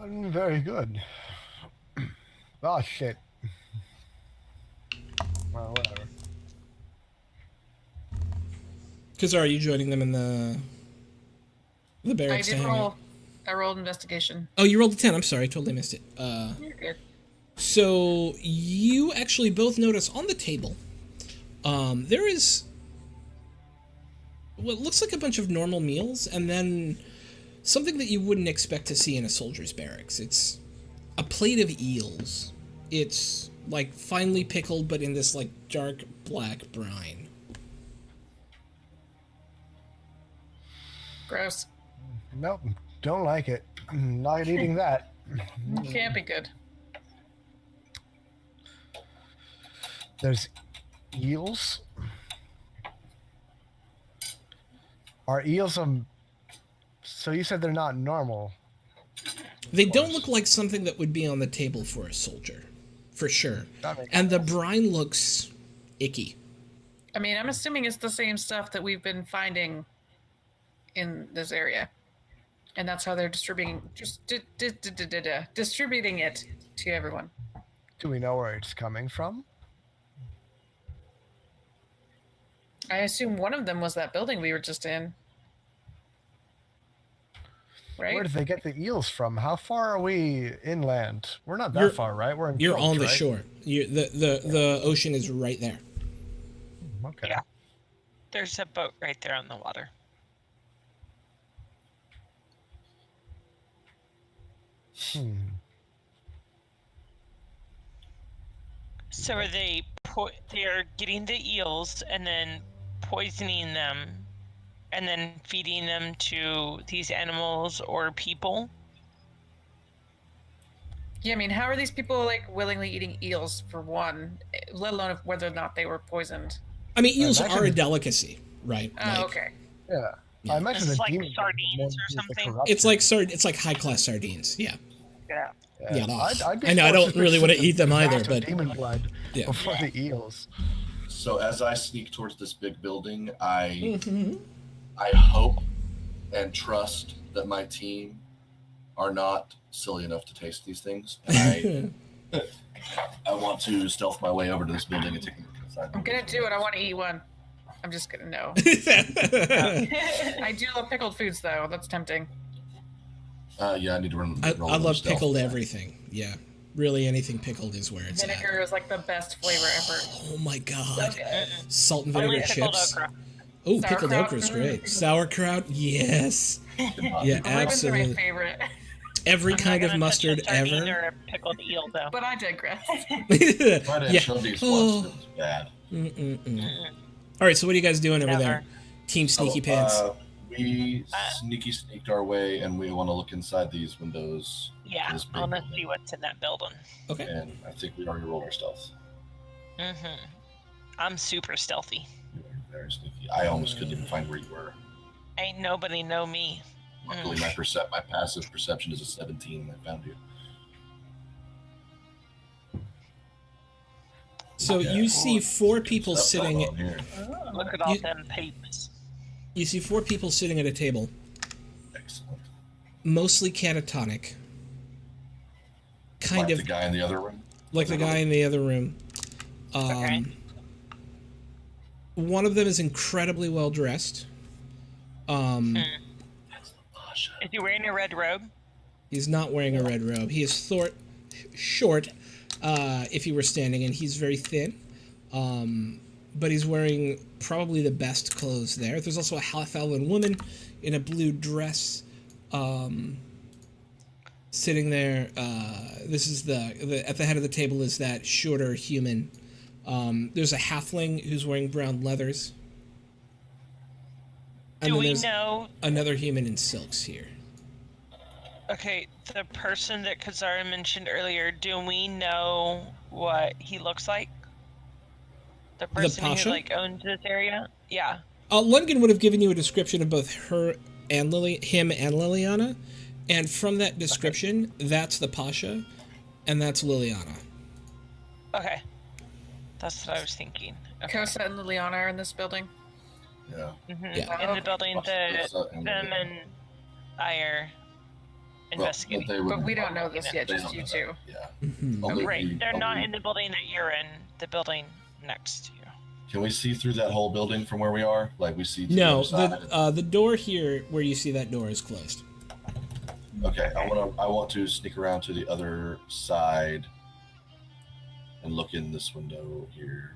Speaker 3: Very good. Oh shit. Well, whatever.
Speaker 1: Because are you joining them in the
Speaker 6: I
Speaker 1: barracks? to
Speaker 6: did
Speaker 1: hang out?
Speaker 6: roll. I rolled investigation.
Speaker 1: Oh, you rolled a 10. I'm sorry, I totally missed it.
Speaker 6: You're good.
Speaker 1: So you actually both notice on the table, there is what looks like a bunch of normal meals, and then something that you wouldn't expect to see in a soldier's barracks. It's a plate of eels. It's like finely pickled, but in this like dark black brine.
Speaker 6: Gross.
Speaker 3: Nope, don't like it. Not eating that.
Speaker 6: Can't be good.
Speaker 3: There's eels. Are eels so you said they're not normal?
Speaker 1: They don't look like something that would be on the table for a soldier, for sure.
Speaker 3: That makes
Speaker 1: And the brine looks icky.
Speaker 6: I mean, I'm assuming it's the same stuff that we've been finding in this area, and that's how they're distributing distributing it to everyone.
Speaker 3: Do we know where it's coming from?
Speaker 6: I assume one of them was that building we were just in, right?
Speaker 3: Where did they get the eels from? How far are we inland? We're not that
Speaker 1: You're-
Speaker 3: far, right? We're in
Speaker 1: You're
Speaker 3: Kilts,
Speaker 1: on the
Speaker 3: right?
Speaker 1: shore. The ocean is right there.
Speaker 3: Okay.
Speaker 4: Yeah. There's a boat right there on the water. So are they? They're getting the eels and then poisoning them, and then feeding them to these animals or people.
Speaker 6: Yeah, I mean, how are these people like willingly eating eels for one, let alone if, whether or not they were poisoned?
Speaker 1: I mean, eels
Speaker 3: Imagine-
Speaker 1: are a delicacy, right?
Speaker 6: Oh,
Speaker 1: Like,
Speaker 6: okay.
Speaker 3: Yeah.
Speaker 1: Yeah.
Speaker 3: I imagine
Speaker 4: It's
Speaker 3: the
Speaker 4: like
Speaker 3: demon
Speaker 4: sardines
Speaker 3: more
Speaker 4: or
Speaker 3: just the
Speaker 4: something?
Speaker 3: corruption.
Speaker 1: It's like high class sardines. Yeah.
Speaker 4: Yeah.
Speaker 1: Yeah,
Speaker 3: I'd be
Speaker 1: I know, I
Speaker 3: more
Speaker 1: don't really
Speaker 3: suspicious
Speaker 1: want
Speaker 3: of
Speaker 1: to
Speaker 3: the
Speaker 1: eat them either,
Speaker 3: vast of
Speaker 1: but
Speaker 3: demon blood
Speaker 1: yeah.
Speaker 3: before the eels.
Speaker 2: So as I sneak towards this big building, I
Speaker 1: Mhm.
Speaker 2: I hope and trust that my team are not silly enough to taste these things. And I want to stealth my way over to this building and take a look inside.
Speaker 6: I'm gonna do it. I want to eat one. I'm just gonna know. I do love pickled foods, though. That's tempting.
Speaker 2: Yeah, I need to run.
Speaker 1: I
Speaker 2: roll another
Speaker 1: love
Speaker 2: stealth
Speaker 1: pickled
Speaker 2: for that.
Speaker 1: everything. Yeah. Really, anything pickled is where it's
Speaker 6: Vinegar
Speaker 1: at.
Speaker 6: is like the best flavor ever.
Speaker 1: Oh my god.
Speaker 6: good.
Speaker 1: Salt and
Speaker 4: Only
Speaker 1: vinegar
Speaker 4: pickled
Speaker 1: chips.
Speaker 4: okra.
Speaker 1: Oh, pickled
Speaker 6: Sauerkraut.
Speaker 1: okra is great. Sauerkraut, yes. Yeah,
Speaker 6: Ribbons are my
Speaker 1: absolutely.
Speaker 6: favorite.
Speaker 1: Every
Speaker 4: I'm
Speaker 1: kind
Speaker 4: not
Speaker 1: of
Speaker 4: gonna touch
Speaker 1: mustard
Speaker 4: a sardine
Speaker 1: ever.
Speaker 4: or a pickled eel, though.
Speaker 6: But I digress.
Speaker 2: Tried
Speaker 1: Yeah.
Speaker 2: anchovies
Speaker 1: Oh.
Speaker 2: once. It was bad.
Speaker 1: All right, so what are you guys doing over
Speaker 4: Never.
Speaker 1: there? Team Sneaky
Speaker 2: So,
Speaker 1: Pants.
Speaker 2: We sneaked our way, and we want to look inside these windows.
Speaker 4: Yeah,
Speaker 2: This big
Speaker 4: I want to
Speaker 2: building.
Speaker 4: see what's in that building.
Speaker 1: Okay.
Speaker 2: And I think we already rolled our stealth.
Speaker 4: I'm super stealthy.
Speaker 2: You were very sneaky. I almost couldn't even find where you were.
Speaker 4: Ain't nobody know me.
Speaker 2: Luckily, my passive perception is a 17, and I found you.
Speaker 1: So you see four people
Speaker 2: Stuff going
Speaker 1: sitting.
Speaker 2: on here.
Speaker 4: Look at all
Speaker 1: You-
Speaker 4: them peeps.
Speaker 1: You see four people sitting at a table,
Speaker 2: Excellent.
Speaker 1: mostly catatonic. Kind
Speaker 2: Like
Speaker 1: of
Speaker 2: the guy in the other room.
Speaker 1: like the guy in the other room.
Speaker 4: Okay.
Speaker 1: One of them is incredibly well dressed.
Speaker 2: Pasha.
Speaker 4: Is he wearing a red robe?
Speaker 1: He's not wearing a red robe. He is short, if he were standing, and he's very thin. But he's wearing probably the best clothes there. There's also a half-elven woman in a blue dress, sitting there. This is at the head of the table is that shorter human. There's a halfling who's wearing brown leathers. And
Speaker 4: Do
Speaker 1: then
Speaker 4: we
Speaker 1: there's
Speaker 4: know?
Speaker 1: another human in silks here.
Speaker 4: Okay, the person that Kazara mentioned earlier, do we know what he looks like? The person
Speaker 1: Pasha?
Speaker 4: who like owns this area? Yeah.
Speaker 1: Lundgren would have given you a description of both him and Liliana, and from that description, that's the Pasha, and that's Liliana.
Speaker 4: Okay. That's what I was thinking. Okay.
Speaker 6: Kosa and Liliana are in this building.
Speaker 2: Yeah.
Speaker 1: Yeah.
Speaker 4: In the building that them and I are investigating.
Speaker 6: But we don't know this yet,
Speaker 2: They
Speaker 6: just
Speaker 2: don't
Speaker 6: you
Speaker 2: know
Speaker 6: two.
Speaker 2: that. Yeah. Only
Speaker 4: Right,
Speaker 2: we-
Speaker 4: they're not
Speaker 2: only-
Speaker 4: in the building that you're in, the building next to you.
Speaker 2: Can we see through that whole building from where we are? Like we see. To
Speaker 1: No,
Speaker 2: the other side?
Speaker 1: the door here where you see that door is closed.
Speaker 2: Okay, I want to sneak around to the other side and look in this window here.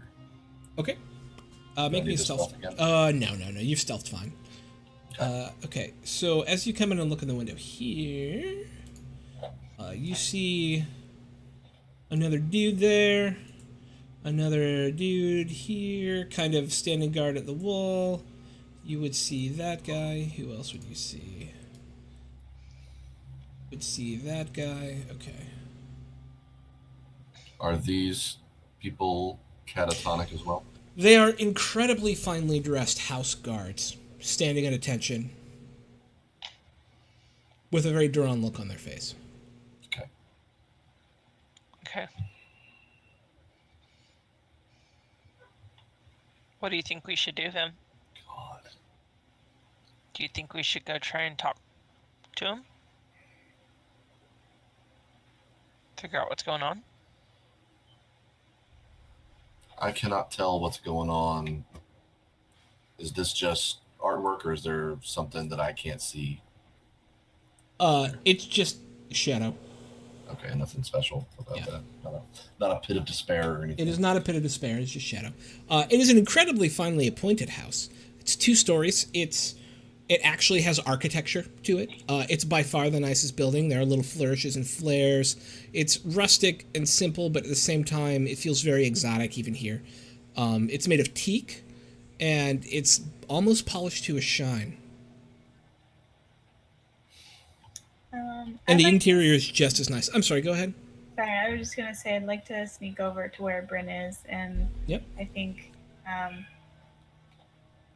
Speaker 1: Okay.
Speaker 2: I
Speaker 1: Make me
Speaker 2: need
Speaker 1: a
Speaker 2: to
Speaker 1: stealth.
Speaker 2: stealth
Speaker 1: No. You've stealthed fine. Okay. So as you come in and look in the window here, you see another dude there, another dude here, kind of standing guard at the wall. You would see that guy. Who else would you see? Would see that guy. Okay.
Speaker 2: Are these people catatonic as well?
Speaker 1: They are incredibly finely dressed house guards, standing at attention, with a very drawn look on their face.
Speaker 2: Okay.
Speaker 4: Okay. What do you think we should do then?
Speaker 2: God.
Speaker 4: Do you think we should go try and talk to him? Figure out what's going on?
Speaker 2: I cannot tell what's going on. Is this just artwork, or is there something that I can't see?
Speaker 1: It's just shadow.
Speaker 2: Okay, nothing special about
Speaker 1: Yeah.
Speaker 2: that. Not a pit of despair or anything.
Speaker 1: It is not a pit of despair. It's just shadow. It is an incredibly finely appointed house. It's 2 stories. It actually has architecture to it. It's by far the nicest building. There are little flourishes and flares. It's rustic and simple, but at the same time, it feels very exotic even here. It's made of teak, and it's almost polished to a shine. And the interior is just as nice. I'm sorry, go ahead.
Speaker 5: Sorry, I was just gonna say I'd like to sneak over to where Bryn is, and
Speaker 1: Yep.
Speaker 5: I think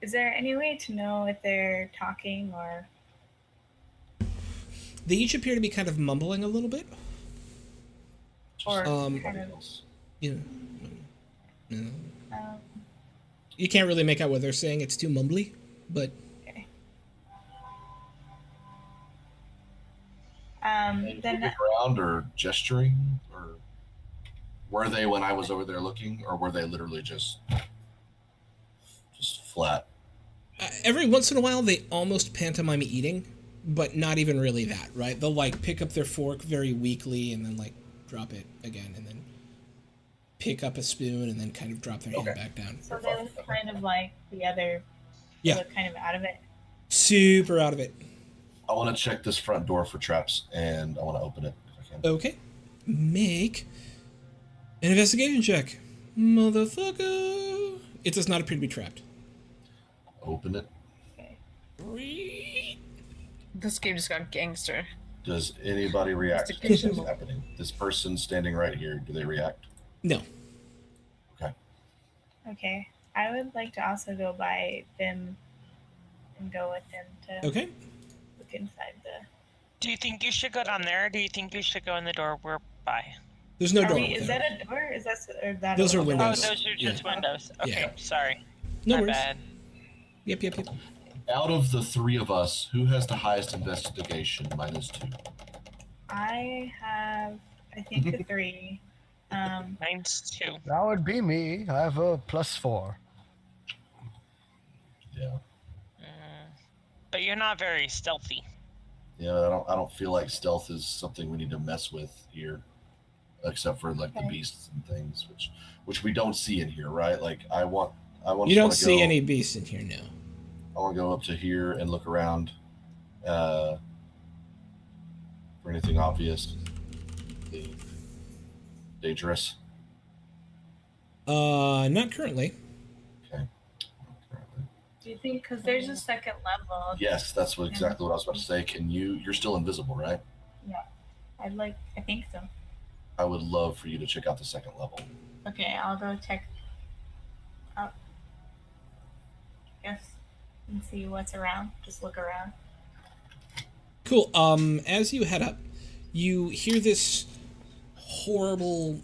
Speaker 5: Is there any way to know if they're talking or?
Speaker 1: They each appear to be kind of mumbling a little bit.
Speaker 5: Or
Speaker 1: Um,
Speaker 5: kind of.
Speaker 1: You know,
Speaker 5: Um,
Speaker 1: you can't really make out what they're saying. It's too mumbly, but
Speaker 5: okay.
Speaker 2: Moving
Speaker 5: Then
Speaker 2: around or gesturing, or were they when I was over there looking, or were they literally just flat?
Speaker 1: every once in a while they almost pantomime eating, but not even really that, right? They'll like pick up their fork very weakly and then like drop it again and then pick up a spoon and then kind of drop their hand
Speaker 2: Okay.
Speaker 1: back down.
Speaker 5: so they look kind of like the other. They
Speaker 1: Yeah.
Speaker 5: look kind of out of it.
Speaker 1: Super out of it.
Speaker 2: I want to check this front door for traps, and I want to open it if I can.
Speaker 1: Okay. Make an investigation check. Motherfucker. It does not appear to be trapped.
Speaker 2: Open it.
Speaker 5: Okay.
Speaker 6: This game just got gangster.
Speaker 2: Does anybody react to this is happening? This person standing right here, do they react?
Speaker 1: No.
Speaker 2: Okay.
Speaker 5: Okay. I would like to also go by them and go with them to
Speaker 1: Okay.
Speaker 5: look inside the.
Speaker 4: Do you think you should go down there, or do you think you should go in the door we're by?
Speaker 1: There's no door.
Speaker 5: Is
Speaker 1: there.
Speaker 5: that a door? Is that or that?
Speaker 1: Those
Speaker 5: a
Speaker 1: are
Speaker 5: window?
Speaker 1: windows.
Speaker 4: Oh, those are just
Speaker 1: Yeah.
Speaker 4: windows. Okay,
Speaker 1: Yeah.
Speaker 4: sorry.
Speaker 1: No
Speaker 4: My
Speaker 1: worries.
Speaker 4: bad.
Speaker 1: Yep.
Speaker 2: Out of the three of us, who has the highest investigation? Mine is 2.
Speaker 5: I have, I think, a 3.
Speaker 4: Mine's 2.
Speaker 3: That would be me. I have a +4.
Speaker 2: Yeah.
Speaker 4: But you're not very stealthy.
Speaker 2: Yeah, I don't feel like stealth is something we need to mess with here, except for like the
Speaker 5: Okay.
Speaker 2: beasts and things, which we don't see in here, right? Like I want.
Speaker 1: You don't see any beasts in here now.
Speaker 2: I want to go up to here and look around for anything obvious, dangerous.
Speaker 1: Not currently.
Speaker 2: Okay.
Speaker 5: Do you think, because there's a second level?
Speaker 2: Yes, that's exactly what I was about to say. Can you're still invisible, right?
Speaker 5: Yeah. I think so.
Speaker 2: I would love for you to check out the second level.
Speaker 5: Okay, I'll go check out. Yes. And see what's around. Just look around.
Speaker 1: Cool. As you head up, you hear this horrible,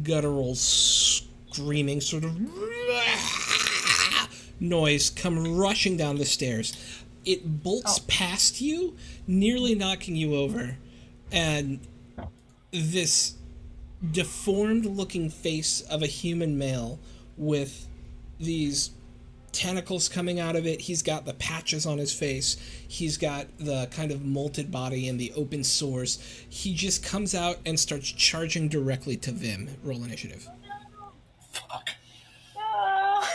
Speaker 1: guttural, screaming sort of noise come rushing down the stairs. It bolts past you, nearly knocking you over, and this deformed-looking face of a human male with these tentacles coming out of it. He's got the patches on his face. He's got the kind of molted body and the open sores. He just comes out and starts charging directly to Vim. Roll initiative.
Speaker 2: Fuck.
Speaker 5: Ah.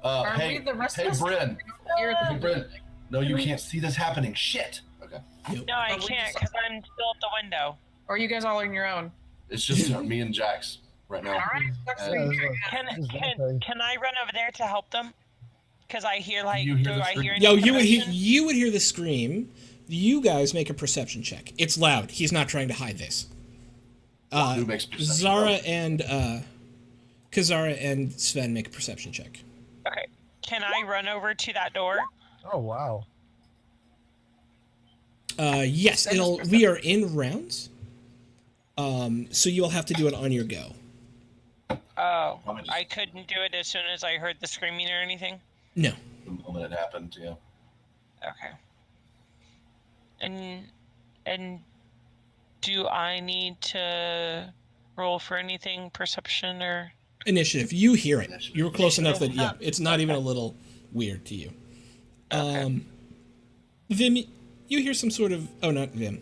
Speaker 6: Are
Speaker 2: Hey,
Speaker 6: we the rest
Speaker 2: hey,
Speaker 6: of us?
Speaker 2: Bryn.
Speaker 6: You're the-
Speaker 2: Hey, Bryn. No, you can't see this happening. Shit. Okay.
Speaker 4: No, I
Speaker 6: Oh, we
Speaker 4: can't
Speaker 6: just-
Speaker 4: because I'm still at the window.
Speaker 6: Or are you guys all on your own?
Speaker 2: It's just me and Jax right now.
Speaker 6: All right. That's
Speaker 2: Yeah,
Speaker 6: sweet.
Speaker 4: Can I run over there to help them? Because I hear like,
Speaker 2: You hear
Speaker 4: do
Speaker 2: the
Speaker 4: I
Speaker 2: scream?
Speaker 4: hear any
Speaker 1: Yo,
Speaker 4: commotion?
Speaker 1: you would hear the scream. You guys make a perception check. It's loud. He's not trying to hide this.
Speaker 2: Who makes perception?
Speaker 1: Kazara and Sven make a perception check.
Speaker 4: Okay. Can I run over to that door?
Speaker 3: Oh wow.
Speaker 1: Yes,
Speaker 6: That is
Speaker 1: we are in rounds. So you'll have to do it on your go.
Speaker 4: Oh,
Speaker 2: Let me just-
Speaker 4: I couldn't do it as soon as I heard the screaming or anything?
Speaker 1: No.
Speaker 2: The moment it happened, yeah.
Speaker 4: Okay. And do I need to roll for anything, perception or?
Speaker 1: Initiative. You hear it.
Speaker 2: Initiative.
Speaker 1: You're close enough that, yeah, it's not even a little weird to you. Vim, you hear some sort of... Oh, not Vim.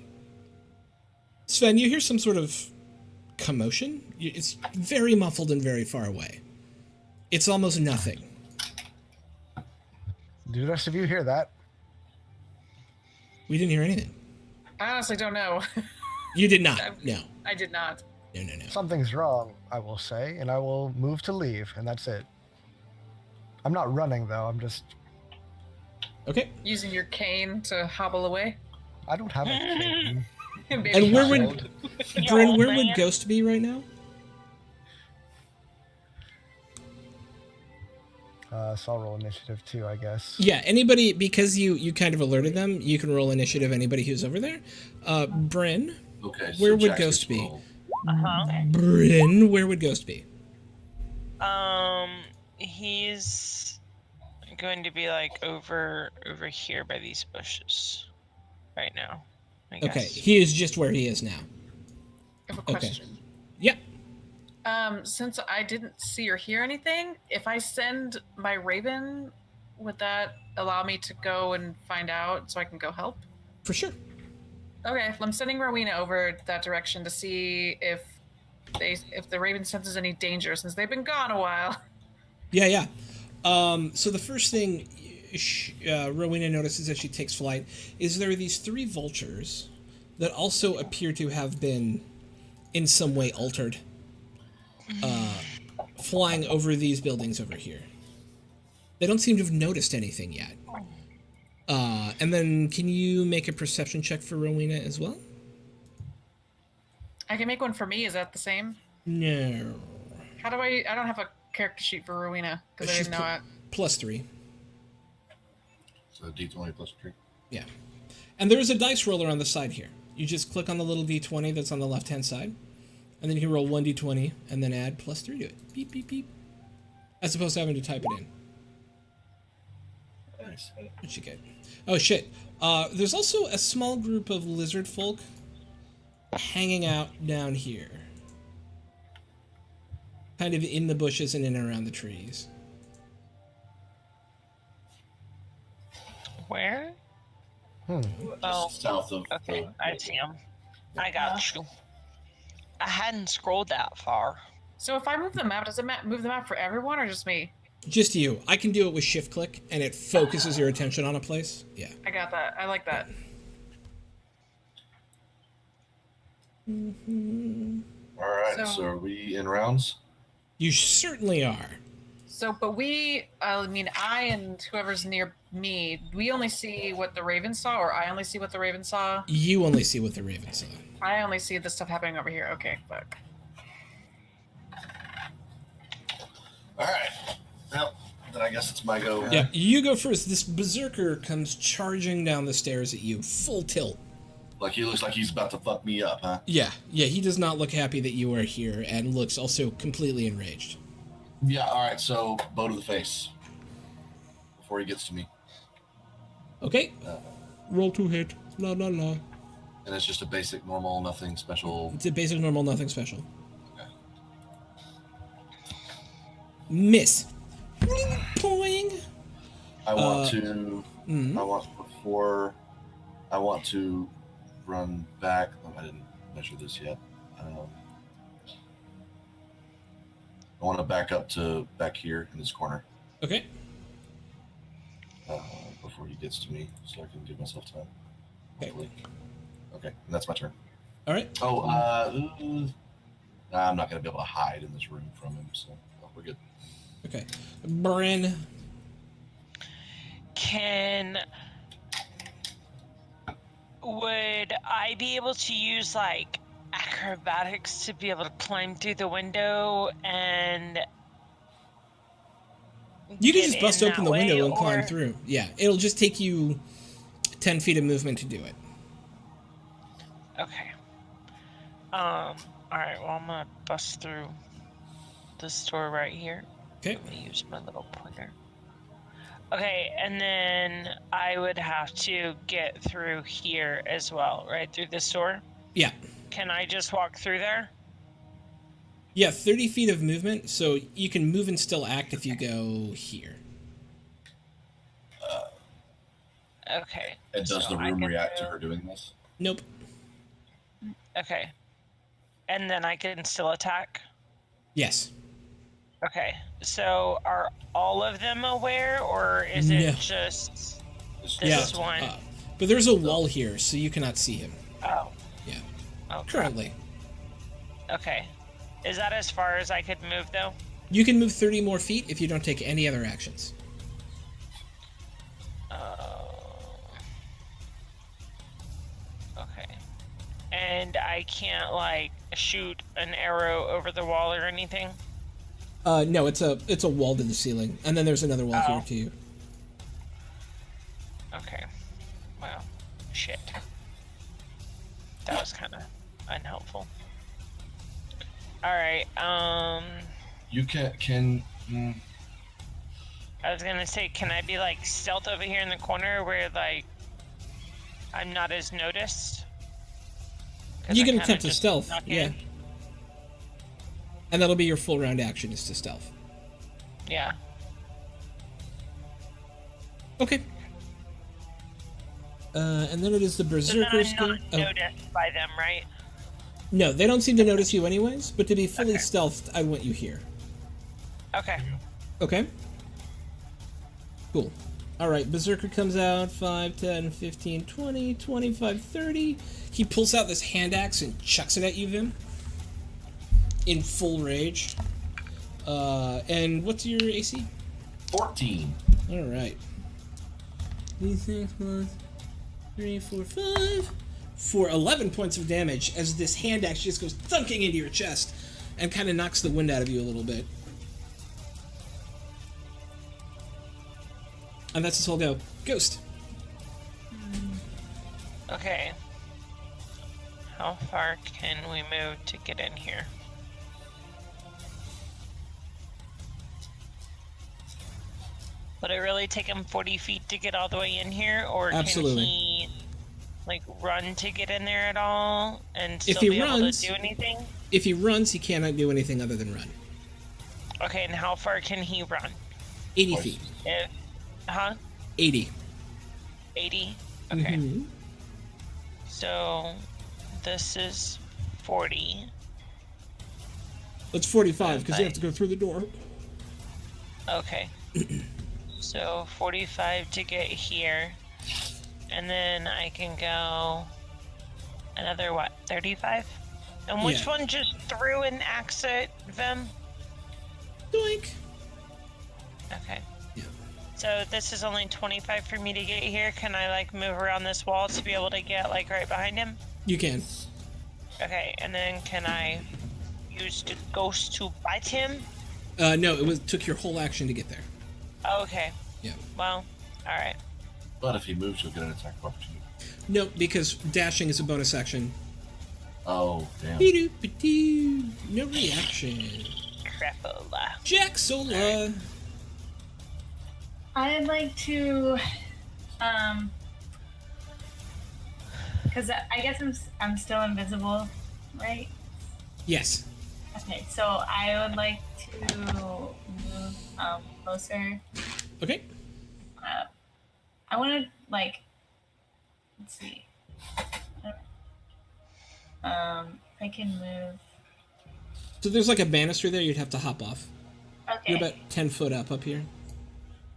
Speaker 1: Sven, you hear some sort of commotion. It's very muffled and very far away. It's almost nothing.
Speaker 3: Do the rest of you hear that?
Speaker 1: We didn't hear anything.
Speaker 6: I honestly don't know.
Speaker 1: You did not. No.
Speaker 6: I did not.
Speaker 1: No.
Speaker 3: Something's wrong, I will say, and I will move to leave, and that's it. I'm not running though. I'm just.
Speaker 1: Okay.
Speaker 6: Using your cane to hobble away.
Speaker 3: I don't have a cane.
Speaker 6: Baby
Speaker 1: And where
Speaker 6: child.
Speaker 1: would...
Speaker 4: You
Speaker 1: Bryn,
Speaker 4: old
Speaker 1: where
Speaker 4: man.
Speaker 1: would Ghost be right now?
Speaker 3: So I'll roll initiative too, I guess.
Speaker 1: Yeah, anybody, because you kind of alerted them, you can roll initiative, anybody who's over there. Bryn,
Speaker 2: Okay. So
Speaker 1: where would
Speaker 2: Jax
Speaker 1: Ghost
Speaker 2: gets
Speaker 1: be?
Speaker 2: rolled.
Speaker 1: Bryn, where would Ghost be?
Speaker 4: He's going to be like over here by these bushes right now. I guess.
Speaker 1: Okay, he is just where he is now.
Speaker 6: I have a
Speaker 1: Okay.
Speaker 6: question.
Speaker 1: Yep.
Speaker 6: Since I didn't see or hear anything, if I send my raven, would that allow me to go and find out so I can go help?
Speaker 1: For sure.
Speaker 6: Okay, I'm sending Rowena over that direction to see if the raven senses any danger since they've been gone a while.
Speaker 1: Yeah. So the first thing Rowena notices as she takes flight is there are these 3 vultures that also appear to have been in some way altered, flying over these buildings over here. They don't seem to have noticed anything yet. And then can you make a perception check for Rowena as well?
Speaker 6: I can make one for me. Is that the same?
Speaker 1: No.
Speaker 6: How do I don't have a character sheet for Rowena because I
Speaker 1: She's
Speaker 6: didn't know it.
Speaker 1: +3.
Speaker 2: So D20 plus 3.
Speaker 1: Yeah. And there is a dice roller on the side here. You just click on the little D20 that's on the left-hand side, and then you can roll 1D20 and then add +3 to it. Beep, beep, beep. As opposed to having to type it in.
Speaker 2: Nice.
Speaker 1: What'd you get? Oh, shit. There's also a small group of lizard folk hanging out down here. Kind of in the bushes and in and around the trees.
Speaker 4: Where? Oh,
Speaker 2: South of.
Speaker 4: okay. I see him. I got you. I hadn't scrolled that far.
Speaker 6: So if I move the map, does it move the map for everyone or just me?
Speaker 1: Just you. I can do it with shift click, and it focuses your attention on a place. Yeah.
Speaker 6: I got that. I like that.
Speaker 2: All right. So are we in rounds?
Speaker 1: You certainly are.
Speaker 6: So, but I and whoever's near me, we only see what the raven saw, or I only see what the raven saw?
Speaker 1: You only see what the raven saw.
Speaker 6: I only see the stuff happening over here. Okay, fuck.
Speaker 2: All right. Well, then I guess it's my go.
Speaker 1: Yeah, you go first. This berserker comes charging down the stairs at you, full tilt.
Speaker 2: Like he looks like he's about to fuck me up, huh?
Speaker 1: Yeah, he does not look happy that you are here, and looks also completely enraged.
Speaker 2: Yeah. All right. So bow to the face before he gets to me.
Speaker 1: Okay. Roll to hit. La la la.
Speaker 2: And it's just a basic, normal, nothing special.
Speaker 1: It's a basic, normal, nothing special.
Speaker 2: Okay.
Speaker 1: Miss. Poing.
Speaker 2: I want to. I want to run back. Oh, I didn't measure this yet. I want to back up to back here in this corner
Speaker 1: Okay.
Speaker 2: before he gets to me, so I can give myself time.
Speaker 1: Okay.
Speaker 2: Hopefully. Okay, and that's my turn.
Speaker 1: All right.
Speaker 2: Oh, I'm not going to be able to hide in this room from him, so we're good.
Speaker 1: Okay. Bryn.
Speaker 4: Would I be able to use like acrobatics to be able to climb through the window and
Speaker 1: You can
Speaker 4: get
Speaker 1: just bust
Speaker 4: in
Speaker 1: open
Speaker 4: that
Speaker 1: the window
Speaker 4: way,
Speaker 1: and climb
Speaker 4: or-
Speaker 1: through. Yeah, it'll just take you 10 feet of movement to do it.
Speaker 4: Okay. All right. Well, I'm gonna bust through this door right here.
Speaker 1: Okay.
Speaker 4: Let me use my little pointer. Okay, and then I would have to get through here as well, right? Through this door?
Speaker 1: Yeah.
Speaker 4: Can I just walk through there?
Speaker 1: Yeah, 30 feet of movement, so you can move and still act if you go here.
Speaker 4: Okay.
Speaker 2: And does
Speaker 4: so
Speaker 2: the
Speaker 4: I
Speaker 2: room
Speaker 4: can
Speaker 2: react to
Speaker 4: move-
Speaker 2: her doing this?
Speaker 1: Nope.
Speaker 4: Okay. And then I can still attack?
Speaker 1: Yes.
Speaker 4: Okay. So are all of them aware, or is
Speaker 1: No.
Speaker 4: it just
Speaker 2: It's
Speaker 4: this
Speaker 1: Yeah.
Speaker 4: one?
Speaker 1: But there's a wall here, so you cannot see him.
Speaker 4: Oh.
Speaker 1: Yeah.
Speaker 4: Okay.
Speaker 1: Currently.
Speaker 4: Okay. Is that as far as I could move, though?
Speaker 1: You can move 30 more feet if you don't take any other actions.
Speaker 4: Okay. And I can't, like, shoot an arrow over the wall or anything?
Speaker 1: No, it's a wall to the ceiling, and then there's another wall here to you.
Speaker 4: Okay. Wow. Shit. That was kind of unhelpful. All right.
Speaker 2: You can.
Speaker 4: I was gonna say, can I be like stealth over here in the corner where like I'm not as noticed? 'Cause
Speaker 1: You
Speaker 4: I
Speaker 1: can
Speaker 4: kinda
Speaker 1: attempt to
Speaker 4: just
Speaker 1: stealth,
Speaker 4: snuck
Speaker 1: yeah.
Speaker 4: in.
Speaker 1: And that'll be your full round action is to stealth.
Speaker 4: Yeah.
Speaker 1: Okay. And then it is the
Speaker 4: So then
Speaker 1: berserkers.
Speaker 4: I'm not noticed by them, right?
Speaker 1: No, they don't seem to notice you anyways. But to be fully
Speaker 4: Okay.
Speaker 1: stealthed, I want you here.
Speaker 4: Okay.
Speaker 1: Okay. Cool. All right, berserker comes out 5, 10, 15, 20, 25, 30. He pulls out this hand axe and chucks it at you, Vim. In full rage. And what's your AC?
Speaker 2: 14.
Speaker 1: All right. D6 plus 3, 4, 5. For 11 points of damage as this hand axe just goes thunking into your chest and kind of knocks the wind out of you a little bit. And that's his whole go. Ghost.
Speaker 4: Okay. How far can we move to get in here? Would it really take him 40 feet to get all the way in here, or
Speaker 1: Absolutely.
Speaker 4: can he like run to get in there at all and still
Speaker 1: he
Speaker 4: be able
Speaker 1: runs-
Speaker 4: to do anything?
Speaker 1: If he runs, he cannot do anything other than run.
Speaker 4: Okay, and how far can he run?
Speaker 1: 80 feet.
Speaker 4: If,
Speaker 1: 80.
Speaker 4: 80? Okay.
Speaker 1: Mhm.
Speaker 4: So this is 40.
Speaker 1: That's 45 because you have to go through the door.
Speaker 4: Okay. So 45 to get here. And then I can go another, what, 35? And which
Speaker 1: Yeah.
Speaker 4: one just threw an axe at Vim?
Speaker 1: Doink.
Speaker 4: Okay.
Speaker 1: Yeah.
Speaker 4: So this is only 25 for me to get here. Can I, like, move around this wall to be able to get, like, right behind him?
Speaker 1: You can.
Speaker 4: Okay, and then can I use the ghost to bite him?
Speaker 1: No, it took your whole action to get there.
Speaker 4: Oh, okay.
Speaker 1: Yeah.
Speaker 4: Well, alright.
Speaker 2: But if he moves, he'll get an attack of opportunity.
Speaker 1: No, because dashing is a bonus action.
Speaker 2: Oh, damn.
Speaker 1: Be-doo-be-doo. No reaction.
Speaker 4: Crapola.
Speaker 1: Jaxola.
Speaker 5: I'd like to, because I guess I'm still invisible, right?
Speaker 1: Yes.
Speaker 5: Okay, so I would like to move closer.
Speaker 1: Okay.
Speaker 5: I want to let's see. I can move.
Speaker 1: So there's like a banister there you'd have to hop off.
Speaker 5: Okay.
Speaker 1: You're about 10 foot up here.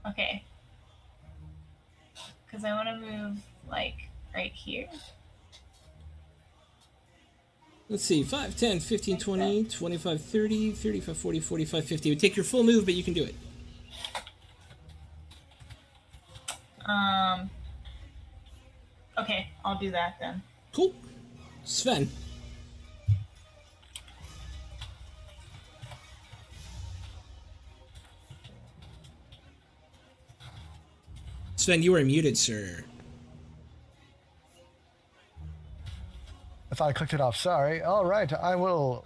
Speaker 5: Okay. Because I want to move like right here.
Speaker 1: Let's see, 5, 10, 15, 20, 25, 30, 35, 40, 45, 50. It would take your full move, but you can do it.
Speaker 5: Okay, I'll do that then.
Speaker 1: Cool. Sven. Sven, you are muted, sir.
Speaker 3: I thought I clicked it off. Sorry. All right. I will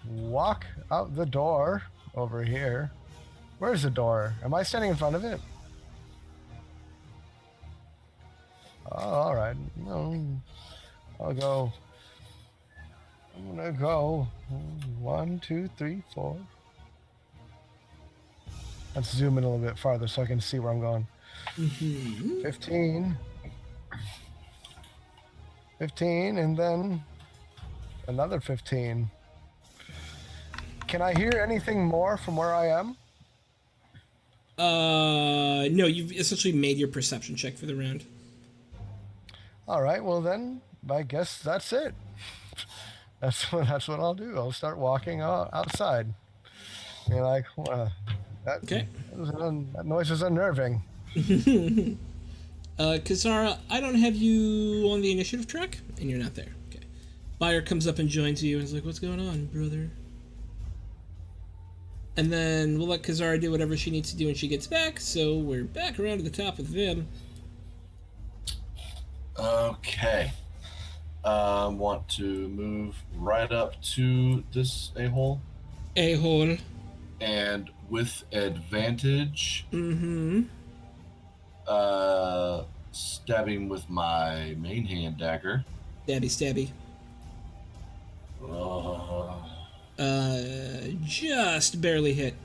Speaker 3: walk out the door over here. Where's the door? Am I standing in front of it? Oh, all right. No, I'll go. I'm gonna go 1, 2, 3, 4. Let's zoom in a little bit farther so I can see where I'm going. 15. 15, and then another 15. Can I hear anything more from where I am?
Speaker 1: No, you've essentially made your perception check for the round.
Speaker 3: All right, well then, I guess that's it. That's what I'll do. I'll start walking outside. You're like,
Speaker 1: Okay.
Speaker 3: that noise is unnerving.
Speaker 1: Kazara, I don't have you on the initiative track, and you're not there. Okay. Buyer comes up and joins you and is like, what's going on, brother? And then we'll let Kazara do whatever she needs to do when she gets back. So we're back around to the top with Vim.
Speaker 2: Okay. Want to move right up to this a-hole.
Speaker 1: A-hole.
Speaker 2: And with advantage, stabbing with my main hand dagger.
Speaker 1: Stabby. Just barely hit.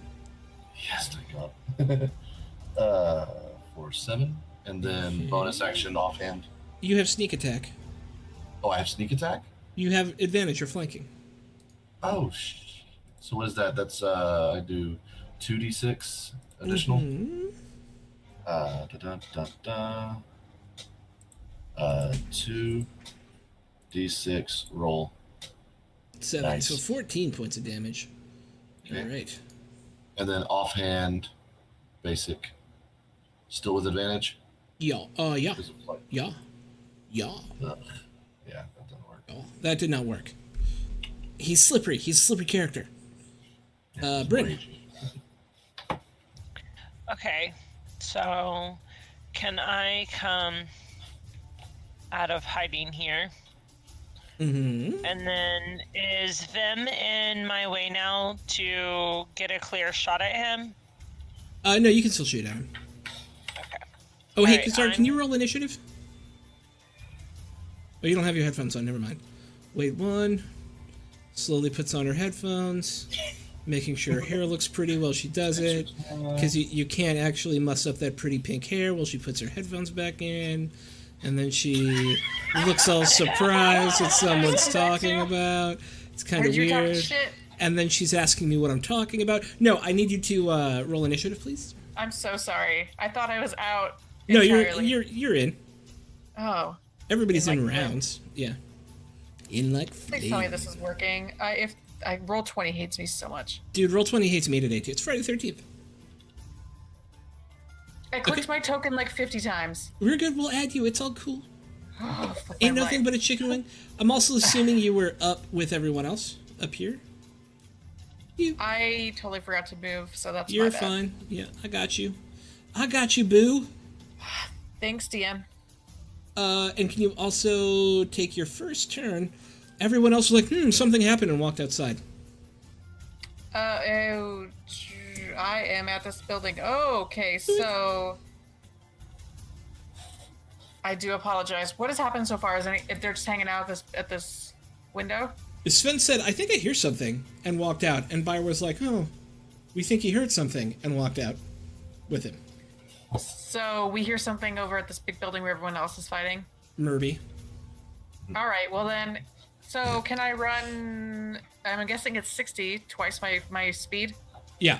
Speaker 2: Yes, thank God. For 7. And then bonus action offhand.
Speaker 1: You have sneak attack.
Speaker 2: Oh, I have sneak attack?
Speaker 1: You have advantage. You're flanking.
Speaker 2: Oh, so what is that? That's, I do 2d6 additional. 2d6 roll.
Speaker 1: 7.
Speaker 2: Nice.
Speaker 1: So 14 points of damage.
Speaker 2: Okay.
Speaker 1: All right.
Speaker 2: And then offhand, basic. Still with advantage?
Speaker 1: Yeah. Yeah.
Speaker 2: Because of like,
Speaker 1: Yeah.
Speaker 2: ugh. Yeah, that doesn't work.
Speaker 1: Oh, that did not work. He's slippery. He's a slippery character. Bryn.
Speaker 4: Okay, so can I come out of hiding here?
Speaker 1: Mm-hmm.
Speaker 4: And then is Vim in my way now to get a clear shot at him?
Speaker 1: No, you can still shoot at him.
Speaker 4: Okay.
Speaker 1: Oh, hey,
Speaker 4: Alright,
Speaker 1: Kazar, can you roll initiative? Oh, you don't have your headphones on. Never mind. Wait, 1. Slowly puts on her headphones, making sure her hair looks pretty while she does it. Because you can't actually muss up that pretty pink hair while she puts her headphones back in. And then she looks all surprised that someone's talking about. It's kind of
Speaker 6: Heard you talking
Speaker 1: weird.
Speaker 6: shit.
Speaker 1: And then she's asking me what I'm talking about. No, I need you to roll initiative, please.
Speaker 6: I'm so sorry. I thought I was out.
Speaker 1: No,
Speaker 6: entirely.
Speaker 1: you're in.
Speaker 6: Oh.
Speaker 1: Everybody's in,
Speaker 6: In like
Speaker 1: rounds. Yeah. In like
Speaker 6: Please tell me this is working. If I roll 20 hates me so much.
Speaker 1: Dude, Roll20 hates me today too. It's Friday the 13th.
Speaker 6: I clicked
Speaker 1: Okay.
Speaker 6: my token like 50 times.
Speaker 1: We're good. We'll add you. It's all cool.
Speaker 6: Oh, fuck
Speaker 1: Ain't
Speaker 6: my
Speaker 1: nothing
Speaker 6: life.
Speaker 1: but a chicken wing. I'm also assuming you were up with everyone else up here.
Speaker 6: I totally forgot to move, so that's
Speaker 1: You're
Speaker 6: my bad.
Speaker 1: fine. Yeah, I got you. I got you, boo.
Speaker 6: Thanks, DM.
Speaker 1: And can you also take your first turn? Everyone else was like, something happened and walked outside.
Speaker 6: I am at this building. Oh, okay, so I do apologize. What has happened so far? If they're just hanging out at this window?
Speaker 1: Sven said, I think I hear something, and walked out. And Bayer was like, oh, we think he heard something, and walked out with him.
Speaker 6: So we hear something over at this big building where everyone else is fighting?
Speaker 1: Murby.
Speaker 6: All right, well then, so can I run, I'm guessing it's 60, twice my speed,
Speaker 1: Yeah.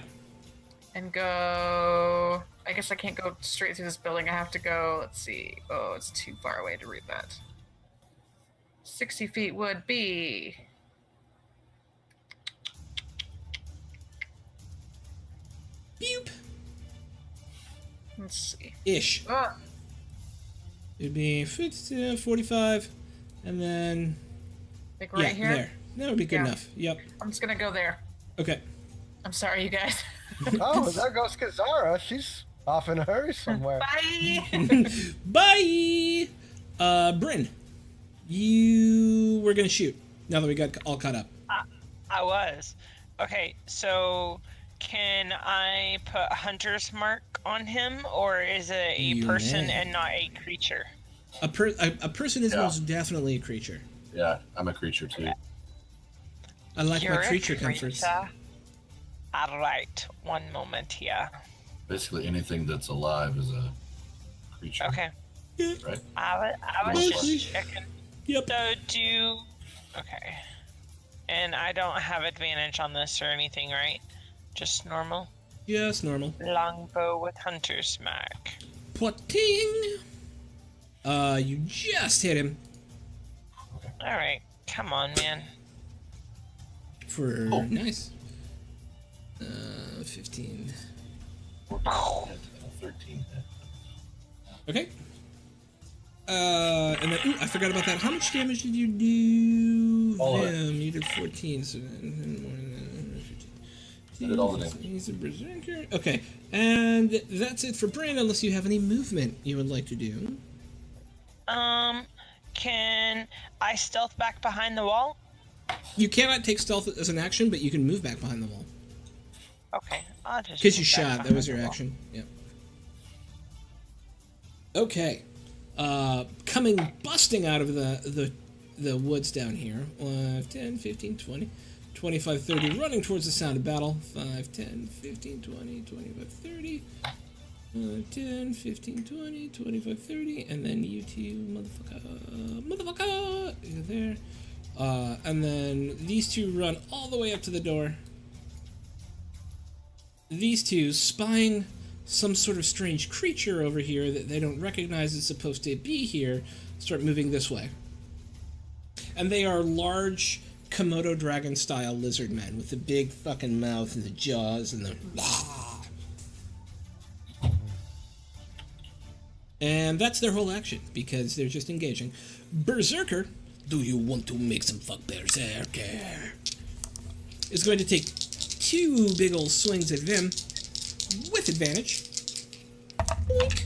Speaker 6: and go, I guess I can't go straight through this building. I have to go, let's see, oh, it's too far away to read that. 60 feet would be...
Speaker 1: Beep.
Speaker 6: Let's see.
Speaker 1: Ish.
Speaker 6: Ah,
Speaker 1: It'd be 50, 45, and then...
Speaker 6: like right
Speaker 1: yeah,
Speaker 6: here?
Speaker 1: there. That would be good
Speaker 6: Yeah.
Speaker 1: enough. Yep.
Speaker 6: I'm just gonna go there.
Speaker 1: Okay.
Speaker 6: I'm sorry, you guys.
Speaker 3: Oh, there goes Kazara. She's off in a hurry somewhere.
Speaker 6: Bye!
Speaker 1: Bye! Bryn, you were gonna shoot now that we got all caught up.
Speaker 4: I was. Okay, so can I put Hunter's Mark on him, or is it a
Speaker 1: You
Speaker 4: person
Speaker 1: may.
Speaker 4: and not a creature?
Speaker 1: A person is
Speaker 2: Yeah.
Speaker 1: most definitely a creature.
Speaker 2: Yeah, I'm a creature too.
Speaker 1: I like
Speaker 4: You're
Speaker 1: my
Speaker 4: a
Speaker 1: creature comforts.
Speaker 4: Alright, one moment here.
Speaker 2: Basically, anything that's alive is a creature.
Speaker 4: Okay,
Speaker 1: Yeah.
Speaker 2: Right?
Speaker 4: I was
Speaker 1: Mostly.
Speaker 4: just checking.
Speaker 1: Yep.
Speaker 4: So okay. And I don't have advantage on this or anything, right? Just normal?
Speaker 1: Yes, normal.
Speaker 4: Longbow with Hunter's Mark.
Speaker 1: Potting. You just hit him
Speaker 4: Alright, come on, man.
Speaker 1: for
Speaker 2: Oh.
Speaker 1: nice. 15.
Speaker 2: 14 hit, 13 hit.
Speaker 1: Okay. And then, ooh, I forgot about that. How much damage did you do?
Speaker 2: All of it.
Speaker 1: You did 14. So,
Speaker 2: did all the damage.
Speaker 1: He's a berserker. Okay, and that's it for Bran, unless you have any movement you would like to do.
Speaker 4: Can I stealth back behind the wall?
Speaker 1: You cannot take stealth as an action, but you can move back behind the wall.
Speaker 4: Okay, I'll just.
Speaker 1: Because you
Speaker 4: move back
Speaker 1: shot, that
Speaker 4: behind
Speaker 1: was your
Speaker 4: the wall.
Speaker 1: action. Yep. Okay. Coming, busting out of the woods down here. 5, 10, 15, 20, 25, 30, running towards the sound of battle. 5, 10, 15, 20, 25, 30. 10, 15, 20, 25, 30, and then you two, motherfucker, you're there. And then these two run all the way up to the door. These two, spying some sort of strange creature over here that they don't recognize is supposed to be here, start moving this way. And they are large Komodo dragon-style lizard men with the big fucking mouth and the jaws and the... And that's their whole action, because they're just engaging. Berserker, do you want to make some fuck berserker? Is going to take 2 big ol' swings at Vim, with advantage. Boink.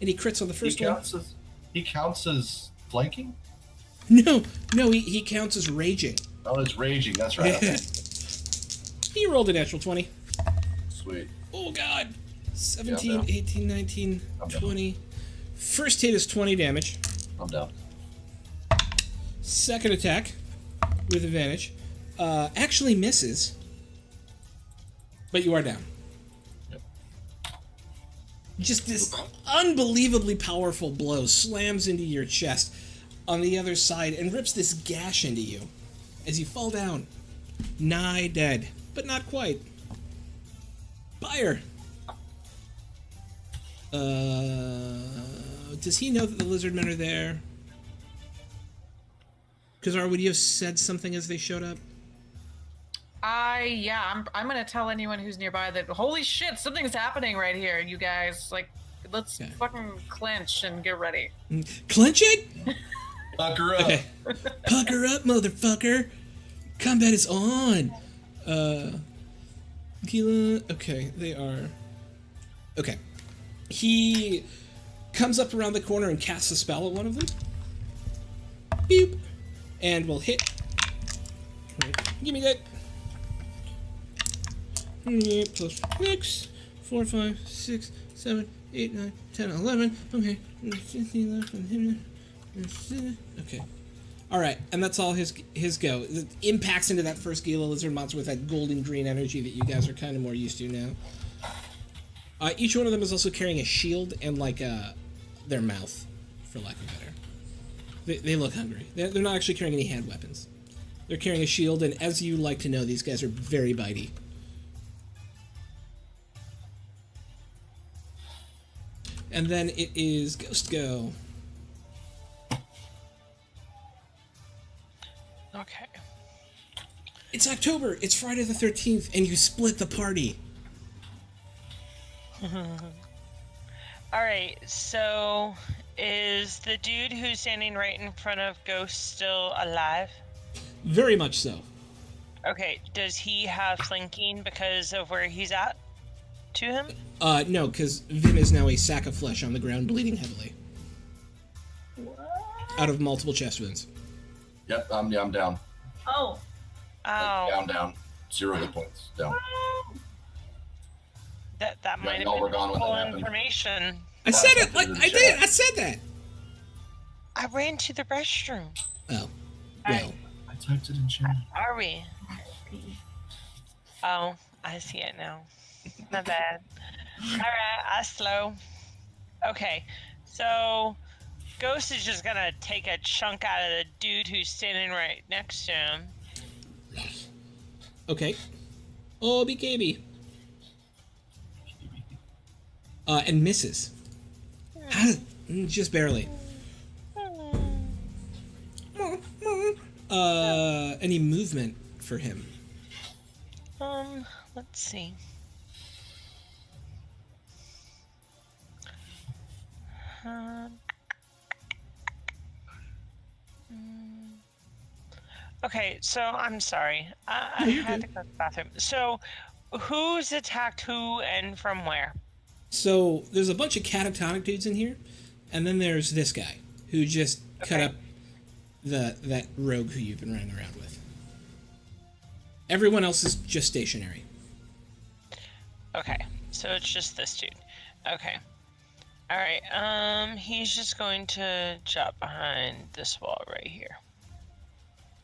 Speaker 1: And he crits on the first one.
Speaker 2: He counts as flanking?
Speaker 1: No, he counts as raging.
Speaker 2: Oh, it's raging, that's right. Okay.
Speaker 1: He rolled a natural 20.
Speaker 2: Sweet.
Speaker 1: Oh god. 17,
Speaker 2: Yeah, I'm down.
Speaker 1: 18, 19,
Speaker 2: I'm down.
Speaker 1: 20. First hit is 20 damage.
Speaker 2: I'm down.
Speaker 1: Second attack, with advantage, actually misses. But you are down.
Speaker 2: Yep.
Speaker 1: Just this unbelievably powerful blow slams into your chest on the other side and rips this gash into you as you fall down, nigh dead, but not quite. Fire. Does he know that the lizard men are there? Because would you have said something as they showed up?
Speaker 6: I'm gonna tell anyone who's nearby that holy shit, something's happening right here, you guys. Like, let's
Speaker 1: Okay.
Speaker 6: fucking clench and get ready.
Speaker 1: Clench it?
Speaker 2: Pucker up.
Speaker 1: Okay. Pucker up, motherfucker. Combat is on. Gila. Okay, they are. Okay. He comes up around the corner and casts a spell at one of them. Beep. And will hit. Right. Give me that. Plus 6, 4, 5, 6, 7, 8, 9, 10, 11. Okay. Okay. Alright, and that's all his go. It impacts into that first Gila lizard monster with that golden green energy that you guys are kind of more used to now. Each one of them is also carrying a shield and like their mouth, for lack of better. They look hungry. They're not actually carrying any hand weapons. They're carrying a shield, and as you like to know, these guys are very bitey. And then it is Ghost Go.
Speaker 4: Okay.
Speaker 1: It's October. It's Friday the 13th, and you split the party.
Speaker 4: Alright, so is the dude who's standing right in front of Ghost still alive?
Speaker 1: Very much so.
Speaker 4: Okay, does he have flanking because of where he's at to him?
Speaker 1: No, because Vim is now a sack of flesh on the ground, bleeding heavily. Out of multiple chest wounds.
Speaker 2: Yep, I'm down.
Speaker 5: Oh,
Speaker 4: Oh,
Speaker 2: Down. 0 hit points. Down.
Speaker 4: that might have
Speaker 2: y'all were
Speaker 4: been
Speaker 2: gone when that
Speaker 4: full
Speaker 2: happened.
Speaker 4: information.
Speaker 1: I said it! Like, I did! I said that!
Speaker 4: I ran to the restroom.
Speaker 1: Oh. Well.
Speaker 2: I typed it in chat.
Speaker 4: Are we? Oh, I see it now. Not bad. Alright, I slow. Okay, so Ghost is just gonna take a chunk out of the dude who's standing right next to him.
Speaker 1: Okay. Oh, BKB. And misses. Just barely. Any movement for him?
Speaker 4: Let's see. Okay, so I'm sorry. I
Speaker 1: you're
Speaker 4: had
Speaker 1: good.
Speaker 4: to go to the bathroom. So Who's attacked who and from where?
Speaker 1: So there's a bunch of catatonic dudes in here, and then there's this guy who just cut
Speaker 4: Okay.
Speaker 1: up that rogue who you've been running around with. Everyone else is just stationary.
Speaker 4: Okay, so it's just this dude. Okay. Alright, he's just going to jump behind this wall right here.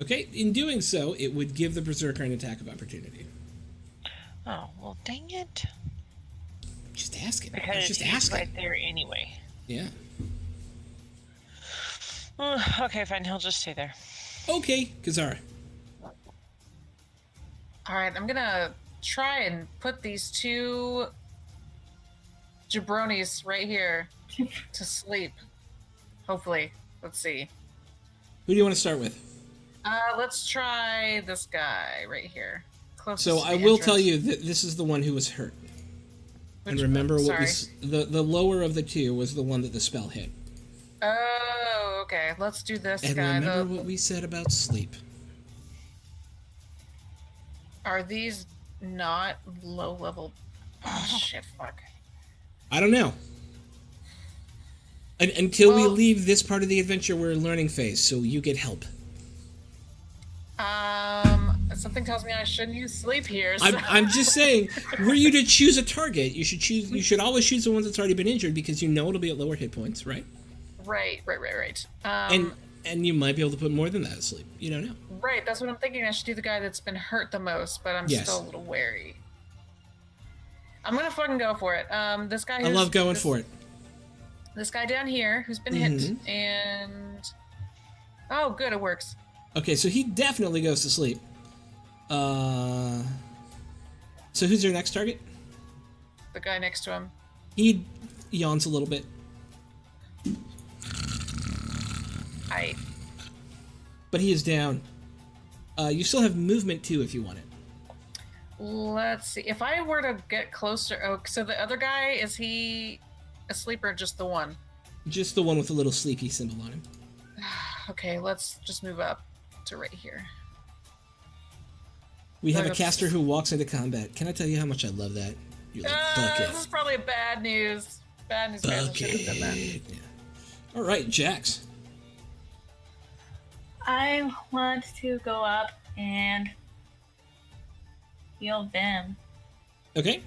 Speaker 1: Okay, in doing so, it would give the berserker an attack of opportunity.
Speaker 4: Oh, well, dang it.
Speaker 1: Just ask him.
Speaker 4: Because
Speaker 1: Just
Speaker 4: he's
Speaker 1: ask him.
Speaker 4: right there anyway.
Speaker 1: Yeah.
Speaker 4: Okay, fine, he'll just stay there.
Speaker 1: Okay, Kazara.
Speaker 6: All right, I'm gonna try and put these two jabronis right here to sleep. Hopefully, let's see.
Speaker 1: Who do you want to start with?
Speaker 6: Let's try this guy right here. Closest
Speaker 1: So
Speaker 6: to
Speaker 1: I
Speaker 6: the
Speaker 1: will
Speaker 6: entrance.
Speaker 1: tell you that this is the one who was hurt. And
Speaker 6: Which
Speaker 1: remember
Speaker 6: one?
Speaker 1: what
Speaker 6: Sorry.
Speaker 1: was the lower of the two was the one that the spell hit.
Speaker 6: Oh, okay. Let's do this
Speaker 1: And
Speaker 6: guy.
Speaker 1: remember what we said about sleep.
Speaker 6: Are these not low level? Oh, shit, fuck.
Speaker 1: I don't know. Until we
Speaker 6: Well-
Speaker 1: leave this part of the adventure, we're in learning phase, so you get help.
Speaker 6: Something tells me I shouldn't use sleep here. So.
Speaker 1: I'm just saying, were you to choose a target, you should always choose the one that's already been injured because you know it'll be at lower hit points, right?
Speaker 6: Right.
Speaker 1: And you might be able to put more than that asleep. You don't know.
Speaker 6: Right, that's what I'm thinking. I should do the guy that's been hurt the most, but I'm
Speaker 1: Yes.
Speaker 6: still a little wary. I'm gonna fucking go for it. This guy.
Speaker 1: I love going for it.
Speaker 6: This guy down here who's been hit, and oh, good, it works.
Speaker 1: Okay, so he definitely goes to sleep. So who's your next target?
Speaker 6: The guy next to him.
Speaker 1: He yawns a little bit. But he is down. You still have movement too if you want it.
Speaker 6: Let's see. If I were to get closer, oh, so the other guy, is he asleep or just the one?
Speaker 1: Just the one with the little sleepy symbol on him.
Speaker 6: Okay, let's just move up to right here.
Speaker 1: We have a
Speaker 6: That's-
Speaker 1: caster who walks into combat. Can I tell you how much I love that? You're like, fuck
Speaker 6: This is
Speaker 1: it.
Speaker 6: probably bad news. Bad news. Guys, I
Speaker 1: Fuck
Speaker 6: should have done that.
Speaker 1: it. Yeah. All right, Jax.
Speaker 5: I want to go up and heal them.
Speaker 1: Okay.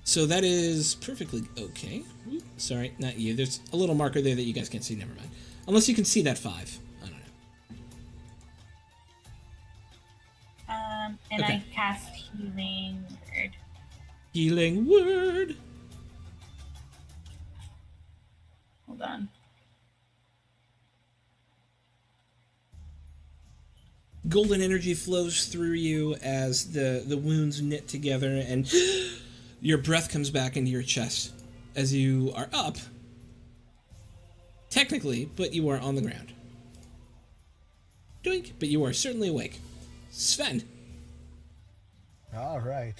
Speaker 1: So that is perfectly okay. Oop, sorry, not you. There's a little marker there that you guys can't see. Never mind. Unless you can see that 5. I don't know.
Speaker 5: And
Speaker 1: Okay.
Speaker 5: I cast healing word.
Speaker 1: Healing word.
Speaker 5: Hold on.
Speaker 1: Golden energy flows through you as the wounds knit together, and your breath comes back into your chest as you are up. Technically, but you are on the ground. Doink, but you are certainly awake. Sven,
Speaker 3: All right.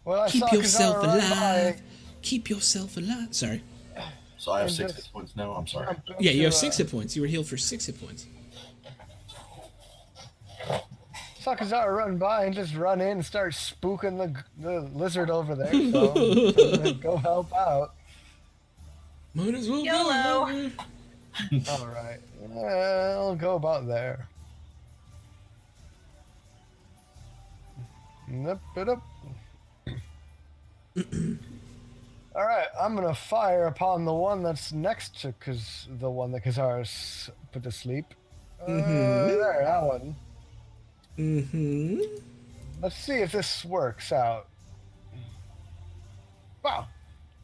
Speaker 3: Well, I
Speaker 1: keep
Speaker 3: saw
Speaker 1: yourself
Speaker 3: Kazara run by.
Speaker 1: alive. Keep yourself alive. Sorry.
Speaker 2: So I have
Speaker 3: And
Speaker 2: 6
Speaker 3: just-
Speaker 2: hit points now. I'm sorry.
Speaker 1: Yeah, you have 6 hit points. You were healed for 6 hit points.
Speaker 3: Saw Kazara run by and just run in and start spooking the lizard over there. So I'm gonna go help out.
Speaker 1: Might as well
Speaker 6: YOLO.
Speaker 1: go.
Speaker 3: All right. I'll go about there. Nip it up. All right, I'm gonna fire upon the one that's next to the one that Kazara's put to sleep. There, that one.
Speaker 1: Mm-hmm.
Speaker 3: Let's see if this works out. Wow.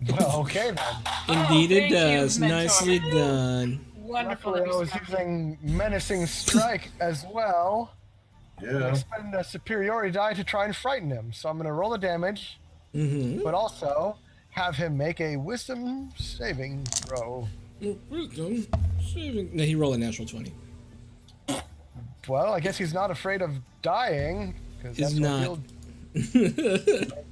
Speaker 3: Well, okay then.
Speaker 1: Indeed it
Speaker 6: thank you,
Speaker 1: does.
Speaker 6: Mentor.
Speaker 1: Nicely done.
Speaker 6: Wonderful.
Speaker 3: Luckily, I was
Speaker 6: response.
Speaker 3: using menacing strike as well. I
Speaker 2: Yeah.
Speaker 3: spend a superiority die to try and frighten him. So I'm gonna roll the damage,
Speaker 1: Mm-hmm.
Speaker 3: but also have him make a wisdom saving throw.
Speaker 1: Wisdom saving. No, he rolled a natural 20.
Speaker 3: Well, I guess he's not afraid of dying. 'Cause
Speaker 1: He's
Speaker 3: that's what
Speaker 1: not.
Speaker 3: he'll-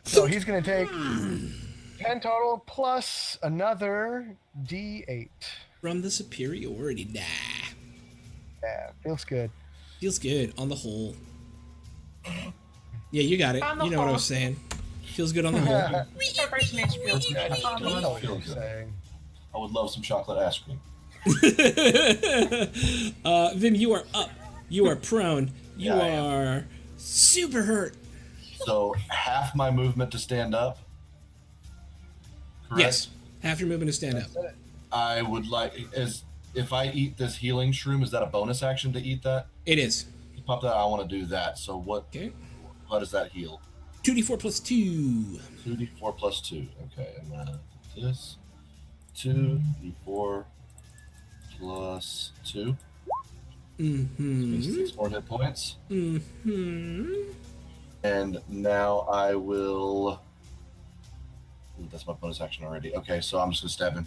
Speaker 3: So he's gonna take 10 total plus another D8.
Speaker 1: From the superiority die.
Speaker 3: Yeah, feels good.
Speaker 1: Feels good on the whole. Yeah, you got it.
Speaker 6: On the
Speaker 1: You know what I
Speaker 6: whole.
Speaker 1: was saying. Feels good on the whole.
Speaker 6: Preparation H feels good.
Speaker 3: I
Speaker 6: On the
Speaker 3: know
Speaker 6: whole.
Speaker 3: what you're saying.
Speaker 2: I would love some chocolate ice cream.
Speaker 1: Vim, you are up. You are prone. You
Speaker 2: Yeah, I am.
Speaker 1: are super hurt.
Speaker 2: So half my movement to stand up. Correct?
Speaker 1: Yes. Half your movement to stand up.
Speaker 2: I would like if I eat this healing shroom, is that a bonus action to eat that?
Speaker 1: It is.
Speaker 2: You pop that. I want to do that. So what?
Speaker 1: Okay.
Speaker 2: How does that heal?
Speaker 1: 2d4 plus 2.
Speaker 2: 2d4 plus 2. Okay, and then this 2d4 plus 2.
Speaker 1: Mm-hmm.
Speaker 2: 6 more hit points.
Speaker 1: Mm-hmm.
Speaker 2: And now I will. Ooh, that's my bonus action already. Okay, so I'm just gonna stab him.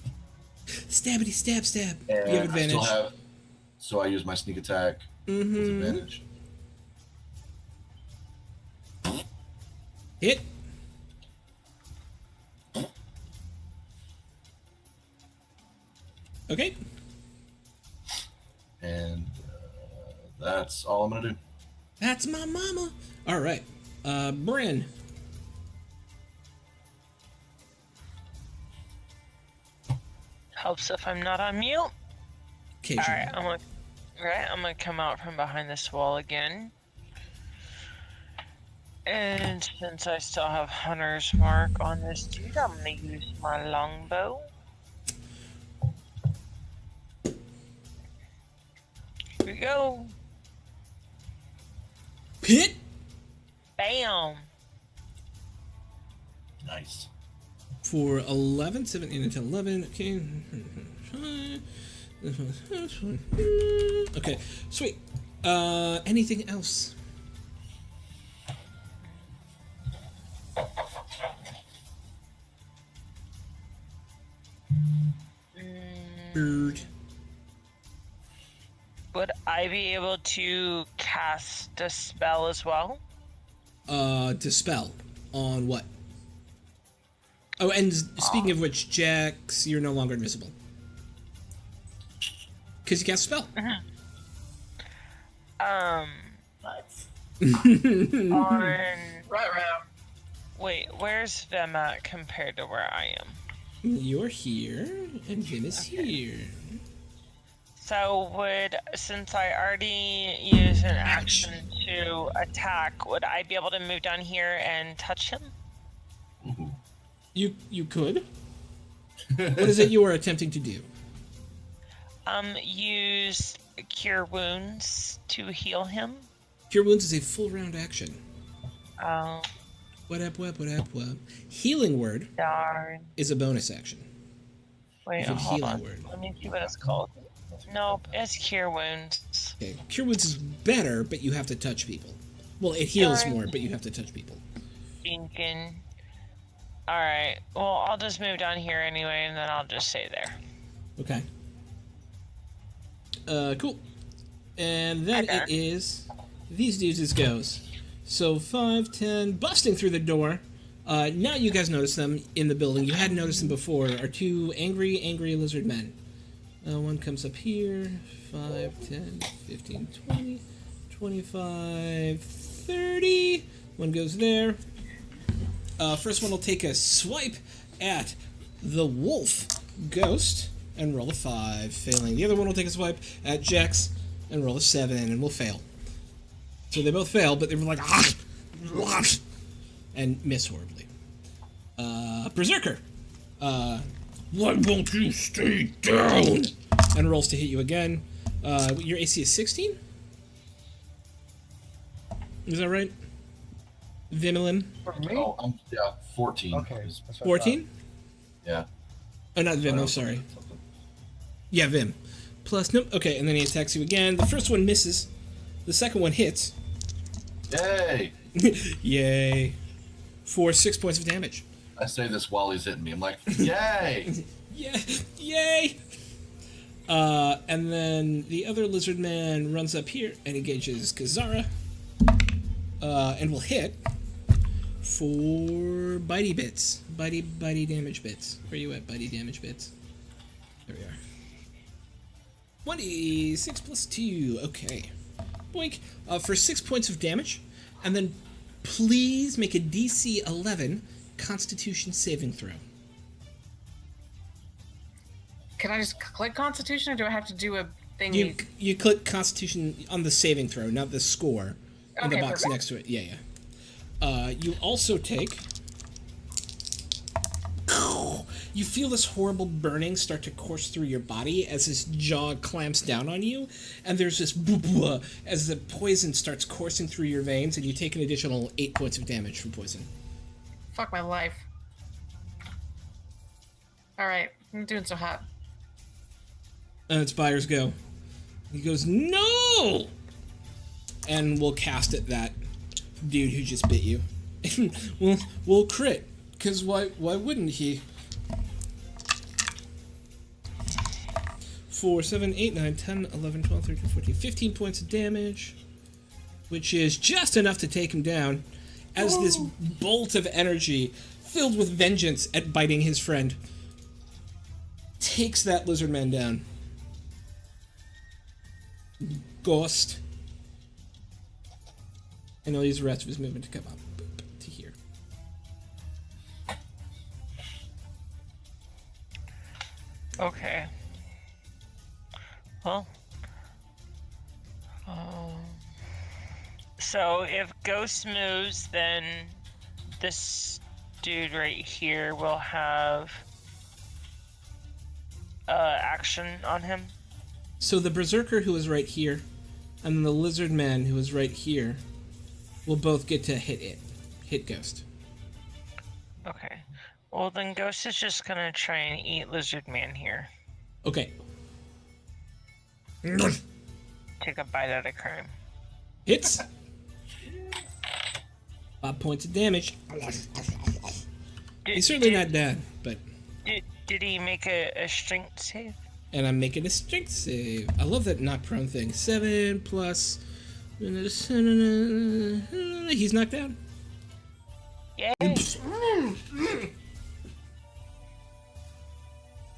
Speaker 1: Stabbity stab stab.
Speaker 2: And
Speaker 1: You have advantage.
Speaker 2: I still have. So I use my sneak attack with
Speaker 1: Mm-hmm.
Speaker 2: advantage.
Speaker 1: Hit. Okay.
Speaker 2: And that's all I'm gonna do.
Speaker 1: That's my mama. All right. Bryn.
Speaker 4: Helps if I'm not on mute.
Speaker 1: Occasionally.
Speaker 4: Alright, I'm gonna come out from behind this wall again. And since I still have Hunter's Mark on this dude, I'm gonna use my longbow. Here we go.
Speaker 1: Hit.
Speaker 4: Bam!
Speaker 2: Nice.
Speaker 1: For 11, 17, and 10, 11. Okay. Okay, sweet. Anything else? Bird.
Speaker 4: Would I be able to cast a spell as well?
Speaker 1: Dispel. On what? Oh, and speaking of which, Jax, you're no longer invisible. Because you cast a spell.
Speaker 4: On...
Speaker 6: Right round.
Speaker 4: Wait, where's Vim at compared to where I am?
Speaker 1: You're here, and Vim is here.
Speaker 4: So since I already used an action to attack, would I be able to move down here and touch him?
Speaker 2: Ooh.
Speaker 1: You could. What is it you are attempting to do?
Speaker 4: Use Cure Wounds to heal him.
Speaker 1: Cure Wounds is a full round action.
Speaker 4: Oh,
Speaker 1: What up? Healing Word
Speaker 4: darn.
Speaker 1: is a bonus action.
Speaker 4: Wait,
Speaker 1: It's a
Speaker 4: hold
Speaker 1: healing
Speaker 4: on.
Speaker 1: word.
Speaker 4: Let me see what it's called. Nope, it's Cure Wounds.
Speaker 1: Okay, Cure Wounds is better, but you have to touch people. Well, it heals
Speaker 4: Darn.
Speaker 1: more, but you have to touch people.
Speaker 4: Stinking. Alright, well, I'll just move down here anyway, and then I'll just stay there.
Speaker 1: Okay. Cool. And then
Speaker 4: Okay.
Speaker 1: it is these dudes goes. So 5, 10, busting through the door. Now you guys notice them in the building. You hadn't noticed them before. Are two angry lizard men. One comes up here. 5, 10, 15, 20, 25, 30. One goes there. First one will take a swipe at the wolf ghost and roll a 5, failing. The other one will take a swipe at Jax and roll a 7 and will fail. So they both fail, but they were like, and miss horribly. Berserker. Why won't you stay down? And rolls to hit you again. Your AC is 16? Is that right? Vimilin?
Speaker 3: For me?
Speaker 2: Oh, yeah, 14.
Speaker 3: Okay.
Speaker 2: is-
Speaker 3: that's what I
Speaker 1: 14?
Speaker 2: Yeah.
Speaker 1: Oh, not Vim, I'm sorry. Yeah, Vim. Plus, nope. Okay, and then he attacks you again. The first one misses. The second one hits.
Speaker 2: Yay!
Speaker 1: Yay. For 6 points of damage.
Speaker 2: I say this while he's hitting me. I'm like, yay!
Speaker 1: Yeah, yay! And then the other lizard man runs up here and engages Kazara. And will hit for bitey bits. Bitey damage bits. Where you at, bitey damage bits? There we are. 26 plus 2. Okay. Boink. For 6 points of damage. And then please make a DC 11 Constitution saving throw.
Speaker 6: Can I just click Constitution, or do I have to do a thing?
Speaker 1: You click Constitution on the saving throw, not the score, in the
Speaker 6: Okay,
Speaker 1: box
Speaker 6: perfect.
Speaker 1: next to it. Yeah. You also take... You feel this horrible burning start to course through your body as his jaw clamps down on you, and there's this boo-boo as the poison starts coursing through your veins, and you take an additional 8 points of damage from poison.
Speaker 6: Fuck my life. Alright, I'm doing so hot.
Speaker 1: And it's Byers' go. He goes, no! And we'll cast at that dude who just bit you. we'll crit, because why wouldn't he? 4, 7, 8, 9, 10, 11, 12, 13, 14, 15 points of damage, which is just enough to take him down, as this bolt of energy, filled with vengeance at biting his friend, takes that lizard man down. Ghost. And he'll use the rest of his movement to come up to here.
Speaker 4: Okay. Well. So if Ghost moves, then this dude right here will have action on him.
Speaker 1: So the berserker who is right here, and the lizard man who is right here, will both get to hit Ghost.
Speaker 4: Okay. Well, then Ghost is just gonna try and eat Lizard Man here.
Speaker 1: Okay.
Speaker 4: Take a bite out of crime.
Speaker 1: Hits. 5 points of damage. He's certainly not dead, but...
Speaker 4: Did he make a strength save?
Speaker 1: And I'm making a strength save. I love that not prone thing. 7 plus... He's knocked down.
Speaker 4: Yay!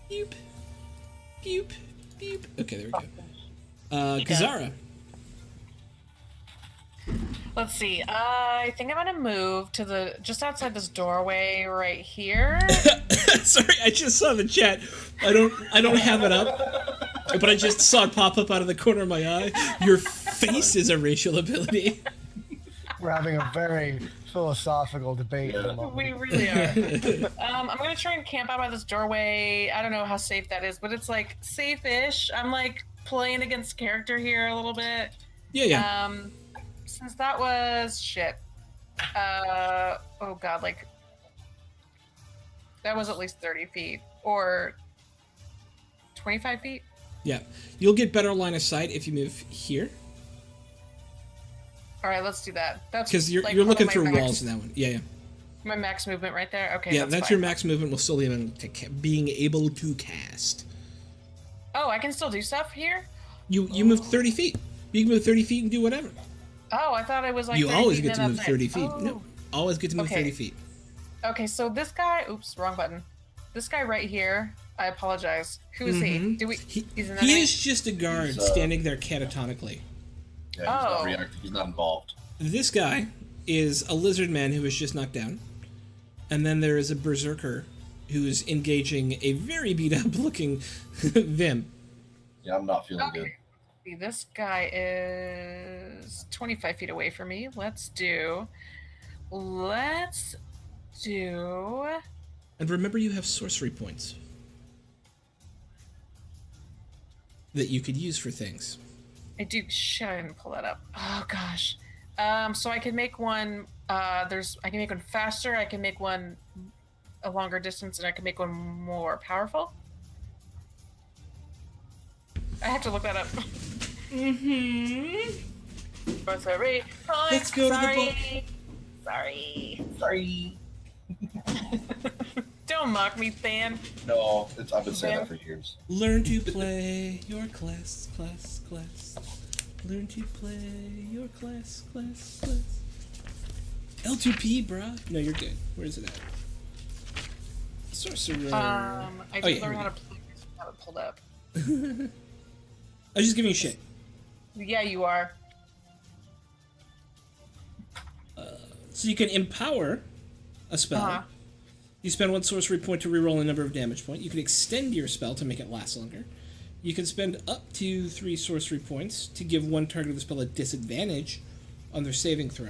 Speaker 1: Beep. Beep. Beep. Okay, there we go. Kazara.
Speaker 6: Let's see. I think I'm gonna move to the just outside this doorway right here.
Speaker 1: Sorry, I just saw the chat. I don't have it up, but I just saw it pop up out of the corner of my eye. Your face is a racial ability.
Speaker 3: We're having a very philosophical debate at the moment.
Speaker 6: We really are. I'm gonna try and camp out by this doorway. I don't know how safe that is, but it's like safe-ish. I'm like playing against character here a little bit.
Speaker 1: Yeah.
Speaker 6: Since that was shit. Oh god, like that was at least 30 feet or 25 feet.
Speaker 1: Yeah. You'll get better line of sight if you move here.
Speaker 6: All right, let's do that. That's
Speaker 1: Because you're
Speaker 6: like
Speaker 1: looking
Speaker 6: one of my
Speaker 1: through
Speaker 6: max-
Speaker 1: walls in that one. Yeah.
Speaker 6: My max movement right there. Okay.
Speaker 1: Yeah, that's
Speaker 6: fine.
Speaker 1: your max movement. Will still be able to being able to cast.
Speaker 6: Oh, I can still do stuff here.
Speaker 1: You moved 30 feet. You can move 30 feet and do whatever.
Speaker 6: Oh, I thought it was like.
Speaker 1: You
Speaker 6: 30
Speaker 1: always
Speaker 6: feet
Speaker 1: get to
Speaker 6: and
Speaker 1: move
Speaker 6: then
Speaker 1: 30
Speaker 6: that's
Speaker 1: feet.
Speaker 6: it.
Speaker 1: No, always get to move
Speaker 6: Okay.
Speaker 1: 30 feet.
Speaker 6: Okay, so this guy. Oops, wrong button. This guy right here. I apologize. Who is he? Do we? He's an
Speaker 1: He
Speaker 6: enemy?
Speaker 1: is just a guard
Speaker 2: He's,
Speaker 1: standing there catatonically.
Speaker 2: Yeah, he's
Speaker 6: Oh.
Speaker 2: not reacting. He's not involved.
Speaker 1: This guy is a lizard man who was just knocked down. And then there is a berserker who is engaging a very beat up looking Vim.
Speaker 2: Yeah, I'm not feeling good.
Speaker 6: Okay. See, this guy is 25 feet away from me. Let's do.
Speaker 1: And remember, you have sorcery points that you could use for things.
Speaker 6: I do. Shit, I didn't pull that up. Oh gosh. So I can make one. I can make one faster. I can make one a longer distance, and I can make one more powerful. I have to look that up. Sorry.
Speaker 1: Let's go to the book.
Speaker 6: Sorry. Don't mock me, Than.
Speaker 2: No, I've been saying that for years.
Speaker 1: Learn to play your class. Learn to play your class. L2P, bruh. No, you're good. Where is it at? Sorcerer.
Speaker 6: I
Speaker 1: Oh,
Speaker 6: did
Speaker 1: yeah,
Speaker 6: learn
Speaker 1: here
Speaker 6: how
Speaker 1: we
Speaker 6: to play. I have it pulled up.
Speaker 1: I'm just giving you shit.
Speaker 6: Yeah, you are.
Speaker 1: So you can empower a spell.
Speaker 6: Uh-huh.
Speaker 1: You spend 1 sorcery point to reroll a number of damage points. You can extend your spell to make it last longer. You can spend up to 3 sorcery points to give one target of the spell a disadvantage on their saving throw.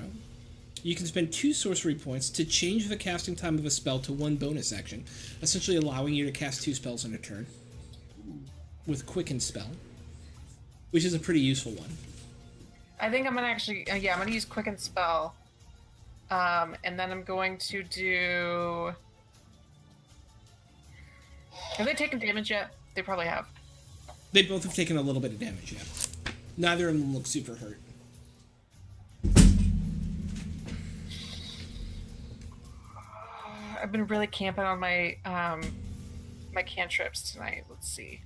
Speaker 1: You can spend 2 sorcery points to change the casting time of a spell to 1 bonus action, essentially allowing you to cast 2 spells in a turn with Quicken Spell, which is a pretty useful one.
Speaker 6: I think I'm gonna actually, I'm gonna use Quicken Spell, and then I'm going to do. Have they taken damage yet? They probably have.
Speaker 1: They both have taken a little bit of damage, yeah. Neither of them look super hurt.
Speaker 6: I've been really camping on my my cantrips tonight. Let's see.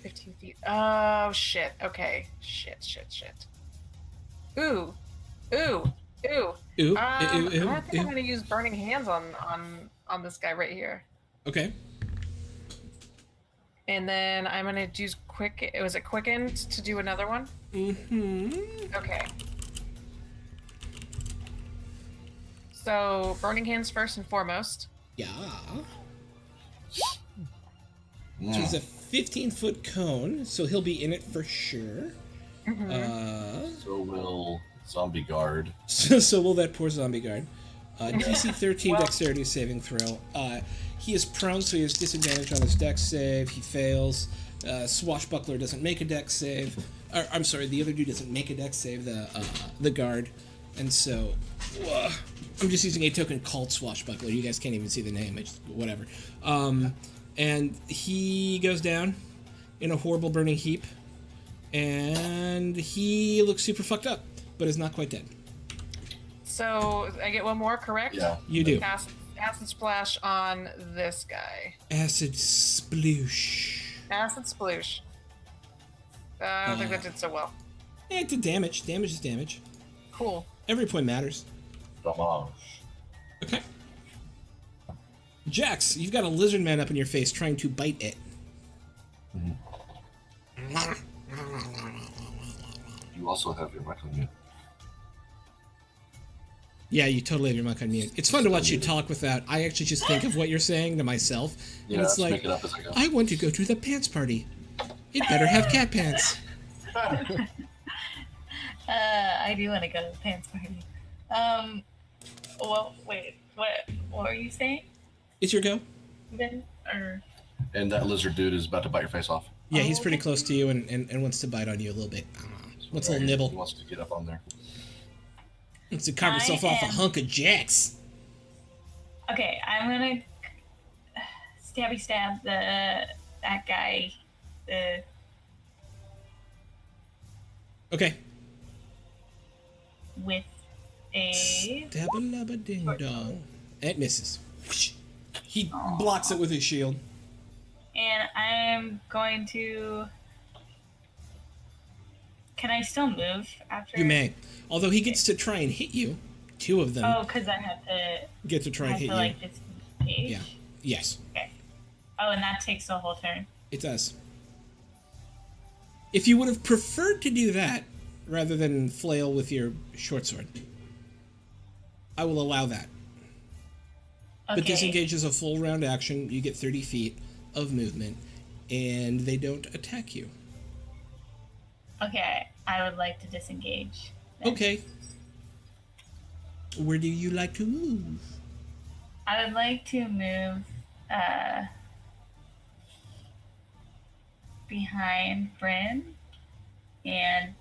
Speaker 6: 15 feet. Oh shit. Okay. Shit. Ooh.
Speaker 1: Ooh,
Speaker 6: I think
Speaker 1: ooh.
Speaker 6: I'm gonna use Burning Hands on this guy right here.
Speaker 1: Okay.
Speaker 6: And then I'm gonna use was it Quickened to do another one?
Speaker 1: Mm-hmm.
Speaker 6: Okay. So Burning Hands first and foremost.
Speaker 1: Yeah. So it's a 15-foot cone, so he'll be in it for sure.
Speaker 2: So will Zombie Guard.
Speaker 1: So will that poor zombie guard. DC 13 dexterity saving throw. He is prone, so he has disadvantage on his dex save. He fails. Swashbuckler doesn't make a dex save. I'm sorry, the other dude doesn't make a dex save, the guard. And so, I'm just using a token called Swashbuckler. You guys can't even see the name. It's whatever. And he goes down in a horrible burning heap. And he looks super fucked up, but is not quite dead.
Speaker 6: So I get one more, correct?
Speaker 2: Yeah.
Speaker 1: You do.
Speaker 6: Acid splash on this guy.
Speaker 1: Acid sploosh.
Speaker 6: Acid sploosh. I don't think that did so well.
Speaker 1: Yeah, it did damage. Damage is damage.
Speaker 6: Cool.
Speaker 1: Every point matters.
Speaker 2: Damage.
Speaker 1: Okay. Jax, you've got a lizard man up in your face trying to bite it.
Speaker 2: You also have your mic on mute.
Speaker 1: Yeah, you totally have your mic on mute. It's fun to watch you talk without. I actually just think of what you're saying to myself. And
Speaker 2: Yeah,
Speaker 1: it's
Speaker 2: just
Speaker 1: like,
Speaker 2: make it up as I go.
Speaker 1: I want to go to the pants party. It better have cat pants.
Speaker 5: I do want to go to the pants party. Well, wait, what were you saying?
Speaker 1: It's your go?
Speaker 5: Then, or
Speaker 2: And that lizard dude is about to bite your face off.
Speaker 1: Yeah, he's pretty close to you and wants to bite on you a little bit. Wants a little nibble.
Speaker 2: He wants to get up on there.
Speaker 1: Wants to carve himself off a hunk of Jax.
Speaker 5: okay, I'm gonna stabby stab that guy.
Speaker 1: Okay.
Speaker 5: With a
Speaker 1: Dabba-labba-ding-dong. It misses. Whoosh. He blocks it with his shield.
Speaker 5: and I'm going to. Can I still move after?
Speaker 1: You may. Although he gets to try and hit you. 2 of them
Speaker 5: Oh, because I have to.
Speaker 1: get to try and hit you.
Speaker 5: like disengage.
Speaker 1: Yeah. Yes,
Speaker 5: Okay. Oh, and that takes the whole turn.
Speaker 1: it does. If you would have preferred to do that rather than flail with your short sword, I will allow that.
Speaker 5: Okay.
Speaker 1: But disengage is a full round action. You get 30 feet of movement, and they don't attack you.
Speaker 5: Okay, I would like to disengage. then.
Speaker 1: Okay. Where do you like to move?
Speaker 5: I would like to move behind Bryn and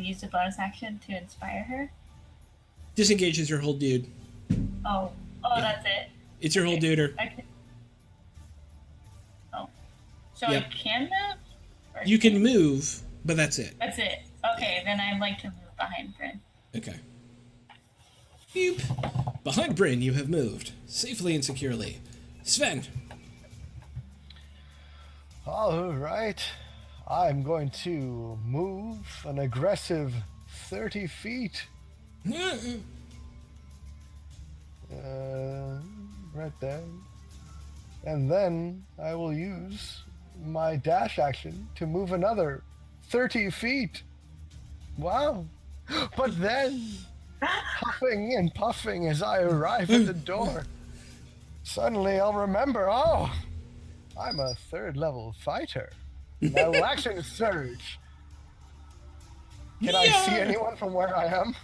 Speaker 5: use a bonus action to inspire her.
Speaker 1: Disengage is your whole dude.
Speaker 5: Oh,
Speaker 1: Yeah.
Speaker 5: that's it.
Speaker 1: It's your whole duder.
Speaker 5: I can... Oh, so
Speaker 1: Yep.
Speaker 5: I can move? Or
Speaker 1: You can move, but that's it.
Speaker 5: That's it. Okay, then I'd like to move behind Bryn.
Speaker 1: Okay. Beep. Behind Bryn, you have moved. Safely and securely. Sven.
Speaker 3: All right. I'm going to move an aggressive 30 feet. Right there. And then I will use my dash action to move another 30 feet. Wow. But then, huffing and puffing as I arrive at the door, suddenly I'll remember, oh, I'm a 3rd level fighter. And I will action surge. Can I see anyone from where I am?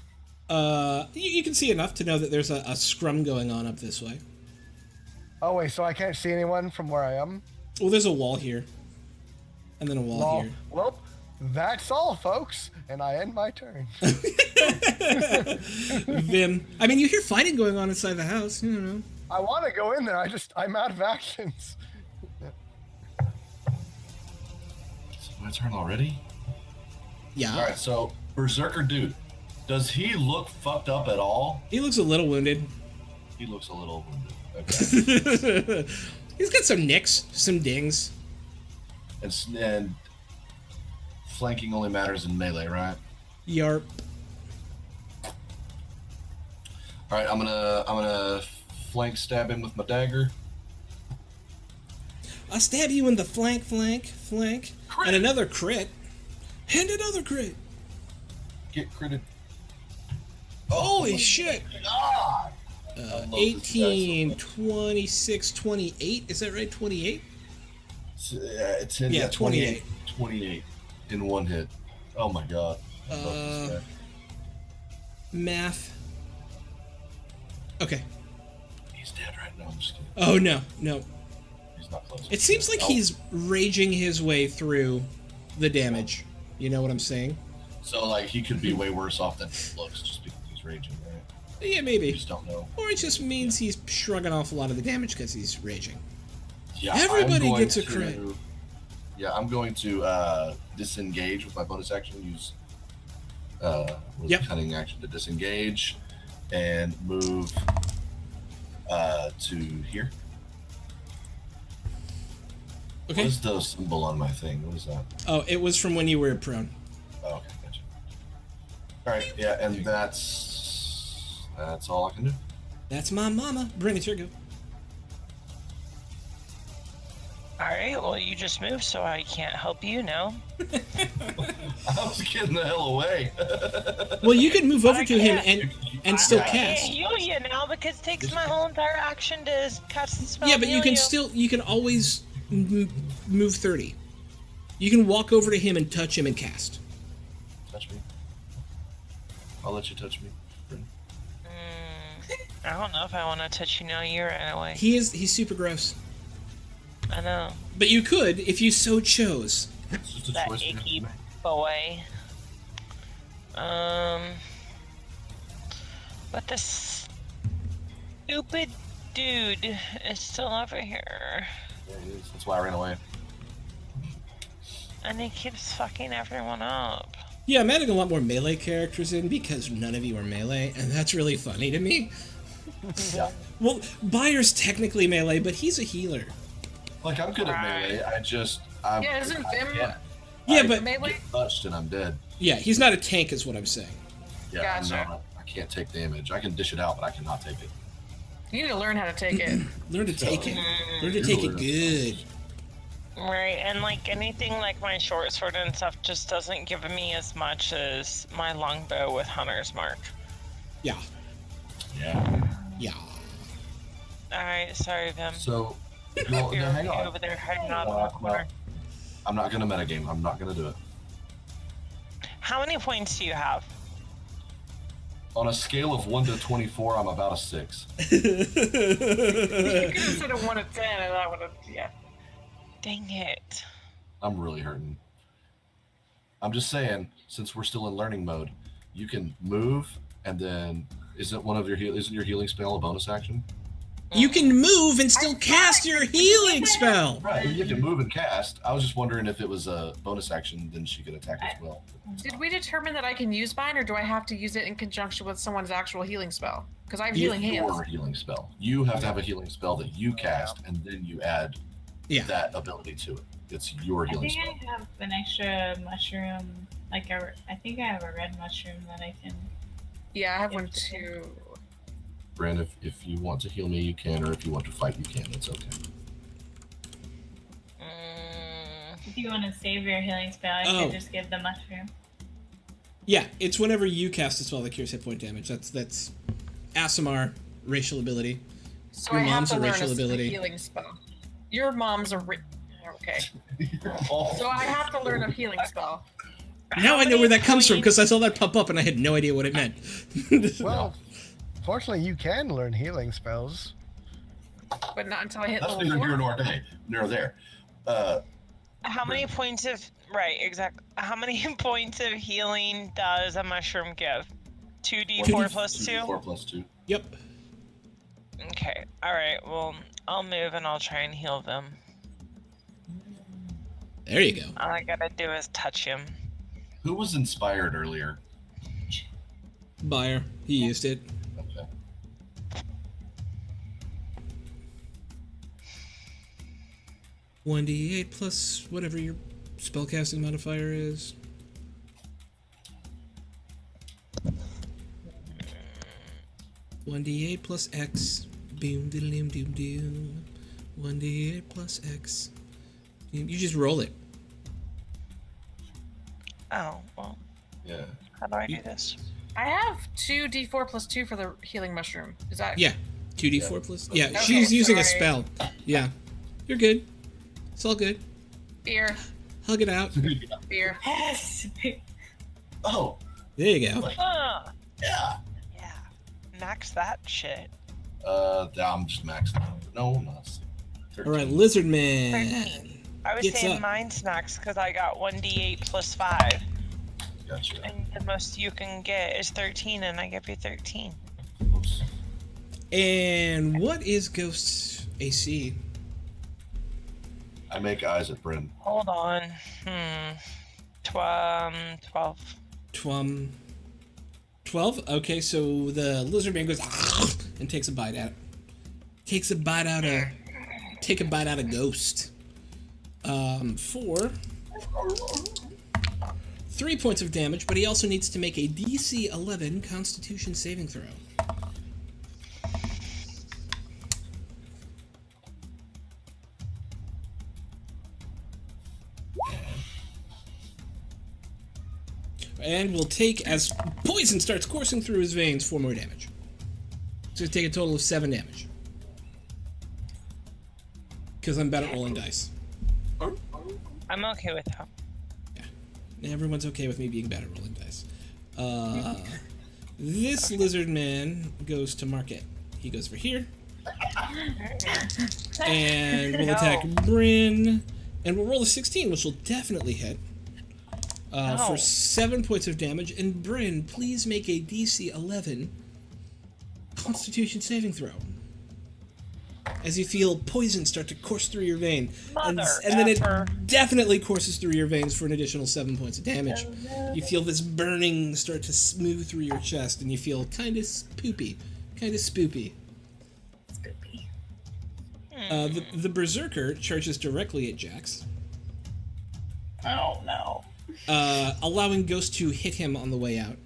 Speaker 1: You can see enough to know that there's a scrum going on up this way.
Speaker 3: Oh, wait, so I can't see anyone from where I am?
Speaker 1: Well, there's a wall here. And then a wall here.
Speaker 3: Well, that's all, folks. And I end my turn.
Speaker 1: Vim. I mean, you hear fighting going on inside the house. You know.
Speaker 3: I want to go in there. I'm out of actions.
Speaker 2: It's my turn already?
Speaker 1: Yeah.
Speaker 2: Alright, so Berserker Dude, does he look fucked up at all?
Speaker 1: He looks a little wounded.
Speaker 2: He looks a little wounded. Okay.
Speaker 1: He's got some nicks, some dings.
Speaker 2: And flanking only matters in melee, right?
Speaker 1: Yarp.
Speaker 2: Alright, I'm gonna flank stab him with my dagger.
Speaker 1: I'll stab you in the flank.
Speaker 2: Crit.
Speaker 1: And another crit. And another crit.
Speaker 2: Get critted.
Speaker 1: Holy shit.
Speaker 2: God!
Speaker 1: 18, 26, 28. Is that right? 28?
Speaker 2: It's
Speaker 1: Yeah, 28.
Speaker 2: 28 in one hit. Oh my god. I love this guy.
Speaker 1: Math. Okay.
Speaker 2: He's dead right now. I'm just kidding.
Speaker 1: Oh, no.
Speaker 2: He's not close.
Speaker 1: It seems like he's raging his way through the damage. You know what I'm saying?
Speaker 2: So, like, he could be way worse off than he looks just because he's raging, right?
Speaker 1: Yeah,
Speaker 2: You
Speaker 1: maybe.
Speaker 2: just don't know.
Speaker 1: Or it just means he's shrugging off a lot of the damage because he's raging.
Speaker 2: Yeah,
Speaker 1: Everybody
Speaker 2: I'm going
Speaker 1: gets a crit.
Speaker 2: Yeah, I'm going to disengage with my bonus action. Use cunning action to disengage and move to here.
Speaker 1: Okay.
Speaker 2: What is the symbol on my thing? What is that?
Speaker 1: Oh, it was from when you were prone.
Speaker 2: Oh, okay, gotcha. All right, yeah, and that's all I can do.
Speaker 1: That's my mama. Bring it, your go.
Speaker 4: Alright, well, you just moved, so I can't help you now.
Speaker 2: I was getting the hell away.
Speaker 1: Well, you can move over to him
Speaker 4: can't.
Speaker 1: and still
Speaker 4: I
Speaker 1: cast.
Speaker 4: can't heal you now because it takes my whole entire action to cast the spell.
Speaker 1: Yeah,
Speaker 4: and
Speaker 1: but you
Speaker 4: heal
Speaker 1: can you can always move 30. You can walk over to him and touch him and cast.
Speaker 2: Touch me. I'll let you touch me.
Speaker 4: I don't know if I want to touch you now. You're anyway.
Speaker 1: He's super gross.
Speaker 4: I know.
Speaker 1: But you could if you so chose.
Speaker 2: It's just a
Speaker 4: That
Speaker 2: choice you have to
Speaker 4: icky
Speaker 2: make.
Speaker 4: boy. But this stupid dude is still over here.
Speaker 2: Yeah, it is. That's why I ran away.
Speaker 4: And he keeps fucking everyone up.
Speaker 1: Yeah, I'm adding a lot more melee characters in because none of you are melee, and that's really funny to me.
Speaker 2: Yeah.
Speaker 1: Well, Bayer's technically melee, but he's a healer.
Speaker 2: Like, I'm good at melee. I'm
Speaker 6: Yeah, isn't Vim
Speaker 1: Yeah,
Speaker 2: I
Speaker 1: but
Speaker 6: melee?
Speaker 2: get touched and I'm dead.
Speaker 1: yeah, he's not a tank, is what I'm saying.
Speaker 2: Yeah,
Speaker 6: Gotcha.
Speaker 2: no, I can't take damage. I can dish it out, but I cannot take it.
Speaker 6: You need to learn how to take it.
Speaker 1: Learn to take it. Learn to take it good.
Speaker 4: Right, and like anything like my short sword and stuff just doesn't give me as much as my longbow with Hunter's Mark.
Speaker 1: Yeah.
Speaker 2: Yeah.
Speaker 1: Yeah.
Speaker 4: Alright, sorry, Vim.
Speaker 2: So, well,
Speaker 4: You're
Speaker 2: no, hang on.
Speaker 4: over there hiding out in the
Speaker 2: Well,
Speaker 4: corner.
Speaker 2: I'm not gonna metagame. I'm not gonna do it.
Speaker 4: How many points do you have?
Speaker 2: On a scale of 1 to 24, I'm about a 6.
Speaker 6: You could have said a 1 to 10 and I would have, yeah.
Speaker 4: Dang it.
Speaker 2: I'm really hurting. I'm just saying, since we're still in learning mode, you can move, and then isn't your healing spell a bonus action?
Speaker 1: You can move and still cast your healing spell.
Speaker 2: Right. You can move and cast. I was just wondering if it was a bonus action, then she could attack as well.
Speaker 6: Did we determine that I can use mine, or do I have to use it in conjunction with someone's actual healing spell? Because I have healing hands.
Speaker 2: Your healing spell. You have to have a healing spell that you cast, and then you add
Speaker 1: Yeah.
Speaker 2: that ability to it. It's your
Speaker 5: I
Speaker 2: healing
Speaker 5: think
Speaker 2: spell.
Speaker 5: I have an extra mushroom, I think I have a red mushroom that I can.
Speaker 6: Yeah, I have one too.
Speaker 2: Brand, if you want to heal me, you can, or if you want to fight, you can. It's okay.
Speaker 5: If you want to save your healing spell, I
Speaker 1: Oh.
Speaker 5: could just give the mushroom.
Speaker 1: Yeah, it's whenever you cast a spell that cures hit point damage. That's ASMR racial ability.
Speaker 6: So
Speaker 1: Your
Speaker 6: I have
Speaker 1: mom's
Speaker 6: to
Speaker 1: a
Speaker 6: learn
Speaker 1: racial
Speaker 6: a
Speaker 1: ability.
Speaker 6: healing spell. Your mom's a okay. So I have to learn a healing spell.
Speaker 1: Now I know where that comes from because I saw that pop up and I had no idea what it meant.
Speaker 3: Well, fortunately, you can learn healing spells.
Speaker 6: But not until I hit
Speaker 2: That's
Speaker 6: level
Speaker 2: neither
Speaker 6: 4.
Speaker 2: here nor there.
Speaker 4: How many points of exactly? How many points of healing does a mushroom give? 2d4 plus 2.
Speaker 2: 2d4 plus 2.
Speaker 1: Yep.
Speaker 4: Okay. All right. Well, I'll move and I'll try and heal them.
Speaker 1: There you go.
Speaker 4: All I gotta do is touch him.
Speaker 2: Who was inspired earlier?
Speaker 1: Buyer. He used it.
Speaker 2: Okay.
Speaker 1: One d8 plus whatever your spellcasting modifier is. One d8 plus X. Boom diddle doom doom doom. 1d8 plus X. You just roll it.
Speaker 4: Oh well.
Speaker 2: Yeah.
Speaker 4: How do I do this?
Speaker 6: I have 2d4 plus 2 for the healing mushroom. Is that
Speaker 1: Yeah. 2d4 plus. Yeah,
Speaker 6: Okay,
Speaker 1: she's using a
Speaker 6: sorry.
Speaker 1: spell. Yeah. You're good. It's all good.
Speaker 6: beer?
Speaker 1: Hug it out.
Speaker 6: Beer.
Speaker 5: Yes.
Speaker 2: Oh,
Speaker 1: There you go.
Speaker 4: Huh.
Speaker 2: yeah.
Speaker 4: Yeah. Max that shit.
Speaker 2: I'm just maxing out. No, not 13.
Speaker 1: All right, Lizard Man.
Speaker 4: 13. I was
Speaker 1: Gets
Speaker 4: saying
Speaker 1: up.
Speaker 4: mine's max because I got 1d8 plus 5.
Speaker 2: Gotcha.
Speaker 4: And the most you can get is 13, and I give you 13.
Speaker 2: Oops.
Speaker 1: And what is Ghost's AC?
Speaker 2: I make eyes at Bryn.
Speaker 4: Hold on. 12.
Speaker 1: 12? Okay, so the Lizard Man goes and takes a bite out. Take a bite out of Ghost. 3 points of damage, but he also needs to make a DC 11 Constitution saving throw. And will take, as poison starts coursing through his veins, 4 more damage. So take a total of 7 damage. Because I'm bad at rolling dice.
Speaker 4: I'm okay with that.
Speaker 1: Everyone's okay with me being bad at rolling dice. This lizard man goes to market. He goes for here. And we'll attack Bryn. And we'll roll a 16, which will definitely hit. For 7 points of damage. And Bryn, please make a DC 11 Constitution saving throw. As you feel poison start to course through your vein. And then it definitely courses through your veins for an additional 7 points of damage. You feel this burning start to smooth through your chest, and you feel kind of spoopy. Kind of spoopy.
Speaker 5: Spoopy.
Speaker 1: The Berserker charges directly at Jax,
Speaker 5: Oh no.
Speaker 1: allowing Ghost to hit him on the way out.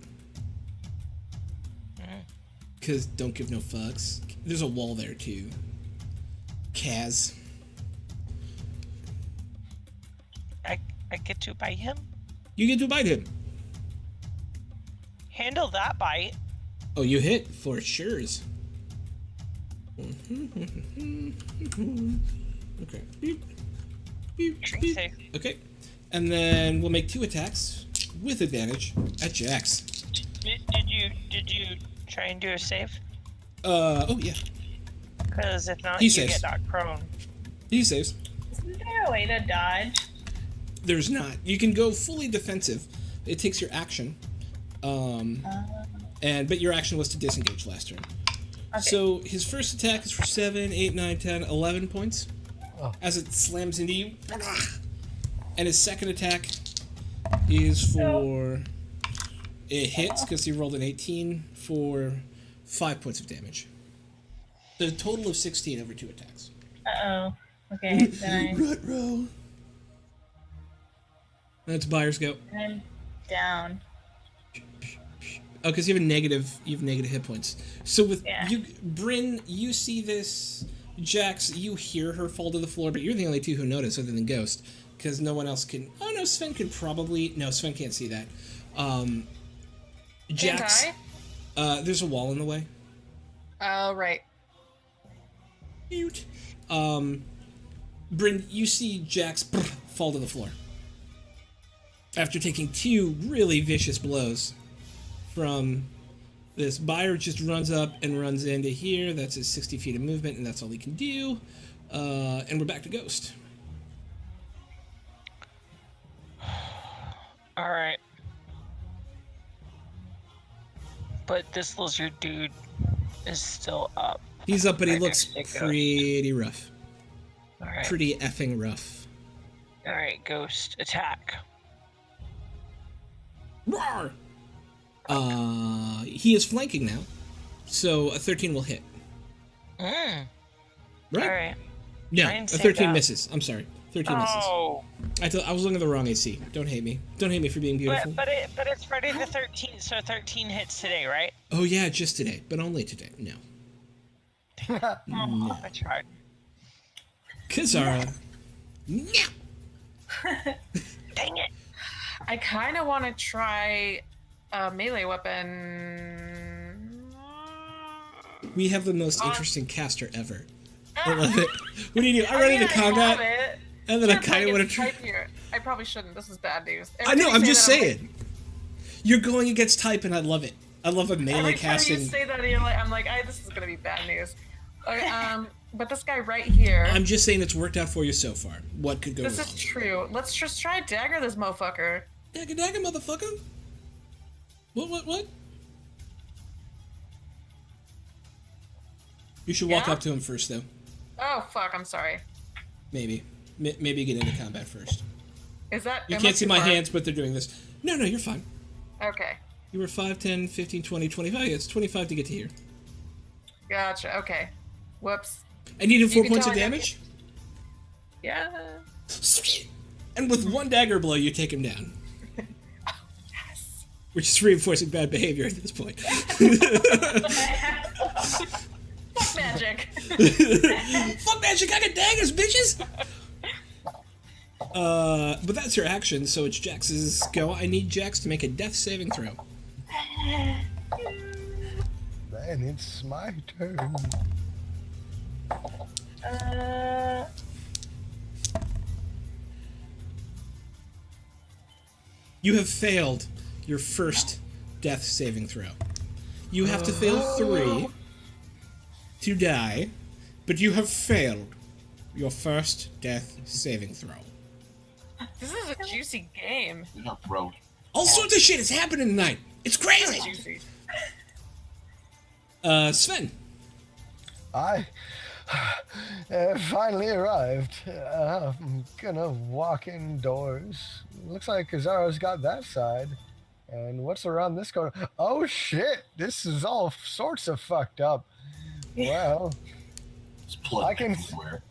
Speaker 1: Because don't give no fucks. There's a wall there, too. Kaz.
Speaker 4: I get to bite him?
Speaker 1: You get to bite him.
Speaker 4: Handle that bite.
Speaker 1: Oh, you hit for sure. Okay. Beep. Beep, beep.
Speaker 4: Safe.
Speaker 1: Okay. And then we'll make 2 attacks with advantage at Jax.
Speaker 4: Did you try and do a save?
Speaker 1: Oh yeah.
Speaker 4: Because if not,
Speaker 1: He
Speaker 4: you
Speaker 1: saves.
Speaker 4: get knocked prone.
Speaker 1: He saves.
Speaker 5: Isn't there a way to dodge?
Speaker 1: There's not. You can go fully defensive. It takes your action. But your action was to disengage last turn.
Speaker 5: Okay.
Speaker 1: So his first attack is for 7, 8, 9, 10, 11 points.
Speaker 3: Oh.
Speaker 1: As it slams into you. And his second attack is for... It hits because he rolled an 18 for 5 points of damage. The total of 16 over 2 attacks.
Speaker 5: Uh-oh. Okay, then
Speaker 1: Ruh-roh. That's Buyer's go.
Speaker 5: I'm down.
Speaker 1: Oh, because you have negative hit points. So with
Speaker 5: Yeah.
Speaker 1: you, Bryn, you see this. Jax, you hear her fall to the floor, but you're the only two who notice, other than Ghost, because no one else can. Oh no, Sven could probably. No, Sven can't see that. Jax.
Speaker 6: Can't
Speaker 1: There's a wall in the way.
Speaker 6: I? Oh, right.
Speaker 1: Mute. Bryn, you see Jax fall to the floor after taking 2 really vicious blows from this. Buyer just runs up and runs into here. That's his 60 feet of movement, and that's all he can do. And we're back to Ghost.
Speaker 4: All right. But this lizard dude is still up.
Speaker 1: He's up, but he
Speaker 4: Right
Speaker 1: looks
Speaker 4: next to Ghost.
Speaker 1: pretty rough.
Speaker 4: All right.
Speaker 1: Pretty effing rough.
Speaker 4: All right, Ghost, attack.
Speaker 1: Roar! He is flanking now, so a 13 will hit.
Speaker 4: Mm.
Speaker 1: Right?
Speaker 4: All right.
Speaker 1: No,
Speaker 4: I
Speaker 1: a
Speaker 4: didn't say
Speaker 1: 13
Speaker 4: that.
Speaker 1: misses. I'm sorry. 13 misses.
Speaker 4: Oh,
Speaker 1: I was looking at the wrong AC. Don't hate me. Don't hate me for being beautiful.
Speaker 4: but it's Friday the 13th, so 13 hits today, right?
Speaker 1: Oh yeah, just today, but only today. No. No.
Speaker 4: I tried.
Speaker 1: Kazara. No.
Speaker 4: Dang it!
Speaker 6: I kind of want to try a melee weapon.
Speaker 1: We have the most interesting caster ever. I love it. What do you do? I run
Speaker 6: mean,
Speaker 1: into
Speaker 6: I love
Speaker 1: combat,
Speaker 6: it.
Speaker 1: and then I
Speaker 6: Sure,
Speaker 1: kind of want to
Speaker 6: it's
Speaker 1: try.
Speaker 6: type here. I probably shouldn't. This is bad news.
Speaker 1: I know.
Speaker 6: Every time
Speaker 1: I'm
Speaker 6: you
Speaker 1: just
Speaker 6: say that,
Speaker 1: saying. You're going against type, and I love it. I love a melee
Speaker 6: Every time
Speaker 1: casting.
Speaker 6: you say that, I'm like, this is gonna be bad news. Okay, but this guy right here.
Speaker 1: I'm just saying it's worked out for you so far. What could go
Speaker 6: This
Speaker 1: wrong?
Speaker 6: is true. Let's just try to dagger this motherfucker.
Speaker 1: Dagger, dagger, motherfucker. What? You should walk
Speaker 6: Yeah?
Speaker 1: up to him first, though.
Speaker 6: Oh fuck! I'm sorry.
Speaker 1: Maybe get into combat first.
Speaker 6: Is that?
Speaker 1: You
Speaker 6: am I
Speaker 1: can't see
Speaker 6: too
Speaker 1: my
Speaker 6: far?
Speaker 1: hands, but they're doing this. No, you're fine.
Speaker 6: Okay.
Speaker 1: You were 5, 10, 15, 20, 25. Yeah, it's 25 to get to here.
Speaker 6: Gotcha. Okay. Whoops.
Speaker 1: I needed 4
Speaker 6: can
Speaker 1: points
Speaker 6: tell
Speaker 1: of
Speaker 6: I got
Speaker 1: damage.
Speaker 6: Yeah.
Speaker 1: Sweet. And with 1 dagger blow, you take him down.
Speaker 6: Yes.
Speaker 1: Which is reinforcing bad behavior at this point.
Speaker 6: Fuck magic.
Speaker 1: Fuck magic, I got daggers, bitches! But that's your action, so it's Jax's go. I need Jax to make a death saving throw.
Speaker 3: Then it's my turn.
Speaker 1: You have failed your first death saving throw. You have to fail 3 to die, but you have failed your first death saving throw.
Speaker 6: This is a juicy game.
Speaker 2: You're not broke.
Speaker 1: All sorts of shit is happening tonight. It's crazy.
Speaker 6: Juicy.
Speaker 1: Sven.
Speaker 3: I finally arrived. I'm gonna walk indoors. Looks like Kazara's got that side. And what's around this corner? Oh shit! This is all sorts of fucked up. Well,
Speaker 2: It's blood
Speaker 3: I can-
Speaker 2: everywhere.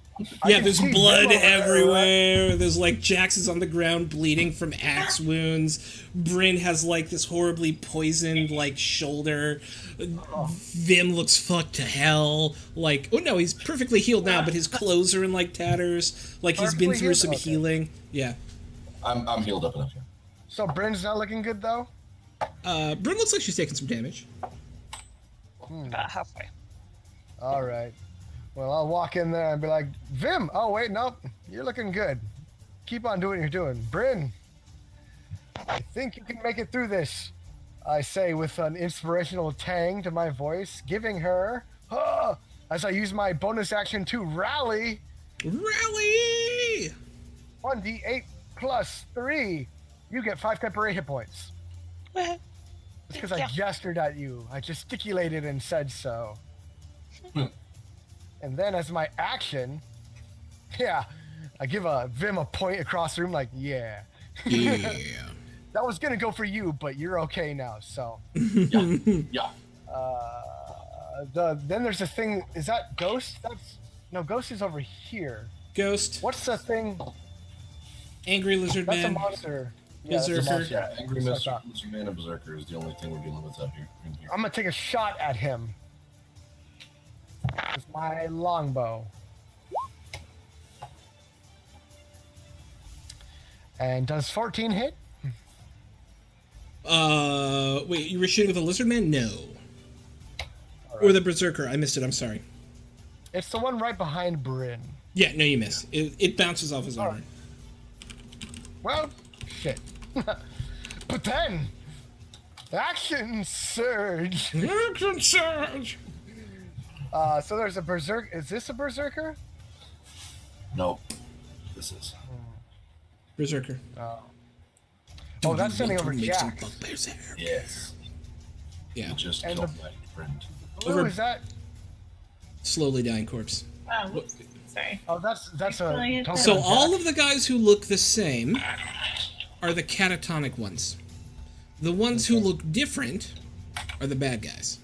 Speaker 3: I
Speaker 1: Yeah,
Speaker 3: can
Speaker 1: there's
Speaker 3: see
Speaker 1: blood
Speaker 3: Vim over there,
Speaker 1: everywhere. There's like Jax is on the ground bleeding from axe wounds. Bryn has like this horribly poisoned like shoulder. Vim looks fucked to hell. Like, oh no, he's perfectly healed now, but his clothes are in like tatters. Like he's been
Speaker 3: Perfectly
Speaker 1: through
Speaker 3: healed?
Speaker 1: some
Speaker 3: Okay.
Speaker 1: healing. Yeah.
Speaker 2: I'm healed up enough here.
Speaker 3: So Bryn's not looking good though.
Speaker 1: Bryn looks like she's taking some damage.
Speaker 4: About halfway.
Speaker 3: All right. Well, I'll walk in there and be like, Vim. Oh wait, nope. You're looking good. Keep on doing what you're doing, Bryn. I think you can make it through this. I say with an inspirational tang to my voice, giving her, as I use my bonus action to rally,
Speaker 1: Rally!
Speaker 3: 1d8 plus 3. You get 5 temporary hit points. It's because I
Speaker 4: Yeah.
Speaker 3: gestured at you. I gesticulated and said so. And then as my action, yeah, I give Vim a point across the room like, yeah.
Speaker 1: Yeah.
Speaker 3: That was gonna go for you, but you're okay now, so.
Speaker 2: Yeah.
Speaker 3: Then there's a thing, is that Ghost? No, Ghost is over here.
Speaker 1: Ghost.
Speaker 3: What's the thing?
Speaker 1: Angry lizard
Speaker 3: That's a
Speaker 1: man.
Speaker 3: monster. Yeah, that's a
Speaker 1: Berserker.
Speaker 3: monster.
Speaker 2: Yeah, Angry
Speaker 3: That's what I
Speaker 2: Mr.
Speaker 3: thought.
Speaker 2: Mr. Man and Berserker is the only thing we're dealing with up here. In here.
Speaker 3: I'm gonna take a shot at him. With my longbow. And does 14 hit?
Speaker 1: Wait, you were shooting with a lizard man? No. Or the berserker. I missed it. I'm sorry.
Speaker 3: It's the one right behind Bryn.
Speaker 1: Yeah, no, you miss. It bounces off his armor.
Speaker 3: Well, shit. But then, action surge.
Speaker 1: Action surge.
Speaker 3: So there's a berserk. Is this a berserker?
Speaker 2: Nope. This is.
Speaker 1: Berserker.
Speaker 3: Oh, that's sending over Jack.
Speaker 2: Yes.
Speaker 1: Yeah.
Speaker 2: You just
Speaker 3: And
Speaker 2: killed
Speaker 3: the-
Speaker 2: my friend.
Speaker 3: Who
Speaker 1: Over-
Speaker 3: is that?
Speaker 1: Slowly dying corpse.
Speaker 5: Oh, whoops. Sorry.
Speaker 3: Oh, that's a.
Speaker 5: Actually,
Speaker 3: token
Speaker 1: So
Speaker 3: of
Speaker 1: all
Speaker 3: Jack.
Speaker 1: of the guys who look the same are the catatonic ones. The ones who look different are the bad guys.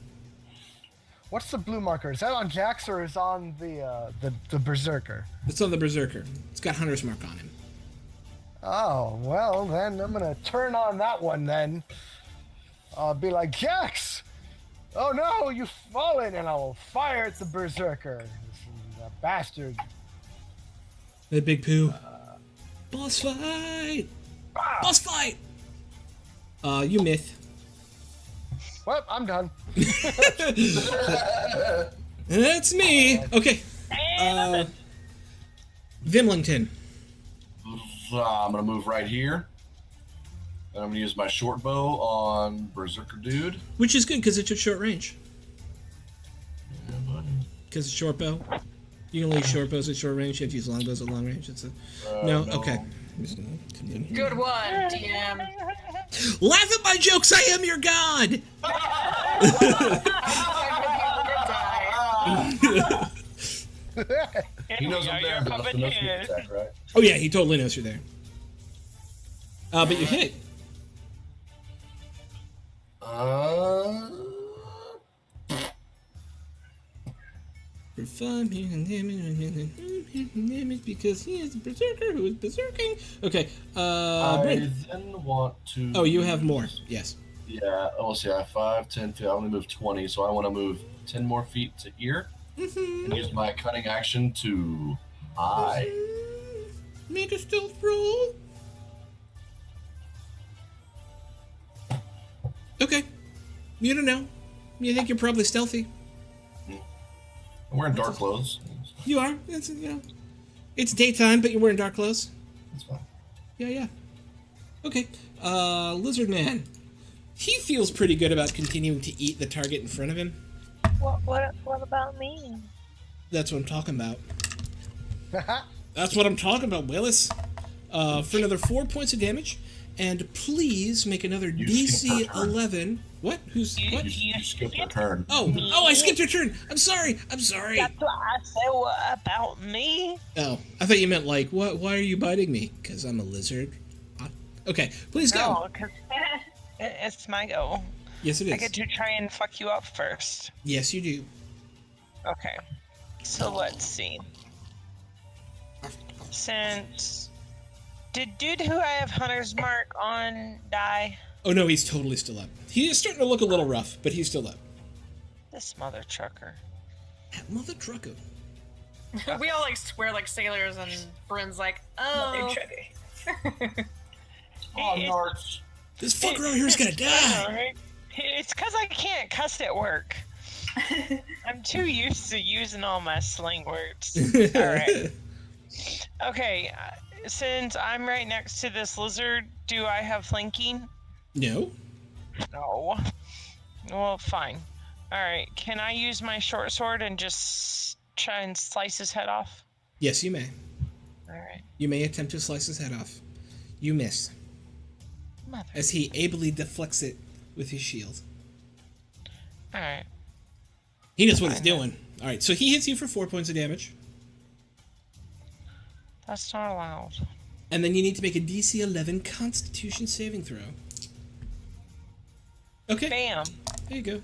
Speaker 3: What's the blue marker? Is that on Jax or is on the berserker?
Speaker 1: It's on the berserker. It's got Hunter's Mark on him.
Speaker 3: Oh, well, then I'm gonna turn on that one then. I'll be like, Jax! Oh no, you've fallen! And I will fire at the berserker. The bastard.
Speaker 1: Hey, Big Pooh. Boss fight! Boss fight! You myth.
Speaker 3: Well, I'm done.
Speaker 1: That's me! Okay. Vimlington.
Speaker 2: I'm gonna move right here. And I'm gonna use my short bow on Berserker Dude.
Speaker 1: Which is good, because it's at short range.
Speaker 2: Yeah, buddy.
Speaker 1: Because it's short bow. You can only use short bows at short range. You have to use long bows at long range. It's a... No? Okay.
Speaker 6: Good one, DM.
Speaker 1: Laugh at my jokes! I am your god!
Speaker 2: He knows I'm there, but that's the no sneak attack, right?
Speaker 1: Oh yeah, he totally knows you're there. But you hit. For 5 damage because he is a berserker who is berserking. Okay,
Speaker 2: I
Speaker 1: Bryn.
Speaker 2: then want to.
Speaker 1: Oh, you have more. Yes.
Speaker 2: Yeah, let's see. I have 5, 10, 15. I only move 20, so I want to move 10 more feet to here and use my cunning action to hide.
Speaker 1: Make a stealth roll. Okay. You don't know. You think you're probably stealthy.
Speaker 2: I'm wearing dark clothes.
Speaker 1: You are. It's, you know, it's daytime, but you're wearing dark clothes.
Speaker 2: That's fine.
Speaker 1: Yeah. Okay. Lizard Man. He feels pretty good about continuing to eat the target in front of him.
Speaker 4: What about me?
Speaker 1: That's what I'm talking about. That's what I'm talking about, Willis. For another 4 points of damage, and please make another
Speaker 2: You skipped
Speaker 1: DC
Speaker 2: her turn.
Speaker 1: 11. What? Who's what?
Speaker 2: You skipped your turn.
Speaker 1: Oh, I skipped your turn. I'm sorry.
Speaker 4: That's what I said. What about me?
Speaker 1: Oh, I thought you meant like, what? Why are you biting me? Because I'm a lizard. Okay, please go.
Speaker 4: No, because it's my go.
Speaker 1: Yes, it
Speaker 4: I get
Speaker 1: is.
Speaker 4: to try and fuck you up first.
Speaker 1: Yes, you do.
Speaker 4: Okay. So let's see. Since did dude who I have Hunter's Mark on die?
Speaker 1: Oh no, he's totally still up. He is starting to look a little rough, but he's still up.
Speaker 4: This mother trucker.
Speaker 1: That mother trucker.
Speaker 6: We all like swear like sailors, and Bryn's like, oh.
Speaker 2: Oh, Narts.
Speaker 1: This fucker out here is gonna die.
Speaker 4: Alright. It's because I can't cuss at work. I'm too used to using all my slang words. Alright. Okay, since I'm right next to this lizard, do I have flanking?
Speaker 1: No.
Speaker 4: No. Well, fine. Alright, can I use my short sword and just try and slice his head off?
Speaker 1: Yes, you may.
Speaker 4: Alright.
Speaker 1: You may attempt to slice his head off. You miss,
Speaker 4: Mother.
Speaker 1: as he ably deflects it with his shield.
Speaker 4: Alright.
Speaker 1: He knows what he's doing. All right, so he hits you for 4 points of damage,
Speaker 4: That's not allowed.
Speaker 1: and then you need to make a DC 11 Constitution saving throw. Okay.
Speaker 4: Bam.
Speaker 1: There you go.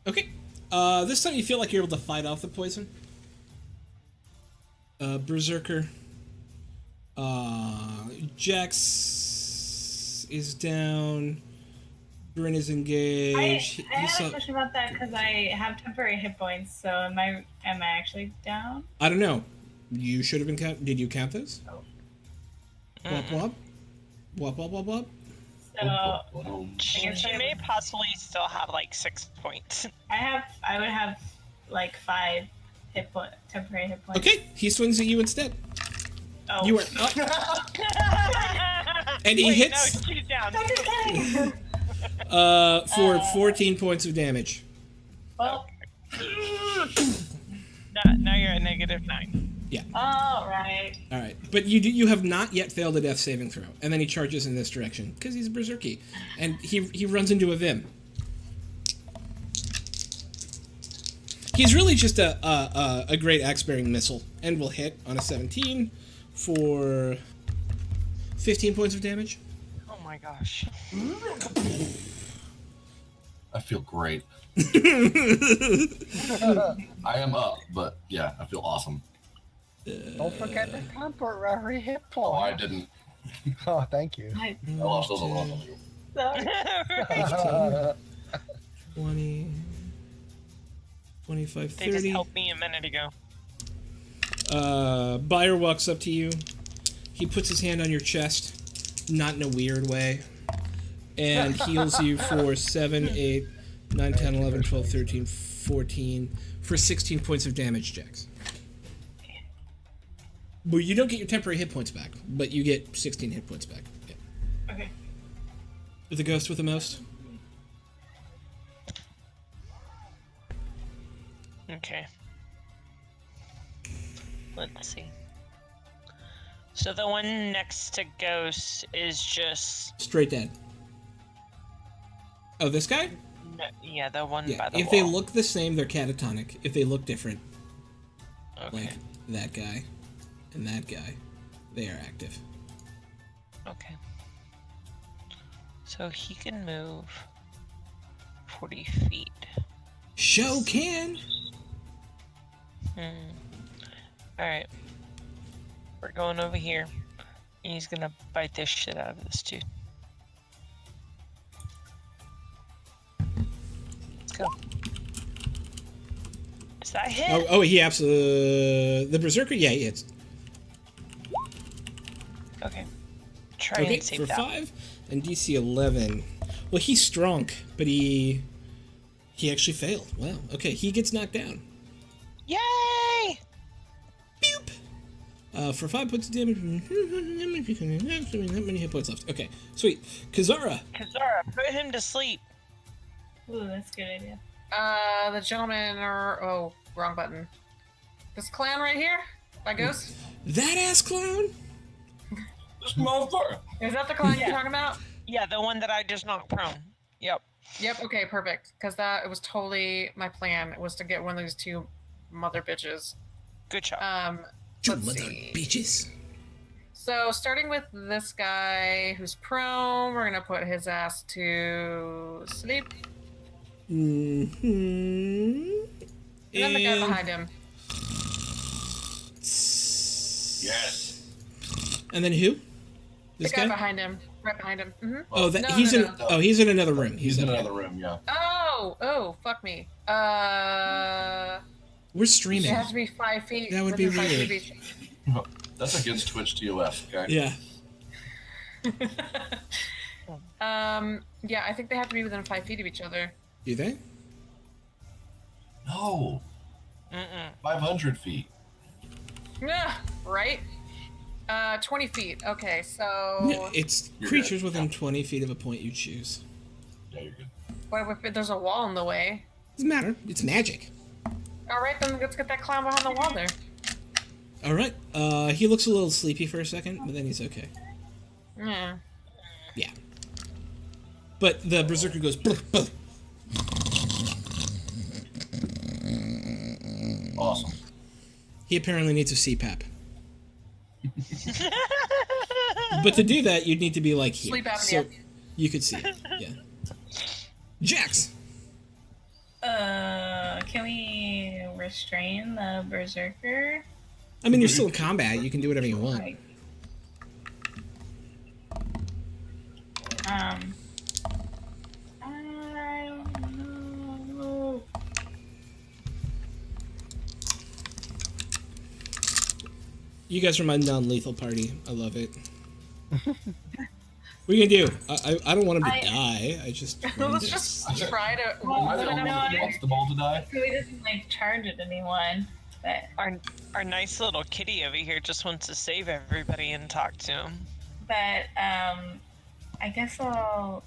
Speaker 1: Okay. This time you feel like you're able to fight off the poison. Berserker. Jax is down. Bryn is engaged.
Speaker 5: I have a question about that because I have temporary hit points. So am I actually down?
Speaker 1: I don't know. You should have been count. Did you count those? Wop wop. Wop wop wop wop.
Speaker 5: So
Speaker 4: She may possibly still have like 6 points.
Speaker 5: I would have like 5 temporary hit points.
Speaker 1: Okay, he swings at you instead.
Speaker 5: Oh.
Speaker 1: You are up. And he hits
Speaker 4: No, she's down.
Speaker 1: for 14 points of damage.
Speaker 5: Well,
Speaker 4: Now you're at -9.
Speaker 1: Yeah.
Speaker 5: all right.
Speaker 1: All right, but you have not yet failed a death saving throw, and then he charges in this direction because he's a berserky, and he runs into a Vim. He's really just a great axe-bearing missile, and will hit on a 17 for 15 points of damage.
Speaker 4: Oh my gosh.
Speaker 2: I feel great. I am up, but yeah, I feel awesome.
Speaker 3: Don't forget the temporary hit
Speaker 2: Oh, I
Speaker 3: point.
Speaker 2: didn't.
Speaker 3: Oh, thank you.
Speaker 2: I lost those a lot.
Speaker 5: So,
Speaker 1: 20, 25,
Speaker 4: They just
Speaker 1: 30.
Speaker 4: helped me a minute ago.
Speaker 1: Buyer walks up to you. He puts his hand on your chest, not in a weird way, and heals you for 7, 8, 9, 10, 11, 12, 13, 14, for 16 points of damage, Jax. Well, you don't get your temporary hit points back, but you get 16 hit points back. Yeah.
Speaker 5: okay.
Speaker 1: The ghost with the most?
Speaker 4: Okay. Let's see. So the one next to Ghost is just...
Speaker 1: Straight dead. Oh, this guy?
Speaker 4: No, yeah, the one
Speaker 1: Yeah.
Speaker 4: by the
Speaker 1: If
Speaker 4: wall.
Speaker 1: they look the same, they're catatonic. If they look different,
Speaker 4: Okay.
Speaker 1: like that guy and that guy, they are active.
Speaker 4: Okay. So he can move 40 feet.
Speaker 1: Show can!
Speaker 4: Alright. We're going over here. And he's gonna bite this shit out of this dude. Let's go. Does that hit?
Speaker 1: Oh, he absolutely... the Berserker? Yeah, he hits.
Speaker 4: Okay. Try
Speaker 1: Okay,
Speaker 4: and save
Speaker 1: for
Speaker 4: that.
Speaker 1: 5 and DC 11. Well, he's strong, but he actually failed. Wow. Okay, he gets knocked down.
Speaker 4: Yay!
Speaker 1: Boop! For 5 points of damage. Not many hit points left. Okay, sweet. Kazara.
Speaker 4: Kazara, put him to sleep.
Speaker 5: Ooh, that's a good idea.
Speaker 6: The gentleman, or wrong button. This clown right here, by Ghost.
Speaker 1: That ass clown?
Speaker 2: This motherfucker.
Speaker 6: Is that the clown you're talking about?
Speaker 4: Yeah, the one that I just knocked prone. Yep.
Speaker 6: Yep. Okay. Perfect. Because it was totally my plan. It was to get one of these two mother bitches.
Speaker 4: Good job.
Speaker 6: Let's
Speaker 1: Mother
Speaker 6: see.
Speaker 1: bitches.
Speaker 6: So starting with this guy who's prone, we're gonna put his ass to sleep,
Speaker 1: Mm-hmm.
Speaker 6: and then the guy behind him.
Speaker 2: Yes.
Speaker 1: And then who? This
Speaker 6: The guy
Speaker 1: guy?
Speaker 6: behind him, right behind him.
Speaker 1: Oh, that
Speaker 6: No,
Speaker 1: he's
Speaker 6: no,
Speaker 1: in.
Speaker 6: no.
Speaker 1: Oh, he's in another room.
Speaker 2: He's in
Speaker 1: okay.
Speaker 2: another room, yeah.
Speaker 6: Oh, fuck me.
Speaker 1: We're
Speaker 6: It
Speaker 1: streaming.
Speaker 6: has to be 5 feet.
Speaker 1: That would
Speaker 6: It
Speaker 1: be
Speaker 6: has to 5
Speaker 1: weird.
Speaker 6: feet
Speaker 2: That's against Twitch TOS, okay?
Speaker 1: Yeah.
Speaker 6: Yeah, I think they have to be within 5 feet of each other.
Speaker 1: Do they?
Speaker 2: No. 500 feet.
Speaker 6: Yeah, right? 20 feet. Okay, so
Speaker 1: No, it's
Speaker 2: You're
Speaker 1: creatures
Speaker 2: good.
Speaker 1: within 20 feet of a point you choose.
Speaker 2: Yeah, you're good.
Speaker 6: what if there's a wall in the way?
Speaker 1: Doesn't matter. It's magic.
Speaker 6: All right, then let's get that clown behind the wall there.
Speaker 1: All right. He looks a little sleepy for a second, but then he's okay.
Speaker 6: Yeah.
Speaker 1: Yeah. But the berserker goes. "Brr, brr."
Speaker 2: Awesome.
Speaker 1: He apparently needs a CPAP. But to do that, you'd need to be like here,
Speaker 6: Sleep apnea.
Speaker 1: so you could see it. Yeah. Jax.
Speaker 5: Can we restrain the berserker?
Speaker 1: I mean, you're still in combat. You can do whatever you want.
Speaker 5: Like, I don't know.
Speaker 1: You guys are my non-lethal party. I love it. What are you gonna do? I don't want him to die. I just.
Speaker 6: Let's just try to.
Speaker 2: Am I the only one that wants the ball to die?
Speaker 5: So he doesn't like charge at anyone. But
Speaker 4: Our nice little kitty over here just wants to save everybody and talk to him.
Speaker 5: I guess I'll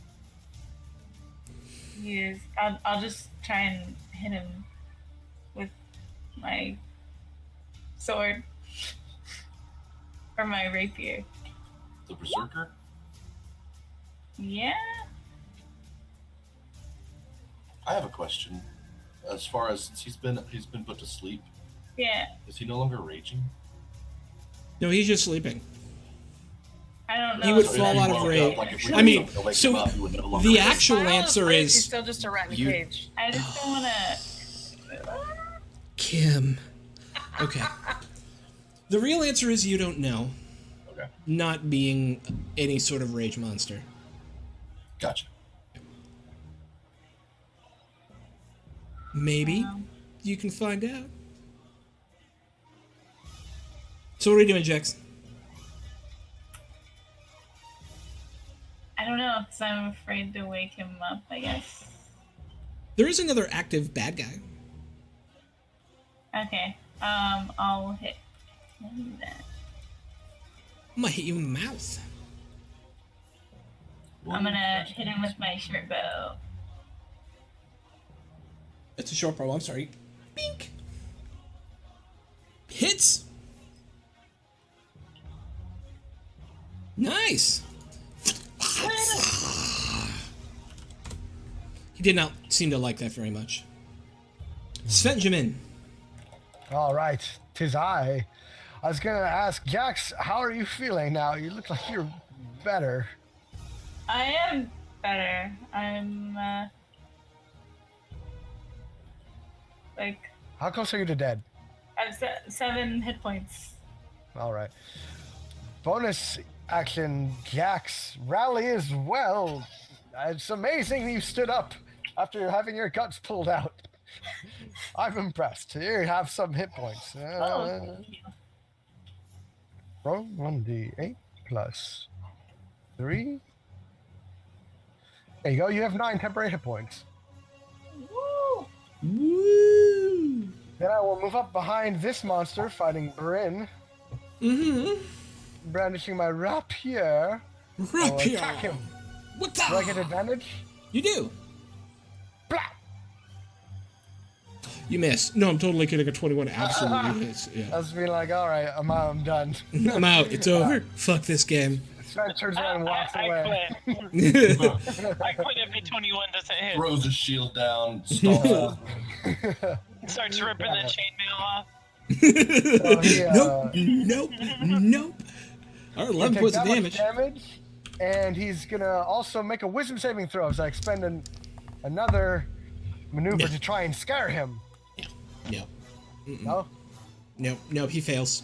Speaker 5: use. I'll just try and hit him with my sword or my rapier.
Speaker 2: The berserker?
Speaker 5: Yeah.
Speaker 2: I have a question. As far as he's been put to sleep,
Speaker 5: Yeah.
Speaker 2: is he no longer raging?
Speaker 1: No, he's just sleeping.
Speaker 5: I don't know.
Speaker 1: He would
Speaker 2: So if
Speaker 1: fall
Speaker 2: he
Speaker 1: out of
Speaker 2: woke up,
Speaker 1: rage.
Speaker 2: like, if we
Speaker 1: I mean,
Speaker 2: wake him
Speaker 1: so
Speaker 2: up, he would no longer
Speaker 1: the
Speaker 2: rage.
Speaker 1: actual answer
Speaker 6: He's
Speaker 1: is
Speaker 6: still just a rat in a
Speaker 1: you-
Speaker 6: cage.
Speaker 5: I just don't want to.
Speaker 1: Kim. Okay. The real answer is you don't know.
Speaker 2: Okay,
Speaker 1: Not being any sort of rage monster.
Speaker 2: gotcha.
Speaker 1: Maybe you can find out. So what are you doing, Jax?
Speaker 5: I don't know, because I'm afraid to wake him up, I guess.
Speaker 1: There is another active bad guy.
Speaker 5: Okay. I'll hit him then.
Speaker 1: I'm gonna hit you in the mouth.
Speaker 5: I'm gonna hit him with my short bow.
Speaker 1: It's a short bow, I'm sorry. Bink! Hits! Nice! He did not seem to like that very much. Svenjamin.
Speaker 3: All right, 'tis I. I was gonna ask Jax, how are you feeling now? You look like you're better.
Speaker 5: I am better. I'm, like,
Speaker 3: How close are you to dead?
Speaker 5: I have 7 hit points.
Speaker 3: All right. Bonus action, Jax. Rally as well. It's amazing you stood up after having your guts pulled out. I'm impressed. Here, you have some hit points.
Speaker 5: Oh,
Speaker 3: Roll 1d8 plus 3. There you go. You have 9 temporary hit points.
Speaker 5: woo!
Speaker 1: Woo!
Speaker 3: Then I will move up behind this monster fighting Bryn,
Speaker 1: Mm-hmm.
Speaker 3: brandishing my rapier. I will
Speaker 1: Rapier.
Speaker 3: attack him.
Speaker 1: What
Speaker 3: Do I get
Speaker 1: the?
Speaker 3: advantage?
Speaker 1: You do.
Speaker 3: Blah!
Speaker 1: You miss. No, I'm totally kidding. A 21 absolutely hits.
Speaker 3: I
Speaker 1: Yeah.
Speaker 3: was being like, all right, I'm done.
Speaker 1: I'm out. It's over. Fuck this game.
Speaker 3: Sven turns around and walks
Speaker 4: I
Speaker 3: away.
Speaker 4: quit. I quit if a 21 doesn't hit.
Speaker 2: Throws his shield down, stomps.
Speaker 4: Starts ripping the chainmail off.
Speaker 3: So he,
Speaker 1: Nope. Nope. All right, 11
Speaker 3: take
Speaker 1: points
Speaker 3: that
Speaker 1: of
Speaker 3: much
Speaker 1: damage.
Speaker 3: damage, and he's gonna also make a wisdom saving throw as I expend another maneuver
Speaker 1: No.
Speaker 3: to try and scare him.
Speaker 1: No.
Speaker 3: No?
Speaker 1: Nope. He fails.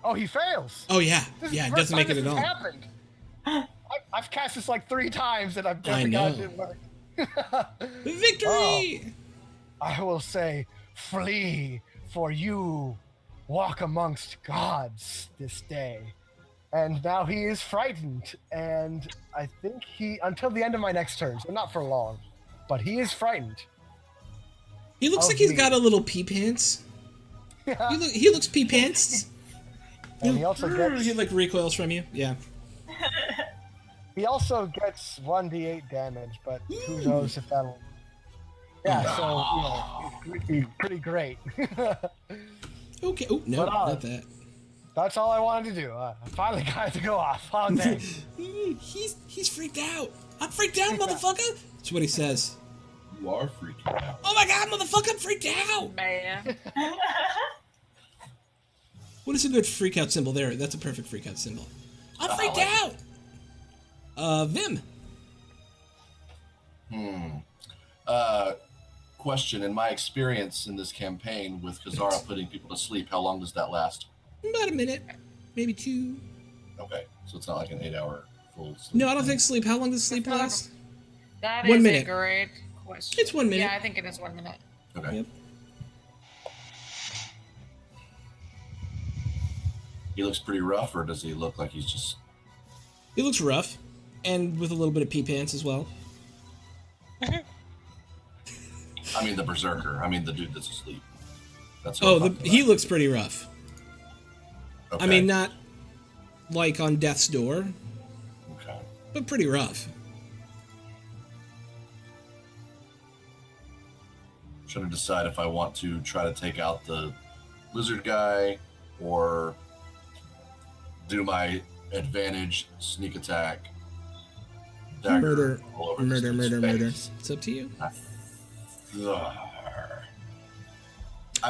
Speaker 3: Oh, he fails.
Speaker 1: Oh yeah.
Speaker 3: This is
Speaker 1: Yeah.
Speaker 3: the
Speaker 1: It
Speaker 3: first
Speaker 1: doesn't make
Speaker 3: time
Speaker 1: it at
Speaker 3: this
Speaker 1: all.
Speaker 3: has happened. I've cast this like 3 times and I've
Speaker 1: I
Speaker 3: never gotten
Speaker 1: know.
Speaker 3: it work.
Speaker 1: Victory!
Speaker 3: I will say, flee, for you walk amongst gods this day. And now he is frightened, and I think until the end of my next turn, so not for long, but he is frightened.
Speaker 1: He looks
Speaker 3: Oh,
Speaker 1: like he's
Speaker 3: me.
Speaker 1: got a little pee pants. He looks pee pants.
Speaker 3: And he also gets
Speaker 1: He like recoils from you. Yeah.
Speaker 3: 1d8 damage, but who knows if that'll. Yeah, so it'd be pretty great.
Speaker 1: Okay. Oh no,
Speaker 3: But,
Speaker 1: not that.
Speaker 3: That's all I wanted to do. I finally got it to go off. Oh, dang.
Speaker 1: He's freaked out. I'm freaked out, motherfucker. That's what he says.
Speaker 2: You are freaking out.
Speaker 1: Oh my god, motherfucker, I'm freaked out.
Speaker 6: Man.
Speaker 1: What is a good freak out symbol there? That's a perfect freak out symbol. I'm freaked out. Vim.
Speaker 2: Question: in my experience in this campaign with Kazara putting people to sleep, how long does that last?
Speaker 1: About a minute, maybe 2.
Speaker 2: Okay, so it's not like an 8-hour full sleep.
Speaker 1: No, I don't think sleep. How long does sleep last?
Speaker 6: That
Speaker 1: 1
Speaker 6: is
Speaker 1: minute.
Speaker 6: a great question.
Speaker 1: It's 1 minute.
Speaker 6: Yeah, I think it is 1 minute.
Speaker 2: Okay.
Speaker 1: Yep.
Speaker 2: He looks pretty rough, or does he look like he's just...
Speaker 1: He looks rough, and with a little bit of pee pants as well.
Speaker 2: I mean the berserker. I mean the dude that's asleep. That's what
Speaker 1: Oh,
Speaker 2: I'm talking
Speaker 1: he
Speaker 2: about.
Speaker 1: looks pretty rough.
Speaker 2: Okay.
Speaker 1: I mean, not like on death's door,
Speaker 2: Okay.
Speaker 1: but pretty rough.
Speaker 2: Trying to decide if I want to try to take out the lizard guy or do my advantage sneak attack. Dagger all over this dude's
Speaker 1: Murder.
Speaker 2: face.
Speaker 1: It's up to you.
Speaker 2: I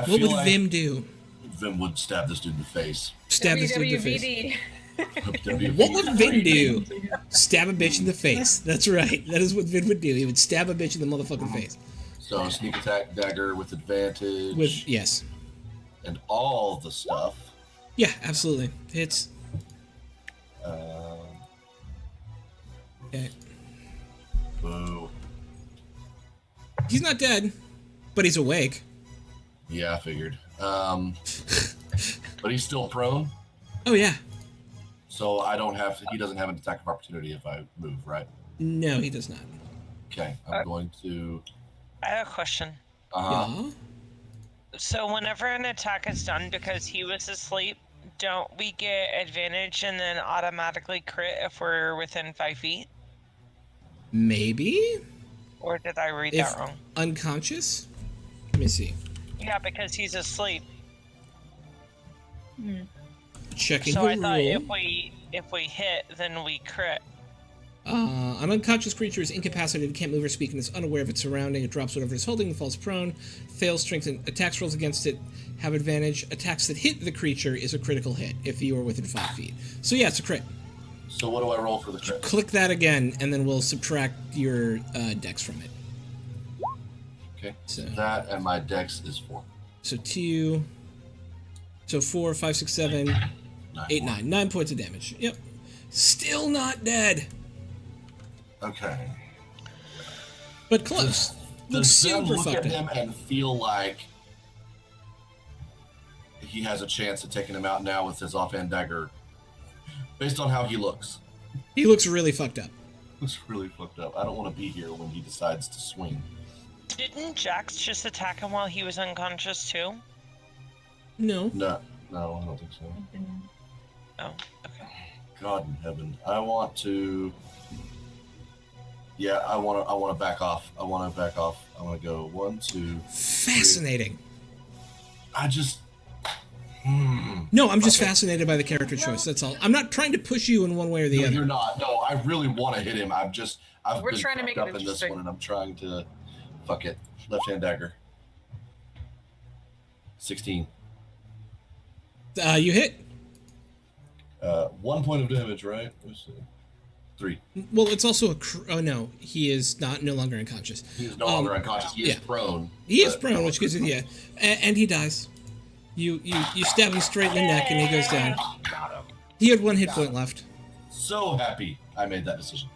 Speaker 1: What
Speaker 2: feel
Speaker 1: would
Speaker 2: like
Speaker 1: Vim do?
Speaker 2: Vim would stab this dude in the face.
Speaker 1: Stab this dude in the face.
Speaker 6: WWVD.
Speaker 1: What would Vin do? Stab a bitch in the face. That's right. That is what Vin would do. He would stab a bitch in the motherfucking face.
Speaker 2: So sneak attack, dagger with advantage,
Speaker 1: With yes.
Speaker 2: and all the stuff.
Speaker 1: Yeah, absolutely. Hits. Okay.
Speaker 2: Boo.
Speaker 1: He's not dead, but he's awake.
Speaker 2: Yeah, I figured. But he's still prone,
Speaker 1: Oh yeah.
Speaker 2: so I don't have to. He doesn't have an attack of opportunity if I move, right?
Speaker 1: No, he does not.
Speaker 2: Okay, I'm going to.
Speaker 4: I have a question.
Speaker 1: Yeah.
Speaker 4: So whenever an attack is done because he was asleep, don't we get advantage and then automatically crit if we're within 5 feet?
Speaker 1: Maybe?
Speaker 4: Or did I read
Speaker 1: If
Speaker 4: that wrong?
Speaker 1: unconscious? Let me see.
Speaker 4: Yeah, because he's asleep.
Speaker 1: Checking
Speaker 4: So
Speaker 1: the
Speaker 4: I thought
Speaker 1: rule.
Speaker 4: if we hit, then we crit.
Speaker 1: An unconscious creature is incapacitated, can't move or speak, and is unaware of its surrounding. It drops whatever it's holding and falls prone. Fails strength and attacks rolls against it have advantage. Attacks that hit the creature is a critical hit if you are within 5 feet. So yeah, it's a crit.
Speaker 2: So what do I roll for the crit?
Speaker 1: Click that again, and then we'll subtract your dex from it.
Speaker 2: Okay.
Speaker 1: So-
Speaker 2: That and my dex is 4.
Speaker 1: So 2. So 4, 5, 6, 7, 8, 9. 9 points of damage. Yep. Still not dead,
Speaker 2: Okay.
Speaker 1: but close. Looks
Speaker 2: Does Vim
Speaker 1: super
Speaker 2: look at
Speaker 1: fucked
Speaker 2: him
Speaker 1: up.
Speaker 2: and feel like he has a chance of taking him out now with his offhand dagger, based on how he looks?
Speaker 1: He looks really fucked up.
Speaker 2: Looks really fucked up. I don't want to be here when he decides to swing.
Speaker 4: Didn't Jax just attack him while he was unconscious too?
Speaker 1: No.
Speaker 2: No, I don't think so.
Speaker 4: Oh, okay.
Speaker 2: God in heaven. I want to. Yeah, I want to back off. I want to go 1, 2.
Speaker 1: Fascinating.
Speaker 2: I just.
Speaker 1: No, I'm just fascinated by the character choice. That's all. I'm not trying to push you in one way or the
Speaker 2: No,
Speaker 1: other.
Speaker 2: you're not. No, I really want to hit him. I've
Speaker 6: We're
Speaker 2: been
Speaker 6: trying to make
Speaker 2: fucked
Speaker 6: it
Speaker 2: up in this
Speaker 6: interesting.
Speaker 2: one, and I'm trying to. Fuck it. Left hand dagger. 16.
Speaker 1: You hit.
Speaker 2: 1 point of damage, right? Let's see. 3.
Speaker 1: Well, it's also a. Oh no, he is no longer unconscious.
Speaker 2: He's no longer unconscious. He is
Speaker 1: yeah.
Speaker 2: prone.
Speaker 1: He is
Speaker 2: but-
Speaker 1: prone, which gives you and he dies. You stab him straight in the neck, and he goes down. He had 1 hit point left.
Speaker 2: So happy I made that decision.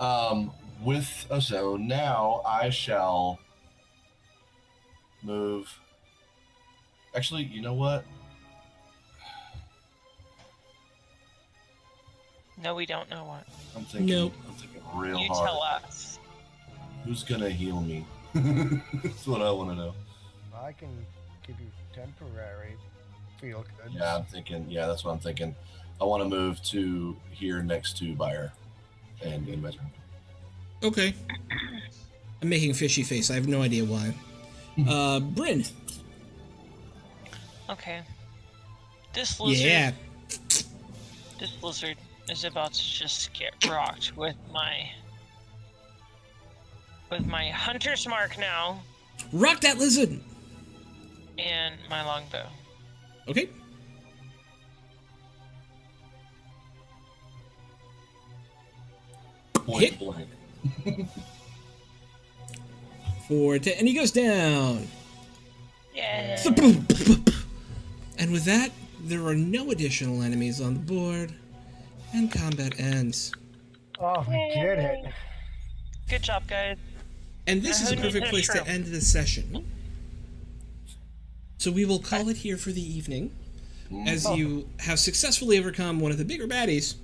Speaker 2: So now I shall move. Actually, you know what?
Speaker 4: No, we don't know what.
Speaker 2: I'm thinking.
Speaker 1: Nope.
Speaker 2: I'm thinking real
Speaker 4: You
Speaker 2: hard.
Speaker 4: tell us.
Speaker 2: Who's gonna heal me? That's what I want to know.
Speaker 3: I can give you temporary feel good.
Speaker 2: Yeah, I'm thinking. Yeah, that's what I'm thinking. I want to move to here next to Buyer, and in my turn.
Speaker 1: Okay. I'm making fishy face. I have no idea why. Bryn.
Speaker 4: Okay. This lizard.
Speaker 1: Yeah.
Speaker 4: This lizard is about to just get rocked with my hunter's mark now
Speaker 1: Rock that lizard.
Speaker 4: and my longbow.
Speaker 1: Okay.
Speaker 2: Point
Speaker 1: Hit.
Speaker 2: blank.
Speaker 1: And he goes down.
Speaker 4: Yeah.
Speaker 1: And with that, there are no additional enemies on the board, and combat ends.
Speaker 3: Oh, we did it.
Speaker 4: Good job, guys.
Speaker 1: And this is a
Speaker 4: Who
Speaker 1: perfect
Speaker 4: needs a
Speaker 1: place to
Speaker 4: shroom?
Speaker 1: end the session. So we will call it here for the evening. as you have successfully overcome one of the bigger baddies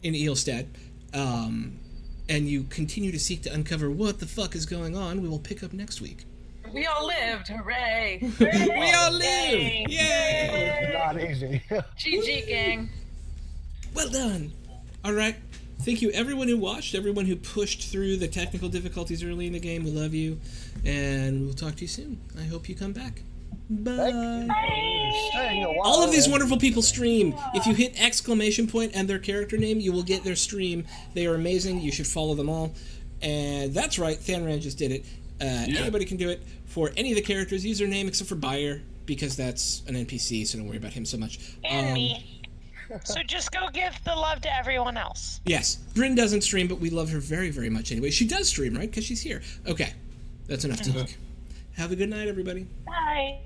Speaker 1: in Eelstahd, and you continue to seek to uncover what the fuck is going on. We will pick up next week.
Speaker 6: We all lived. Hooray.
Speaker 1: We all live!
Speaker 4: Yay.
Speaker 1: Yay!
Speaker 3: It's not easy.
Speaker 6: GG, gang.
Speaker 1: Well done. All right. Thank you, everyone who watched, everyone who pushed through the technical difficulties early in the game. We love you, and we'll talk to you soon. I hope you come back. Bye.
Speaker 3: Staying a while
Speaker 1: All of these
Speaker 3: and-
Speaker 1: wonderful people stream. If you hit exclamation point and their character name, you will get their stream. They are amazing. You should follow them all. And that's right, Thanran just did it. Anybody can do it for any of the characters. Username except for Buyer, because that's an NPC, so don't worry about him so much.
Speaker 4: And me. So just go give the love to everyone else.
Speaker 1: Yes, Bryn doesn't stream, but we love her very, very much anyway. She does stream, right? Because she's here. Okay, that's enough talk. Have a good night, everybody.
Speaker 4: Bye.